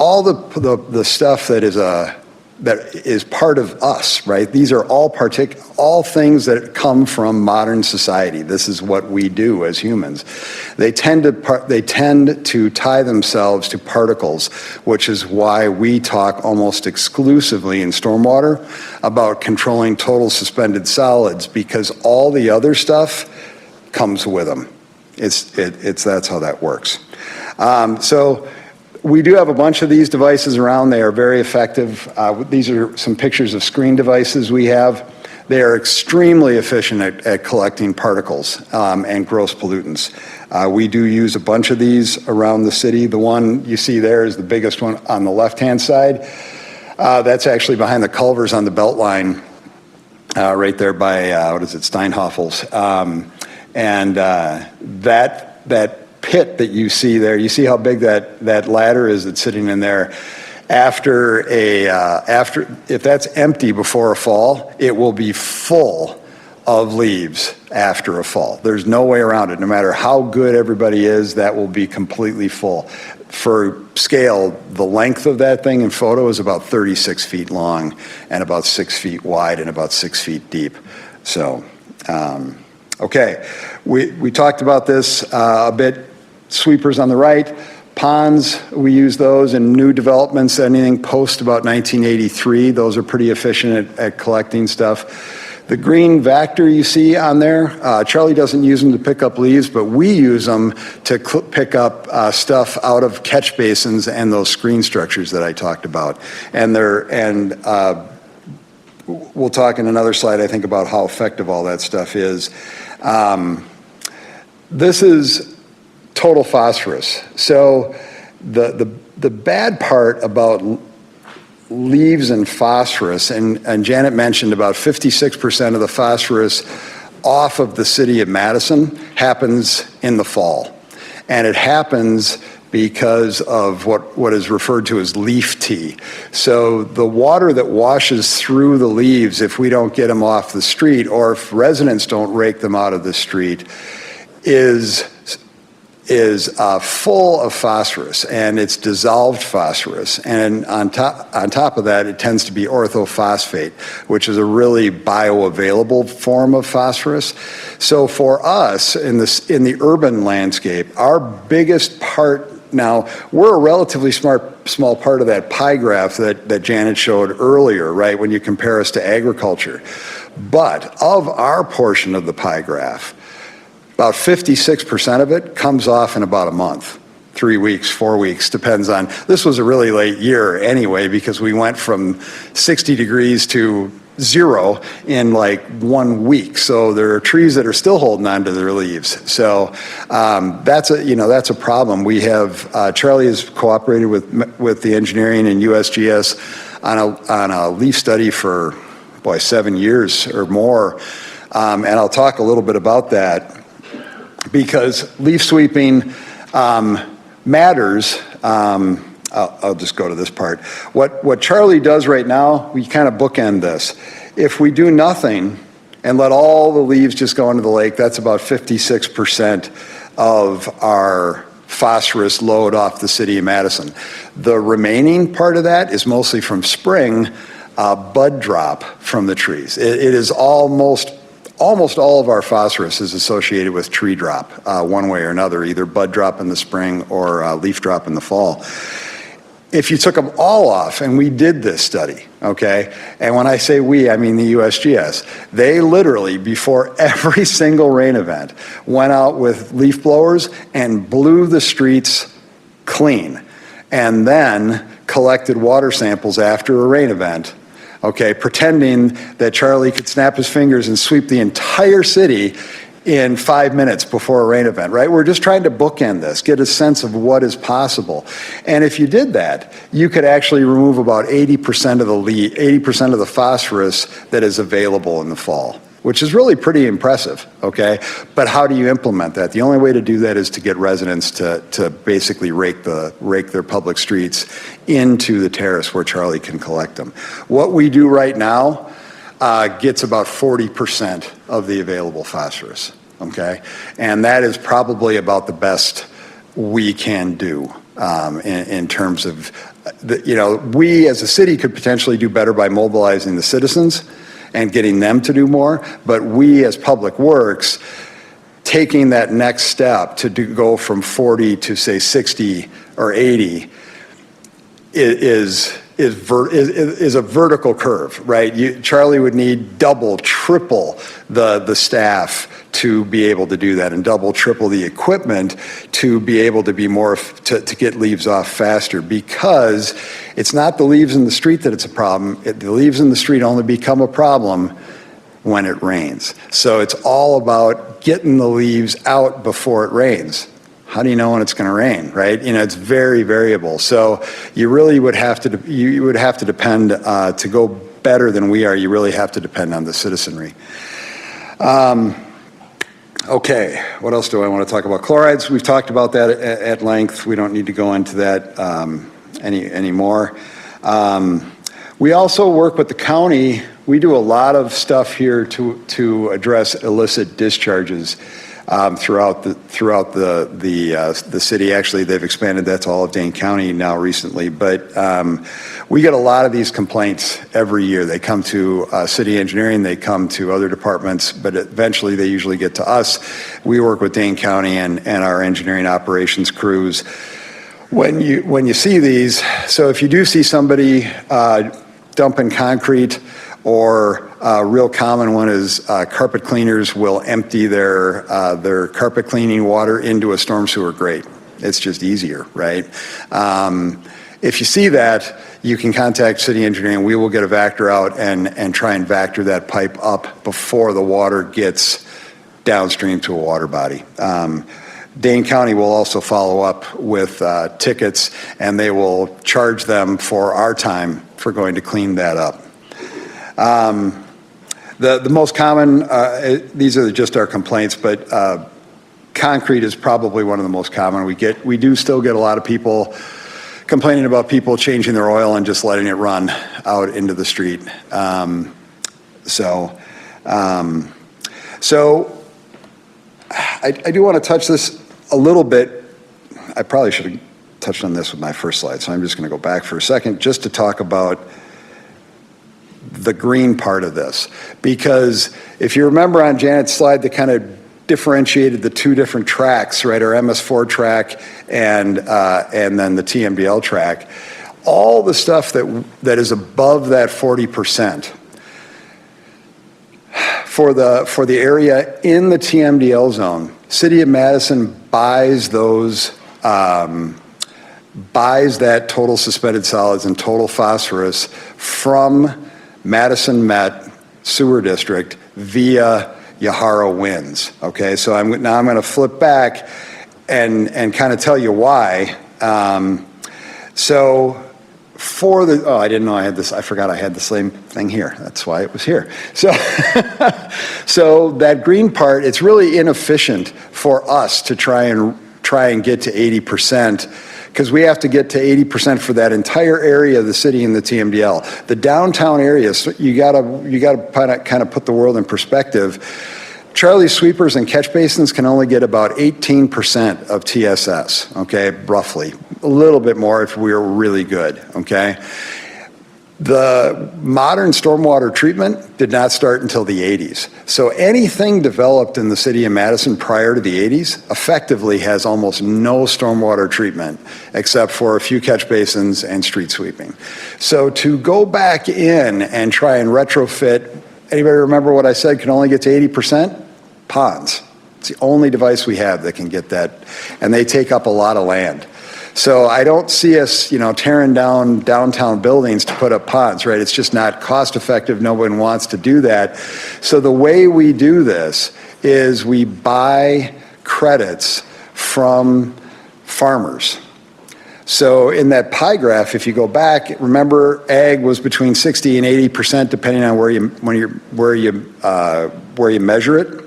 all the stuff that is part of us, right? These are all things that come from modern society. This is what we do as humans. They tend to tie themselves to particles, which is why we talk almost exclusively in stormwater about controlling total suspended solids, because all the other stuff comes with them. That's how that works. So we do have a bunch of these devices around. They are very effective. These are some pictures of screen devices we have. They are extremely efficient at collecting particles and gross pollutants. We do use a bunch of these around the city. The one you see there is the biggest one on the left-hand side. That's actually behind the Culvers on the Beltline, right there by, Steinhoffel's. And that pit that you see there, you see how big that ladder is that's sitting in there. If that's empty before a fall, it will be full of leaves after a fall. There's no way around it. No matter how good everybody is, that will be completely full. For scale, the length of that thing in photo is about 36 feet long and about 6 feet wide and about 6 feet deep. So, okay, we talked about this a bit. Sweepers on the right, ponds, we use those in new developments, anything post about 1983. Those are pretty efficient at collecting stuff. The green Vactor you see on there, Charlie doesn't use them to pick up leaves, but we use them to pick up stuff out of catch basins and those screen structures that I talked about. And we'll talk in another slide, I think, about how effective all that stuff is. This is total phosphorus. So the bad part about leaves and phosphorus, and Janet mentioned about 56% of the phosphorus off of the city of Madison happens in the fall. And it happens because of what is referred to as leaf tea. So the water that washes through the leaves, if we don't get them off the street, or if residents don't rake them out of the street, is full of phosphorus, and it's dissolved phosphorus. And on top of that, it tends to be orthophosphate, which is a really bioavailable form of phosphorus. So for us in the urban landscape, our biggest part now, we're a relatively small part of that pie graph that Janet showed earlier, right, when you compare us to agriculture. But of our portion of the pie graph, about 56% of it comes off in about a month, 3 weeks, 4 weeks, depends on. This was a really late year anyway, because we went from 60 degrees to 0 in like 1 week. So there are trees that are still holding on to their leaves. So that's a problem. We have, Charlie has cooperated with the engineering and USGS on a leaf study for, 7 years or more. And I'll talk a little bit about that, because leaf sweeping matters. I'll just go to this part. What Charlie does right now, we kind of bookend this. If we do nothing and let all the leaves just go into the lake, that's about 56% of our phosphorus load off the city of Madison. The remaining part of that is mostly from spring bud drop from the trees. It is almost all of our phosphorus is associated with tree drop, one way or another, either bud drop in the spring or leaf drop in the fall. If you took them all off, and we did this study, okay, and when I say we, I mean the USGS, they literally, before every single rain event, went out with leaf blowers and blew the streets clean, and then collected water samples after a rain event, okay, pretending that Charlie could snap his fingers and sweep the entire city in 5 minutes before a rain event, right? We're just trying to bookend this, get a sense of what is possible. And if you did that, you could actually remove about 80% of the phosphorus that is available in the fall, which is really pretty impressive, okay? But how do you implement that? The only way to do that is to get residents to basically rake their public streets into the terrace where Charlie can collect them. What we do right now gets about 40% of the available phosphorus, okay? And that is probably about the best we can do in terms of, we as a city could potentially do better by mobilizing the citizens and getting them to do more, but we as Public Works, taking that next step to go from 40 to say 60 or 80 is a vertical curve, right? Charlie would need double, triple the staff to be able to do that, and double, triple the equipment to be able to be to get leaves off faster, because it's not the leaves in the street that it's a problem. The leaves in the street only become a problem when it rains. So it's all about getting the leaves out before it rains. How do you know when it's going to rain, right? It's very variable. So you really would have to depend, to go better than we are, you really have to depend on the citizenry. Okay, what else do I want to talk about? Chlorides, we've talked about that at length. We don't need to go into that anymore. We also work with the county. We do a lot of stuff here to address illicit discharges throughout the city. Actually, they've expanded that to all of Dane County now recently. But we get a lot of these complaints every year. They come to city engineering, they come to other departments, but eventually they usually get to us. We work with Dane County and our engineering operations crews. When you see these, so if you do see somebody dumping concrete, or a real common one is carpet cleaners will empty their carpet cleaning water into a storm sewer grate. It's just easier, right? If you see that, you can contact city engineering. We will get a Vactor out and try and Vactor that pipe up before the water gets downstream to a water body. Dane County will also follow up with tickets, and they will charge them for our time for going to clean that up. The most common, these are just our complaints, but concrete is probably one of the most common. We do still get a lot of people complaining about people changing their oil and just letting it run out into the street. So I do want to touch this a little bit. I probably should have touched on this with my first slide, so I'm just going to go back for a second just to talk about the green part of this. Because if you remember on Janet's slide that kind of differentiated the two different tracks, right, our MS4 track and then the TMDL track, all the stuff that is above that 40%, for the area in the TMDL zone, City of Madison buys that total suspended solids and total phosphorus from Madison Met Sewer District via Yahara Winds. Okay, so now I'm going to flip back and kind of tell you why. So for the, I didn't know I had this, I forgot I had the same thing here. That's why it was here. So, so that green part, it's really inefficient for us to try and get to 80%, because we have to get to 80% for that entire area of the city in the TMDL. The downtown area, so you gotta kind of put the world in perspective. Charlie sweepers and catch basins can only get about 18% of TSS, okay, roughly. A little bit more if we were really good, okay? The modern stormwater treatment did not start until the 80s. So anything developed in the city of Madison prior to the 80s effectively has almost no stormwater treatment except for a few catch basins and street sweeping. So to go back in and try and retrofit, anybody remember what I said can only get to 80%? Ponds. It's the only device we have that can get that, and they take up a lot of land. So I don't see us, tearing down downtown buildings to put up ponds, right? It's just not cost effective. No one wants to do that. So the way we do this is we buy credits from farmers. So in that pie graph, if you go back, remember ag was between 60 and 80% depending on where you measure it.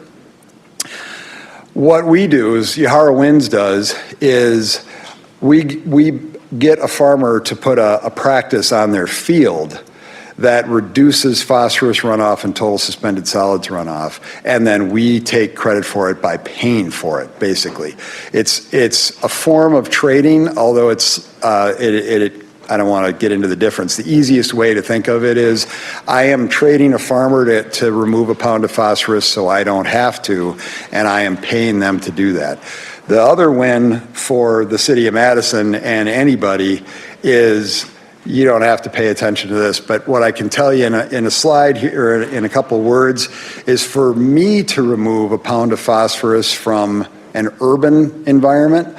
What we do is Yahara Winds does is we get a farmer to put a practice on their field that reduces phosphorus runoff and total suspended solids runoff, and then we take credit for it by paying for it, basically. It's a form of trading, although I don't want to get into the difference. The easiest way to think of it is I am trading a farmer to remove a pound of phosphorus so I don't have to, and I am paying them to do that. The other win for the city of Madison and anybody is you don't have to pay attention to this, but what I can tell you in a slide here, or in a couple words, is for me to remove a pound of phosphorus from an urban environment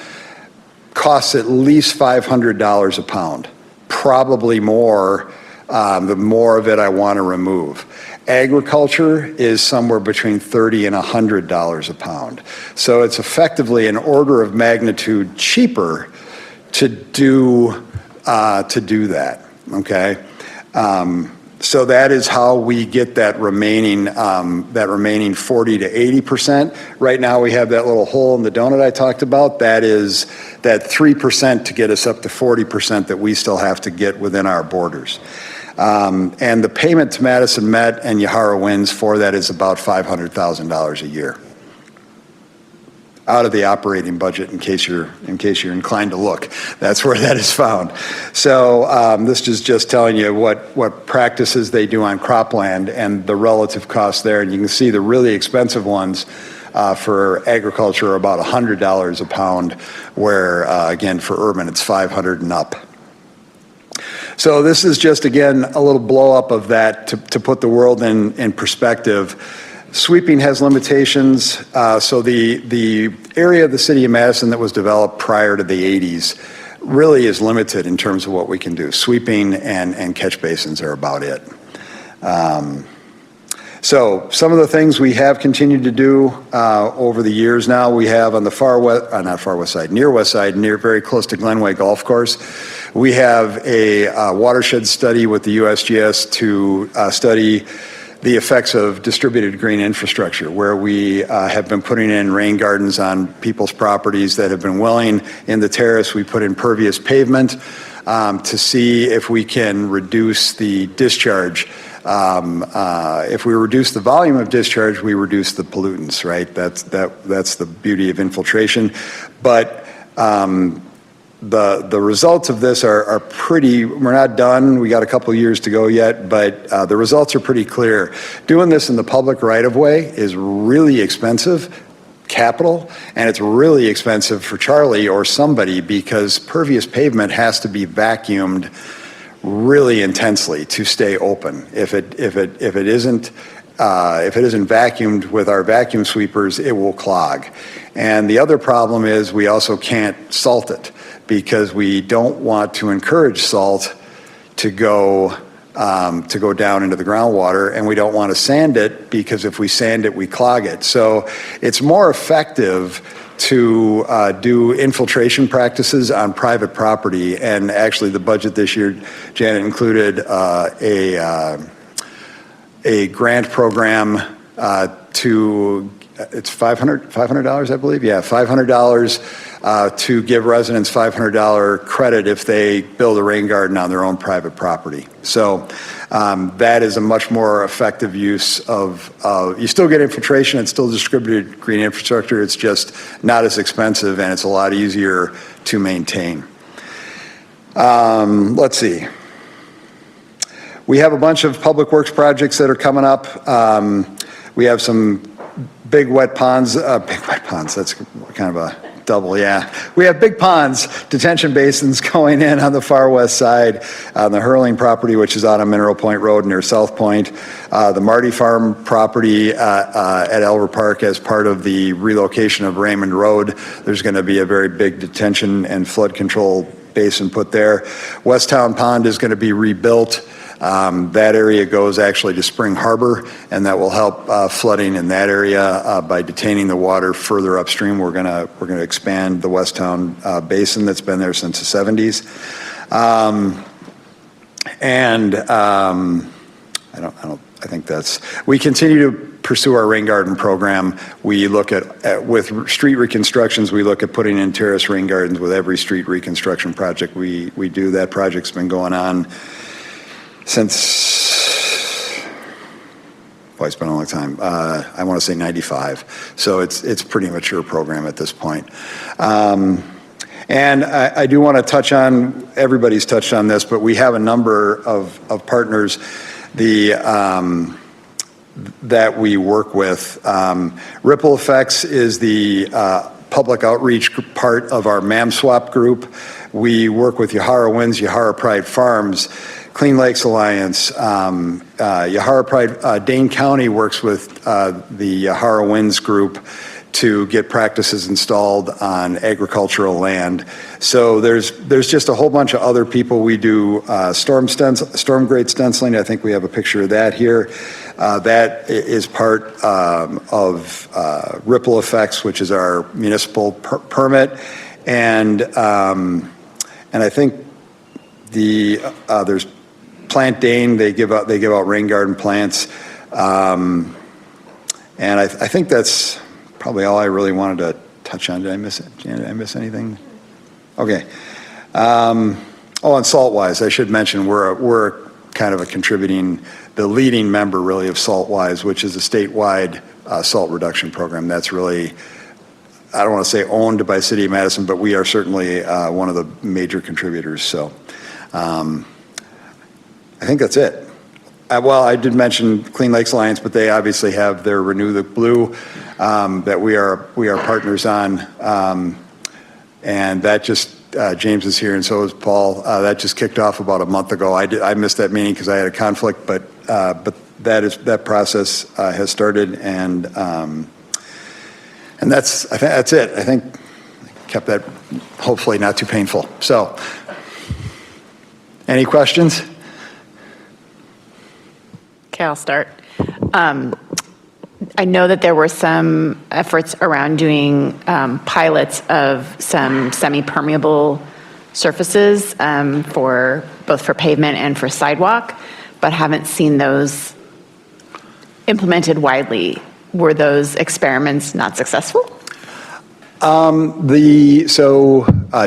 costs at least $500 a pound, probably more, the more of it I want to remove. Agriculture is somewhere between $30 and $100 a pound. So it's effectively an order of magnitude cheaper to do that, okay? So that is how we get that remaining 40 to 80%. Right now we have that little hole in the donut I talked about. That is that 3% to get us up to 40% that we still have to get within our borders. And the payment to Madison Met and Yahara Winds for that is about $500,000 a year out of the operating budget, in case you're inclined to look. That's where that is found. So this is just telling you what practices they do on cropland and the relative cost there. And you can see the really expensive ones for agriculture are about $100 a pound, where again for urban it's $500 and up. So this is just, again, a little blow up of that to put the world in perspective. Sweeping has limitations. So the area of the city of Madison that was developed prior to the 80s really is limited in terms of what we can do. Sweeping and catch basins are about it. So some of the things we have continued to do over the years now, we have on the near west side, near very close to Glenway Golf Course, we have a watershed study with the USGS to study the effects of distributed green infrastructure, where we have been putting in rain gardens on people's properties that have been willing. In the terrace, we put in pervious pavement to see if we can reduce the discharge. If we reduce the volume of discharge, we reduce the pollutants, right? That's the beauty of infiltration. But the results of this are pretty, we're not done, we got a couple years to go yet, but the results are pretty clear. Doing this in the public right-of-way is really expensive, capital, and it's really expensive for Charlie or somebody because pervious pavement has to be vacuumed really intensely to stay open. If it isn't vacuumed with our vacuum sweepers, it will clog. And the other problem is we also can't salt it because we don't want to encourage salt to go down into the groundwater, and we don't want to sand it because if we sand it, we clog it. So it's more effective to do infiltration practices on private property, and actually the budget this year, Janet, included a grant program to, it's $500, I believe? Yeah, $500 to give residents $500 credit if they build a rain garden on their own private property. So that is a much more effective use of, you still get infiltration, it's still distributed green infrastructure, it's just not as expensive and it's a lot easier to maintain. Let's see. We have a bunch of public works projects that are coming up. We have some big wet ponds, that's kind of a double, yeah. We have big ponds, detention basins going in on the far west side, on the Hurling property, which is out on Mineral Point Road near South Point. The Marty Farm property at Elver Park as part of the relocation of Raymond Road. There's going to be a very big detention and flood control basin put there. Westtown Pond is going to be rebuilt. That area goes actually to Spring Harbor, and that will help flooding in that area by detaining the water further upstream. We're gonna expand the Westtown Basin that's been there since the 70s, I think that's. We continue to pursue our rain garden program. We look at with street reconstructions. We look at putting in terrace rain gardens with every street reconstruction project we do. That project's been going on since, well, it's been a long time. I want to say 95. So it's pretty mature program at this point. And I do want to touch on, everybody's touched on this, but we have a number of partners that we work with. Ripple Effects is the public outreach part of our MAMSWAP group. We work with Yahara Winds, Yahara Pride Farms, Clean Lakes Alliance, Yahara Pride, Dane County works with the Yahara Winds group to get practices installed on agricultural land. So there's just a whole bunch of other people. We do storm grade stenciling. I think we have a picture of that here. That is part of Ripple Effects, which is our municipal permit, and I think there's Plant Dane. They give out rain garden plants, and I think that's probably all I really wanted to touch on. Did I miss it? Janet, did I miss anything? Okay. And SaltWise, I should mention we're kind of the leading member really of SaltWise, which is a statewide salt reduction program. That's really, I don't want to say owned by City of Madison, but we are certainly one of the major contributors. So I think that's it. Well, I did mention Clean Lakes Alliance, but they obviously have their Renew the Blue that we are partners on, and that just James is here and so is Paul. That just kicked off about a month ago. I missed that meeting because I had a conflict, but that process has started, and that's it. I think kept that hopefully not too painful. So, any questions? Okay, I'll start. I know that there were some efforts around doing pilots of some semi-permeable surfaces for both for pavement and for sidewalk, but haven't seen those implemented widely. Were those experiments not successful?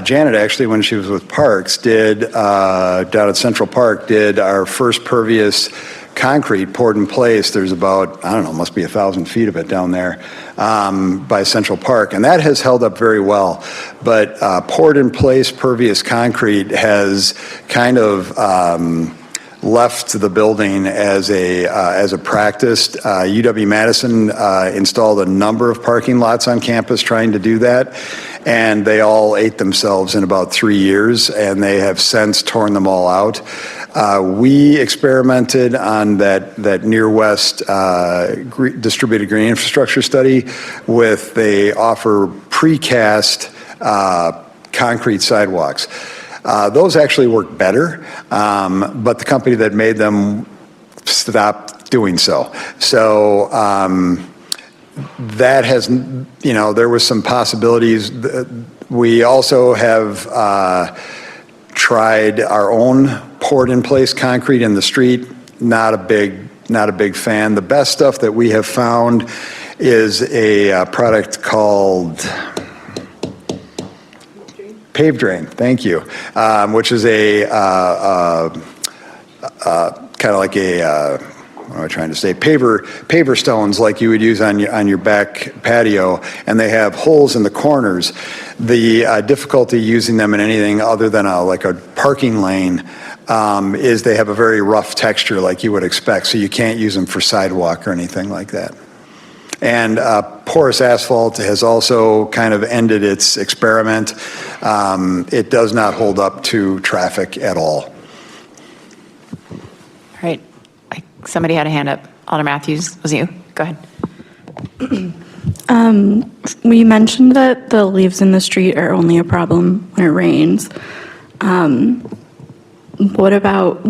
Janet actually, when she was with Parks, did down at Central Park, did our first pervious concrete poured in place. There's about, I don't know, must be 1,000 feet of it down there by Central Park, and that has held up very well. But poured in place pervious concrete has kind of left the building as a practice. UW-Madison installed a number of parking lots on campus trying to do that, and they all ate themselves in about 3 years, and they have since torn them all out. We experimented on that Near West distributed green infrastructure study they offer precast concrete sidewalks. Those actually work better, but the company that made them stopped doing so. So that has, there was some possibilities. We also have tried our own poured in place concrete in the street. Not a big fan. The best stuff that we have found is a product called Pave Drain, thank you, which is a kind of like a, what am I trying to say, paver stones like you would use on your back patio, and they have holes in the corners. The difficulty using them in anything other than like a parking lane is they have a very rough texture like you would expect, so you can't use them for sidewalk or anything like that. And porous asphalt has also kind of ended its experiment. It does not hold up to traffic at all. All right. Somebody had a hand up. Alder Matthews, was it you? Go ahead. We mentioned that the leaves in the street are only a problem when it rains. What about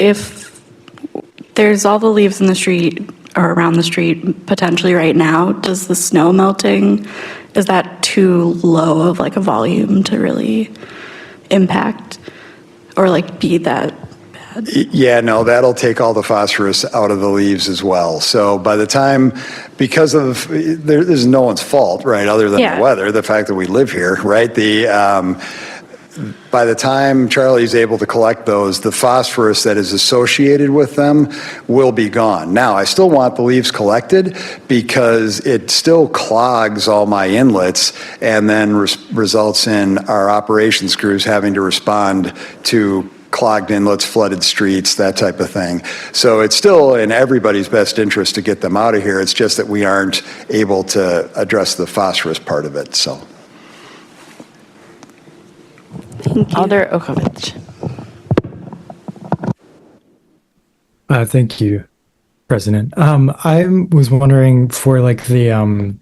if there's all the leaves in the street or around the street potentially right now, does the snow melting, is that too low of a volume to really impact or be that bad? Yeah, no, that'll take all the phosphorus out of the leaves as well. So by the time, because of, there's no one's fault, right, other than the weather, the fact that we live here, right? By the time Charlie's able to collect those, the phosphorus that is associated with them will be gone. Now, I still want the leaves collected because it still clogs all my inlets and then results in our operations crews having to respond to clogged inlets, flooded streets, that type of thing. So it's still in everybody's best interest to get them out of here. It's just that we aren't able to address the phosphorus part of it, so. Alder Okovich. Thank you, President. I was wondering for I'm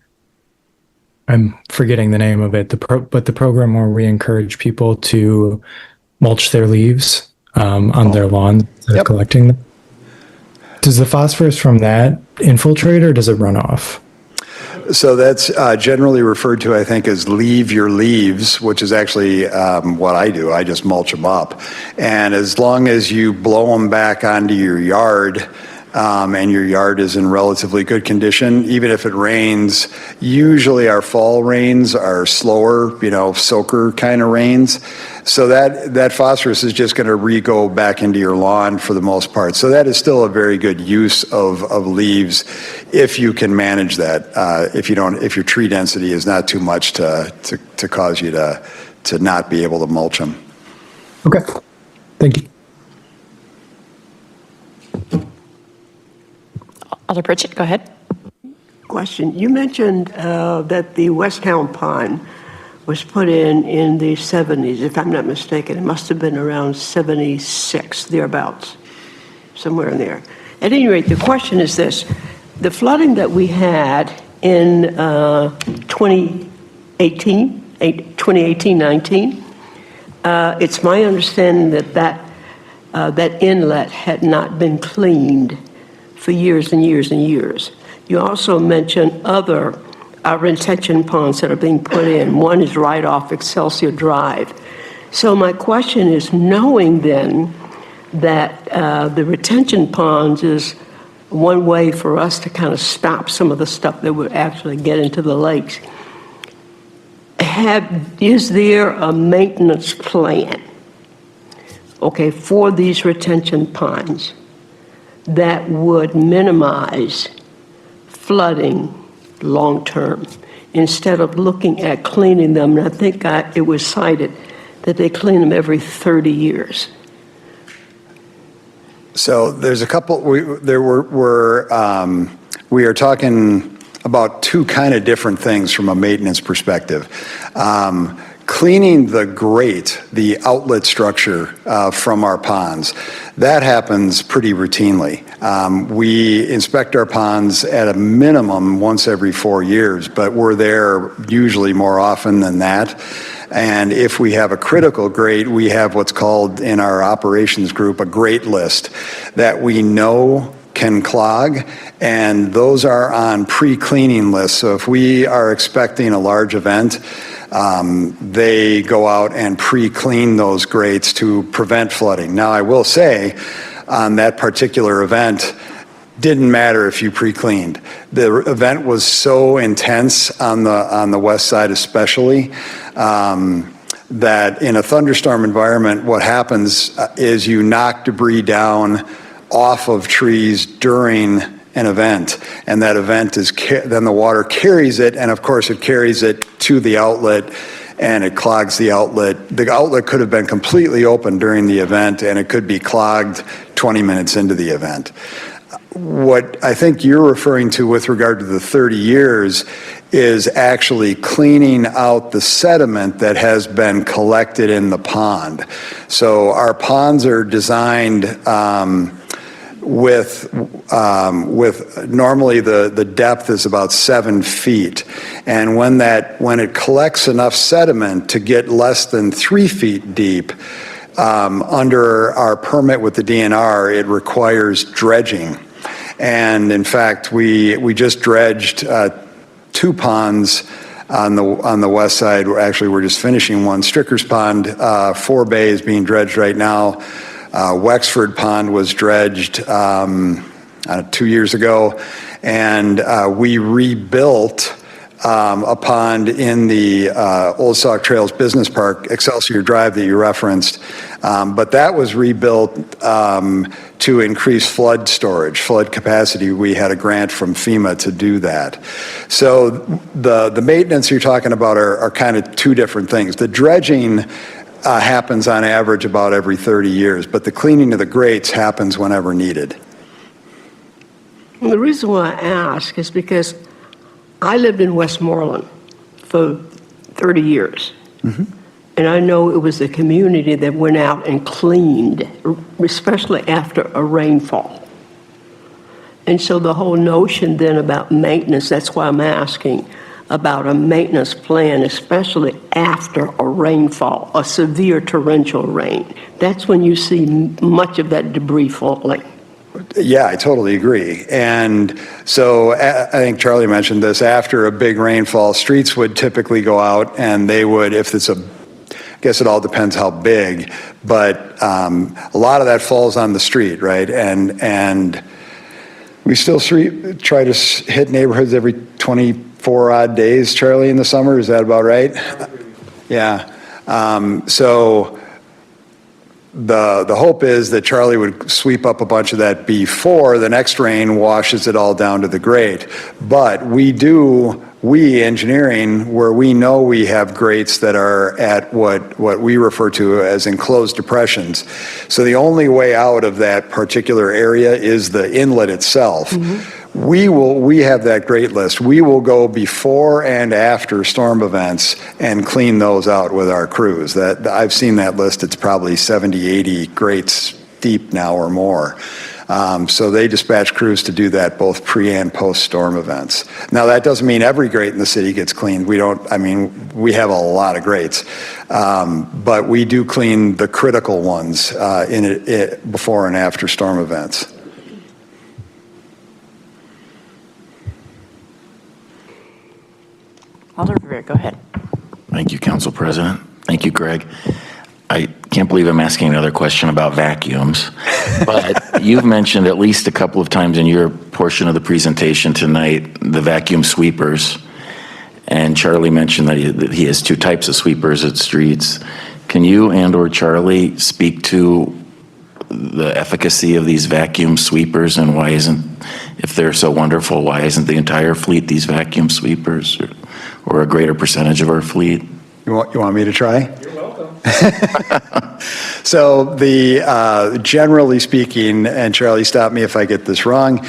forgetting the name of it, but the program where we encourage people to mulch their leaves on their lawn instead of collecting them. Does the phosphorus from that infiltrate or does it run off? So that's generally referred to, I think, as leave your leaves, which is actually what I do. I just mulch them up. And as long as you blow them back onto your yard, and your yard is in relatively good condition, even if it rains, usually our fall rains are slower, soaker kind of rains. So that phosphorus is just going to go back into your lawn for the most part. So that is still a very good use of leaves if you can manage that. If your tree density is not too much to cause you to not be able to mulch them. Okay, thank you. Alder Pritchett, go ahead. Question. You mentioned that the Westtown Pond was put in the 70s, if I'm not mistaken. It must have been around 76, thereabouts, somewhere in there. At any rate, the question is this. The flooding that we had in 2018, 2018-19. It's my understanding that inlet had not been cleaned for years and years and years. You also mentioned other retention ponds that are being put in. One is right off Excelsior Drive. So my question is, knowing then that the retention ponds is one way for us to kind of stop some of the stuff that would actually get into the lakes, is there a maintenance plan, okay, for these retention ponds that would minimize flooding long-term, instead of looking at cleaning them? And I think it was cited that they clean them every 30 years. So there's a couple, we are talking about two kind of different things from a maintenance perspective. Cleaning the grate, the outlet structure from our ponds, that happens pretty routinely. We inspect our ponds at a minimum once every 4 years, but we're there usually more often than that. And if we have a critical grate, we have what's called in our operations group a grate list that we know can clog, and those are on pre-cleaning lists. So if we are expecting a large event, they go out and pre-clean those grates to prevent flooding. Now, I will say, on that particular event, didn't matter if you pre-cleaned. The event was so intense on the west side especially, that in a thunderstorm environment, what happens is you knock debris down off of trees during an event, and that event is then the water carries it, and of course it carries it to the outlet, and it clogs the outlet. The outlet could have been completely open during the event, and it could be clogged 20 minutes into the event. What I think you're referring to with regard to the 30 years is actually cleaning out the sediment that has been collected in the pond. So our ponds are designed with normally the depth is about 7 feet, and when it collects enough sediment to get less than 3 feet deep, under our permit with the DNR, it requires dredging. And in fact, we just dredged 2 ponds on the west side. We're just finishing one. Stricker's Pond, 4 Bay is being dredged right now. Wexford Pond was dredged 2 years ago, and we rebuilt a pond in the Old Sauk Trails Business Park, Excelsior Drive that you referenced, but that was rebuilt to increase flood storage, flood capacity. We had a grant from FEMA to do that. So the maintenance you're talking about are kind of two different things. The dredging happens on average about every 30 years, but the cleaning of the grates happens whenever needed. And the reason why I ask is because I lived in Westmoreland for 30 years. Mm-hmm. And I know it was the community that went out and cleaned, especially after a rainfall. And so the whole notion then about maintenance, that's why I'm asking about a maintenance plan, especially after a rainfall, a severe torrential rain. That's when you see much of that debris falling. Yeah, I totally agree. And so I think Charlie mentioned this, after a big rainfall, streets would typically go out and they would, if it's I guess it all depends how big, but a lot of that falls on the street, right? And we still try to hit neighborhoods every 24 odd days, Charlie, in the summer. Is that about right? Yeah. So the hope is that Charlie would sweep up a bunch of that before the next rain washes it all down to the grate. But we engineering, where we know we have grates that are at what we refer to as enclosed depressions. So the only way out of that particular area is the inlet itself. Mm-hmm. We have that grate list. We will go before and after storm events and clean those out with our crews. I've seen that list. It's probably 70, 80 grates deep now or more. So they dispatch crews to do that both pre and post storm events. Now, that doesn't mean every grate in the city gets cleaned. We have a lot of grates. But we do clean the critical ones before and after storm events. Alder Rivera, go ahead. Thank you, Council President. Thank you, Greg. I can't believe I'm asking another question about vacuums, but you've mentioned at least a couple of times in your portion of the presentation tonight the vacuum sweepers, and Charlie mentioned that he has two types of sweepers at streets. Can you and/or Charlie speak to the efficacy of these vacuum sweepers, and why isn't, if they're so wonderful, why isn't the entire fleet these vacuum sweepers, or a greater percentage of our fleet? You want me to try? You're welcome. So generally speaking, and Charlie, stop me if I get this wrong,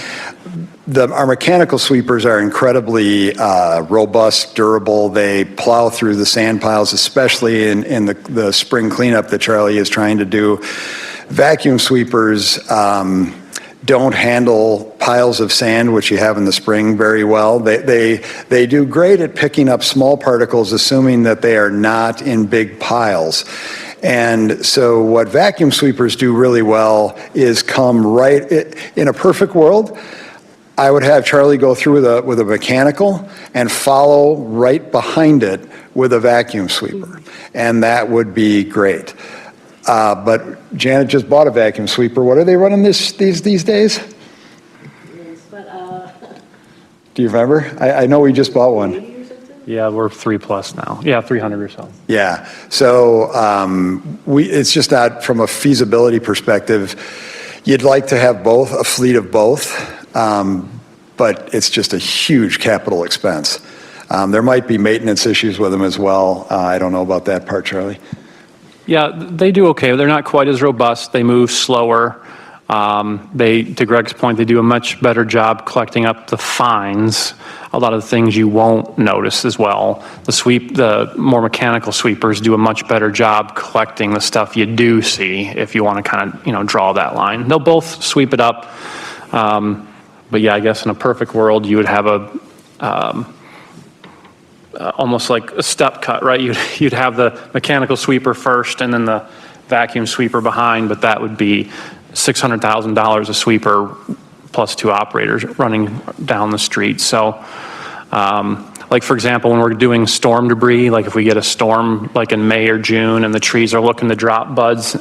our mechanical sweepers are incredibly robust, durable. They plow through the sand piles, especially in the spring cleanup that Charlie is trying to do. Vacuum sweepers don't handle piles of sand, which you have in the spring, very well. They do great at picking up small particles, assuming that they are not in big piles. And so what vacuum sweepers do really well is come right, in a perfect world, I would have Charlie go through with a mechanical and follow right behind it with a vacuum sweeper. And that would be great. But Janet just bought a vacuum sweeper. What are they running these days? Do you remember? I know we just bought one. Yeah, we're 3+ now. Yeah, 300 or so. Yeah. So it's just not from a feasibility perspective. You'd like to have both, a fleet of both, but it's just a huge capital expense. There might be maintenance issues with them as well. I don't know about that part, Charlie. Yeah, they do okay. They're not quite as robust. They move slower. To Greg's point, they do a much better job collecting up the fines. A lot of the things you won't notice as well. The more mechanical sweepers do a much better job collecting the stuff you do see if you want to kind of, draw that line. They'll both sweep it up. But yeah, I guess in a perfect world, you would have almost like a step cut, right? You'd have the mechanical sweeper first and then the vacuum sweeper behind, but that would be $600,000 a sweeper plus 2 operators running down the street. So, like for example, when we're doing storm debris, like if we get a storm like in May or June and the trees are looking to drop buds,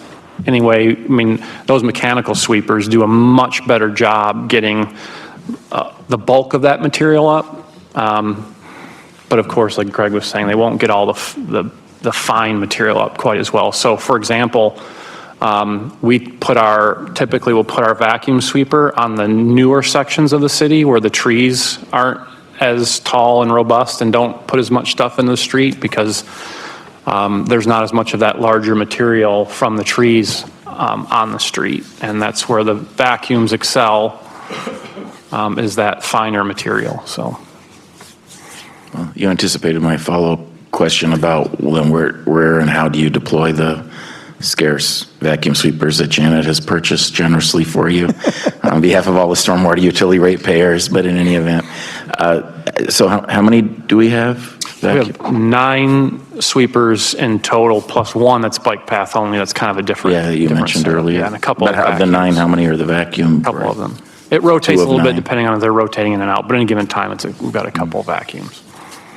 anyway, those mechanical sweepers do a much better job getting the bulk of that material up. But of course, like Greg was saying, they won't get all the fine material up quite as well. So for example, typically we'll put our vacuum sweeper on the newer sections of the city where the trees aren't as tall and robust and don't put as much stuff in the street because there's not as much of that larger material from the trees on the street. And that's where the vacuums excel, is that finer material, so. Well, you anticipated my follow-up question about where and how do you deploy the scarce vacuum sweepers that Janet has purchased generously for you on behalf of all the stormwater utility ratepayers, but in any event. So how many do we have? We have 9 sweepers in total, plus 1 that's bike path only. That's kind of a different. Yeah, you mentioned setup. earlier. Yeah, and a couple but of the 9, how many are the vacuum? A couple of them. It rotates a little 9. bit depending on if they're rotating in and out, but any given time, we've got a couple of vacuums.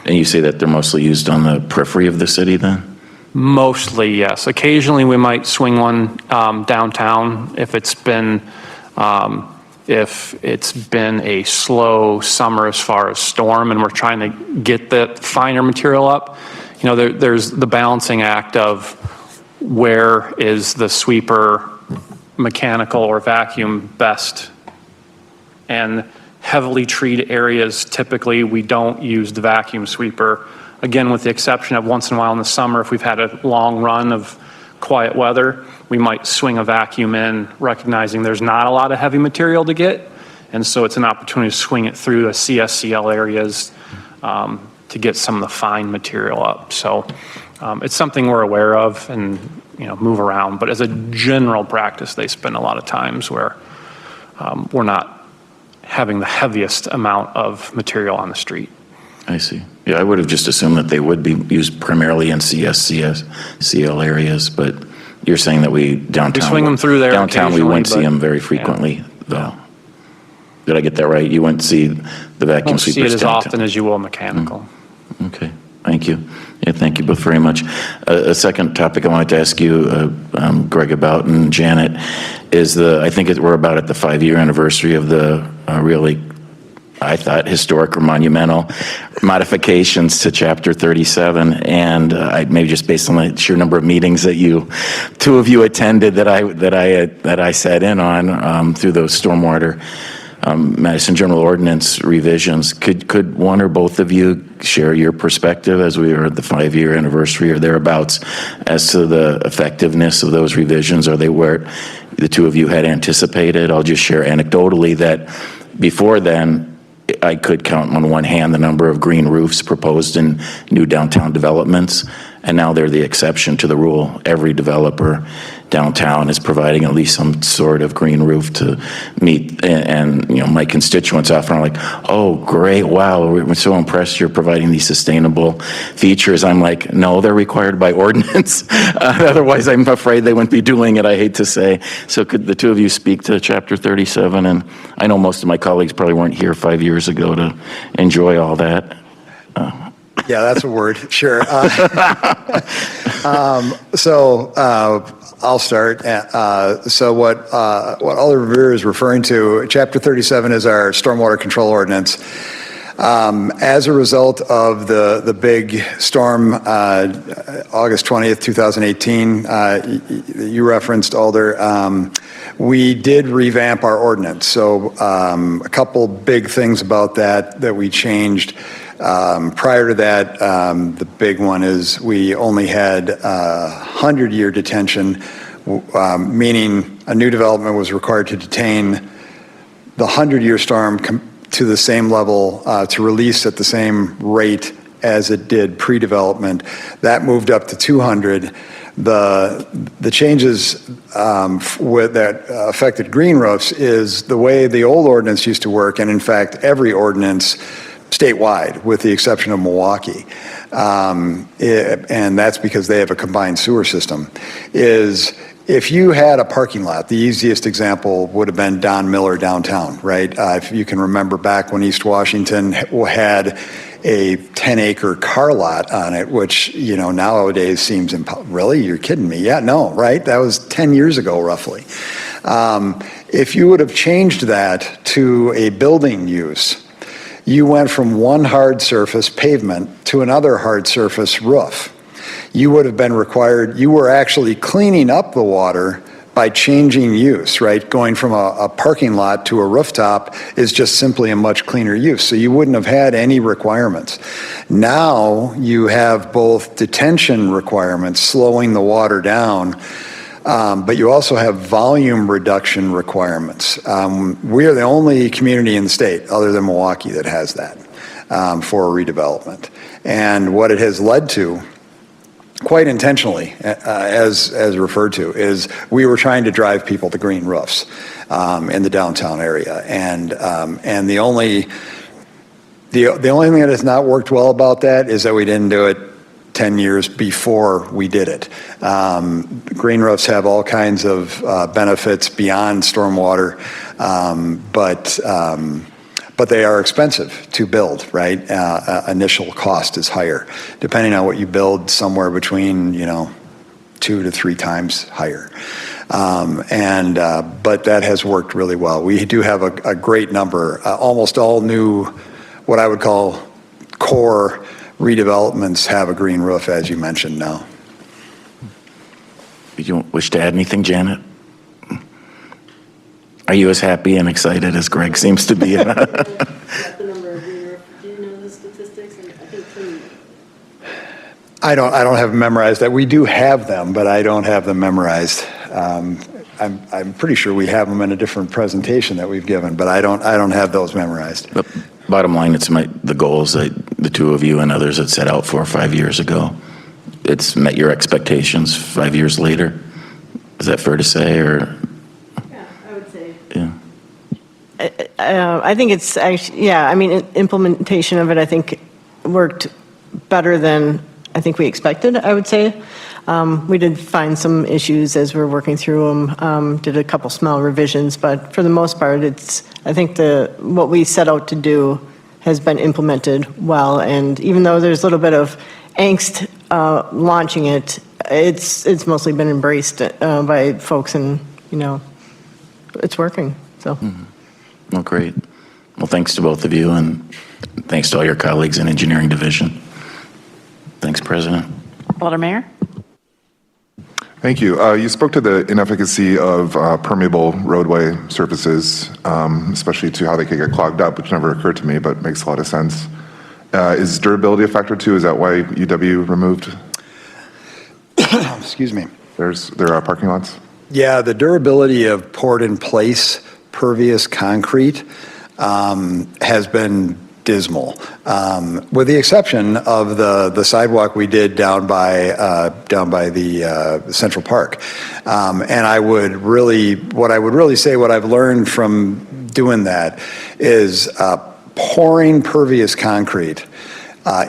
And you say that they're mostly used on the periphery of the city then? Mostly, yes. Occasionally, we might swing one downtown if it's been a slow summer as far as storm, and we're trying to get the finer material up. There's the balancing act of where is the sweeper, mechanical or vacuum, best, and heavily treed areas, typically we don't use the vacuum sweeper. Again, with the exception of once in a while in the summer, if we've had a long run of quiet weather, we might swing a vacuum in, recognizing there's not a lot of heavy material to get. And so it's an opportunity to swing it through the CSCL areas to get some of the fine material up. So it's something we're aware of and move around. But as a general practice, they spend a lot of times where we're not having the heaviest amount of material on the street. I see. Yeah, I would have just assumed that they would be used primarily in CL areas, but you're saying that downtown. We swing them through there Downtown, we wouldn't see occasionally, them very but- frequently, though. Did I get that right? You wouldn't see the vacuum Won't see sweepers it as downtown? often as you will mechanical. Okay, thank you. Yeah, thank you both very much. A second topic I wanted to ask you, Greg, about, and Janet, is I think we're about at the 5-year anniversary of the really, I thought, historic or monumental modifications to Chapter 37, and maybe just based on the sheer number of meetings that two of you attended that I sat in on through those stormwater Madison General Ordinance revisions. Could one or both of you share your perspective as we are at the 5-year anniversary or thereabouts as to the effectiveness of those revisions? Are they where the two of you had anticipated? I'll just share anecdotally that before then, I could count on one hand the number of green roofs proposed in new downtown developments, and now they're the exception to the rule. Every developer downtown is providing at least some sort of green roof to meet, and my constituents often are like, oh, great, wow, we're so impressed you're providing these sustainable features. I'm like, no, they're required by ordinance. Otherwise, I'm afraid they wouldn't be doing it, I hate to say. So could the two of you speak to Chapter 37? And I know most of my colleagues probably weren't here 5 years ago to enjoy all that. Yeah, that's a word, sure. I'll start. So what Alder Revere is referring to, Chapter 37 is our stormwater control ordinance. As a result of the big storm, August 20th, 2018, you referenced, Alder, we did revamp our ordinance. So a couple big things about that we changed. Prior to that, the big one is we only had 100-year detention, meaning a new development was required to detain the 100-year storm to the same level, to release at the same rate as it did pre-development. That moved up to 200. The changes that affected green roofs is the way the old ordinance used to work, and in fact, every ordinance statewide, with the exception of Milwaukee, and that's because they have a combined sewer system, is if you had a parking lot, the easiest example would have been Don Miller downtown, right? If you can remember back when East Washington had a 10-acre car lot on it, which, nowadays seems really? You're kidding me. Yeah, no, right? That was 10 years ago, roughly. If you would have changed that to a building use, you went from one hard surface pavement to another hard surface roof. You would have been required, you were actually cleaning up the water by changing use, right? Going from a parking lot to a rooftop is just simply a much cleaner use. So you wouldn't have had any requirements. Now you have both detention requirements, slowing the water down, but you also have volume reduction requirements. We are the only community in the state, other than Milwaukee, that has that for redevelopment. And what it has led to, quite intentionally, as referred to, is we were trying to drive people to green roofs in the downtown area. And the only thing that has not worked well about that is that we didn't do it 10 years before we did it. Green roofs have all kinds of benefits beyond stormwater, but they are expensive to build, right? Initial cost is higher. Depending on what you build, somewhere between, 2 to 3 times higher. But that has worked really well. We do have a great number, almost all new, what I would call core redevelopments have a green roof, as you mentioned now. You wish to add anything, Janet? Are you as happy and excited as Greg seems to be? Do you know the statistics? I don't have them memorized. We do have them, but I don't have them memorized. I'm pretty sure we have them in a different presentation that we've given, but I don't have those memorized. But bottom line, it's the goals that the two of you and others had set out 4 or 5 years ago. It's met your expectations 5 years later. Is that fair to say, or? Yeah, I would say. Yeah. I think it's actually, yeah, I mean, implementation of it, I think, worked better than I think we expected, I would say. We did find some issues as we're working through them, did a couple small revisions, but for the most part, I think what we set out to do has been implemented well, and even though there's a little bit of angst launching it, it's mostly been embraced by folks, and, it's working, so. Well, great. Well, thanks to both of you, and thanks to all your colleagues in Engineering Division. Thanks, President. Alder Mayor? Thank you. You spoke to the inefficacy of permeable roadway surfaces, especially to how they could get clogged up, which never occurred to me, but makes a lot of sense. Is durability a factor too? Is that why UW removed? Excuse me. There are parking lots? Yeah, the durability of poured-in-place pervious concrete has been dismal, with the exception of the sidewalk we did down by the Central Park. And what I've learned from doing that is pouring pervious concrete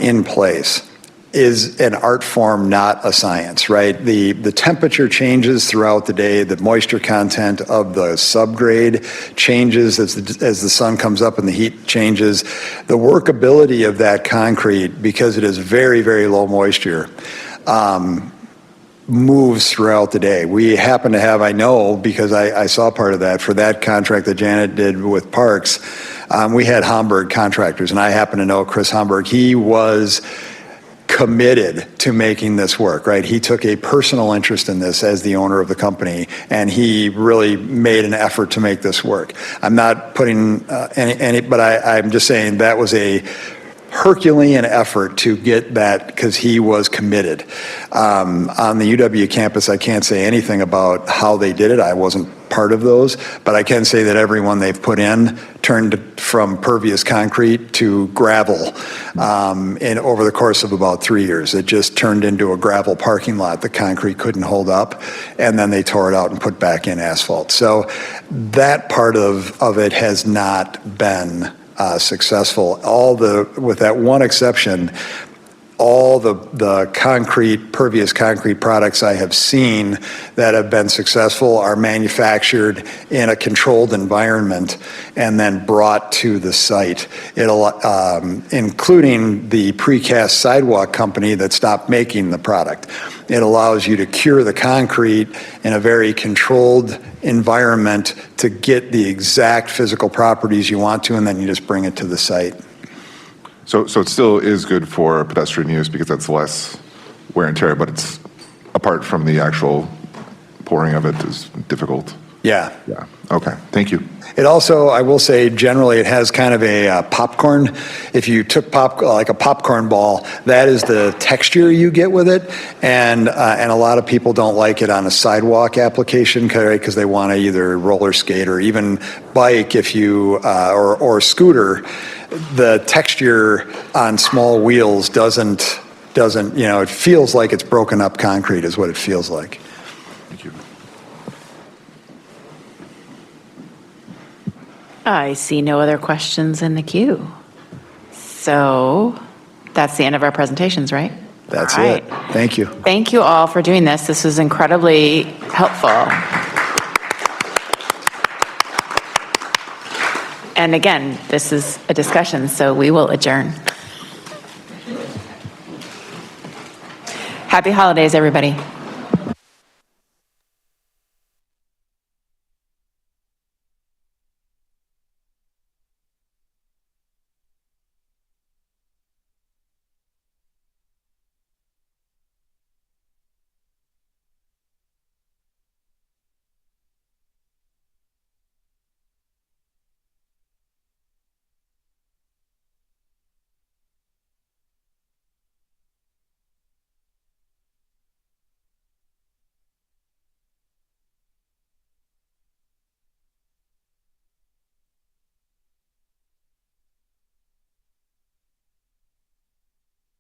in place is an art form, not a science, right? The temperature changes throughout the day. The moisture content of the subgrade changes as the sun comes up and the heat changes. The workability of that concrete, because it is very, very low moisture, moves throughout the day. We happen to have, I know, because I saw part of that, for that contract that Janet did with Parks, we had Hamburg contractors, and I happen to know Chris Hamburg. He was committed to making this work, right? He took a personal interest in this as the owner of the company, and he really made an effort to make this work. I'm not putting but I'm just saying that was a Herculean effort to get that, because he was committed. On the UW campus, I can't say anything about how they did it. I wasn't part of those, but I can say that everyone they've put in turned from pervious concrete to gravel over the course of about 3 years. It just turned into a gravel parking lot. The concrete couldn't hold up, and then they tore it out and put back in asphalt. So that part of it has not been successful. With that one exception, all the pervious concrete products I have seen that have been successful are manufactured in a controlled environment and then brought to the site, including the precast sidewalk company that stopped making the product. It allows you to cure the concrete in a very controlled environment to get the exact physical properties you want to, and then you just bring it to the site. So it still is good for pedestrian use because that's less wear and tear, but it's, apart from the actual pouring of it, is difficult. Yeah. Yeah. Okay. Thank you. It also, I will say, generally, it has kind of a popcorn. If you took like a popcorn ball, that is the texture you get with it, and a lot of people don't like it on a sidewalk application, because they want to either roller skate or even bike or scooter. The texture on small wheels doesn't it feels like it's broken up concrete is what it feels like. Thank you. I see no other questions in the queue. So that's the end of our presentations, right? That's All right. it. Thank you. Thank you all for doing this. This was incredibly helpful. And again, this is a discussion, so we will adjourn. Happy holidays, everybody.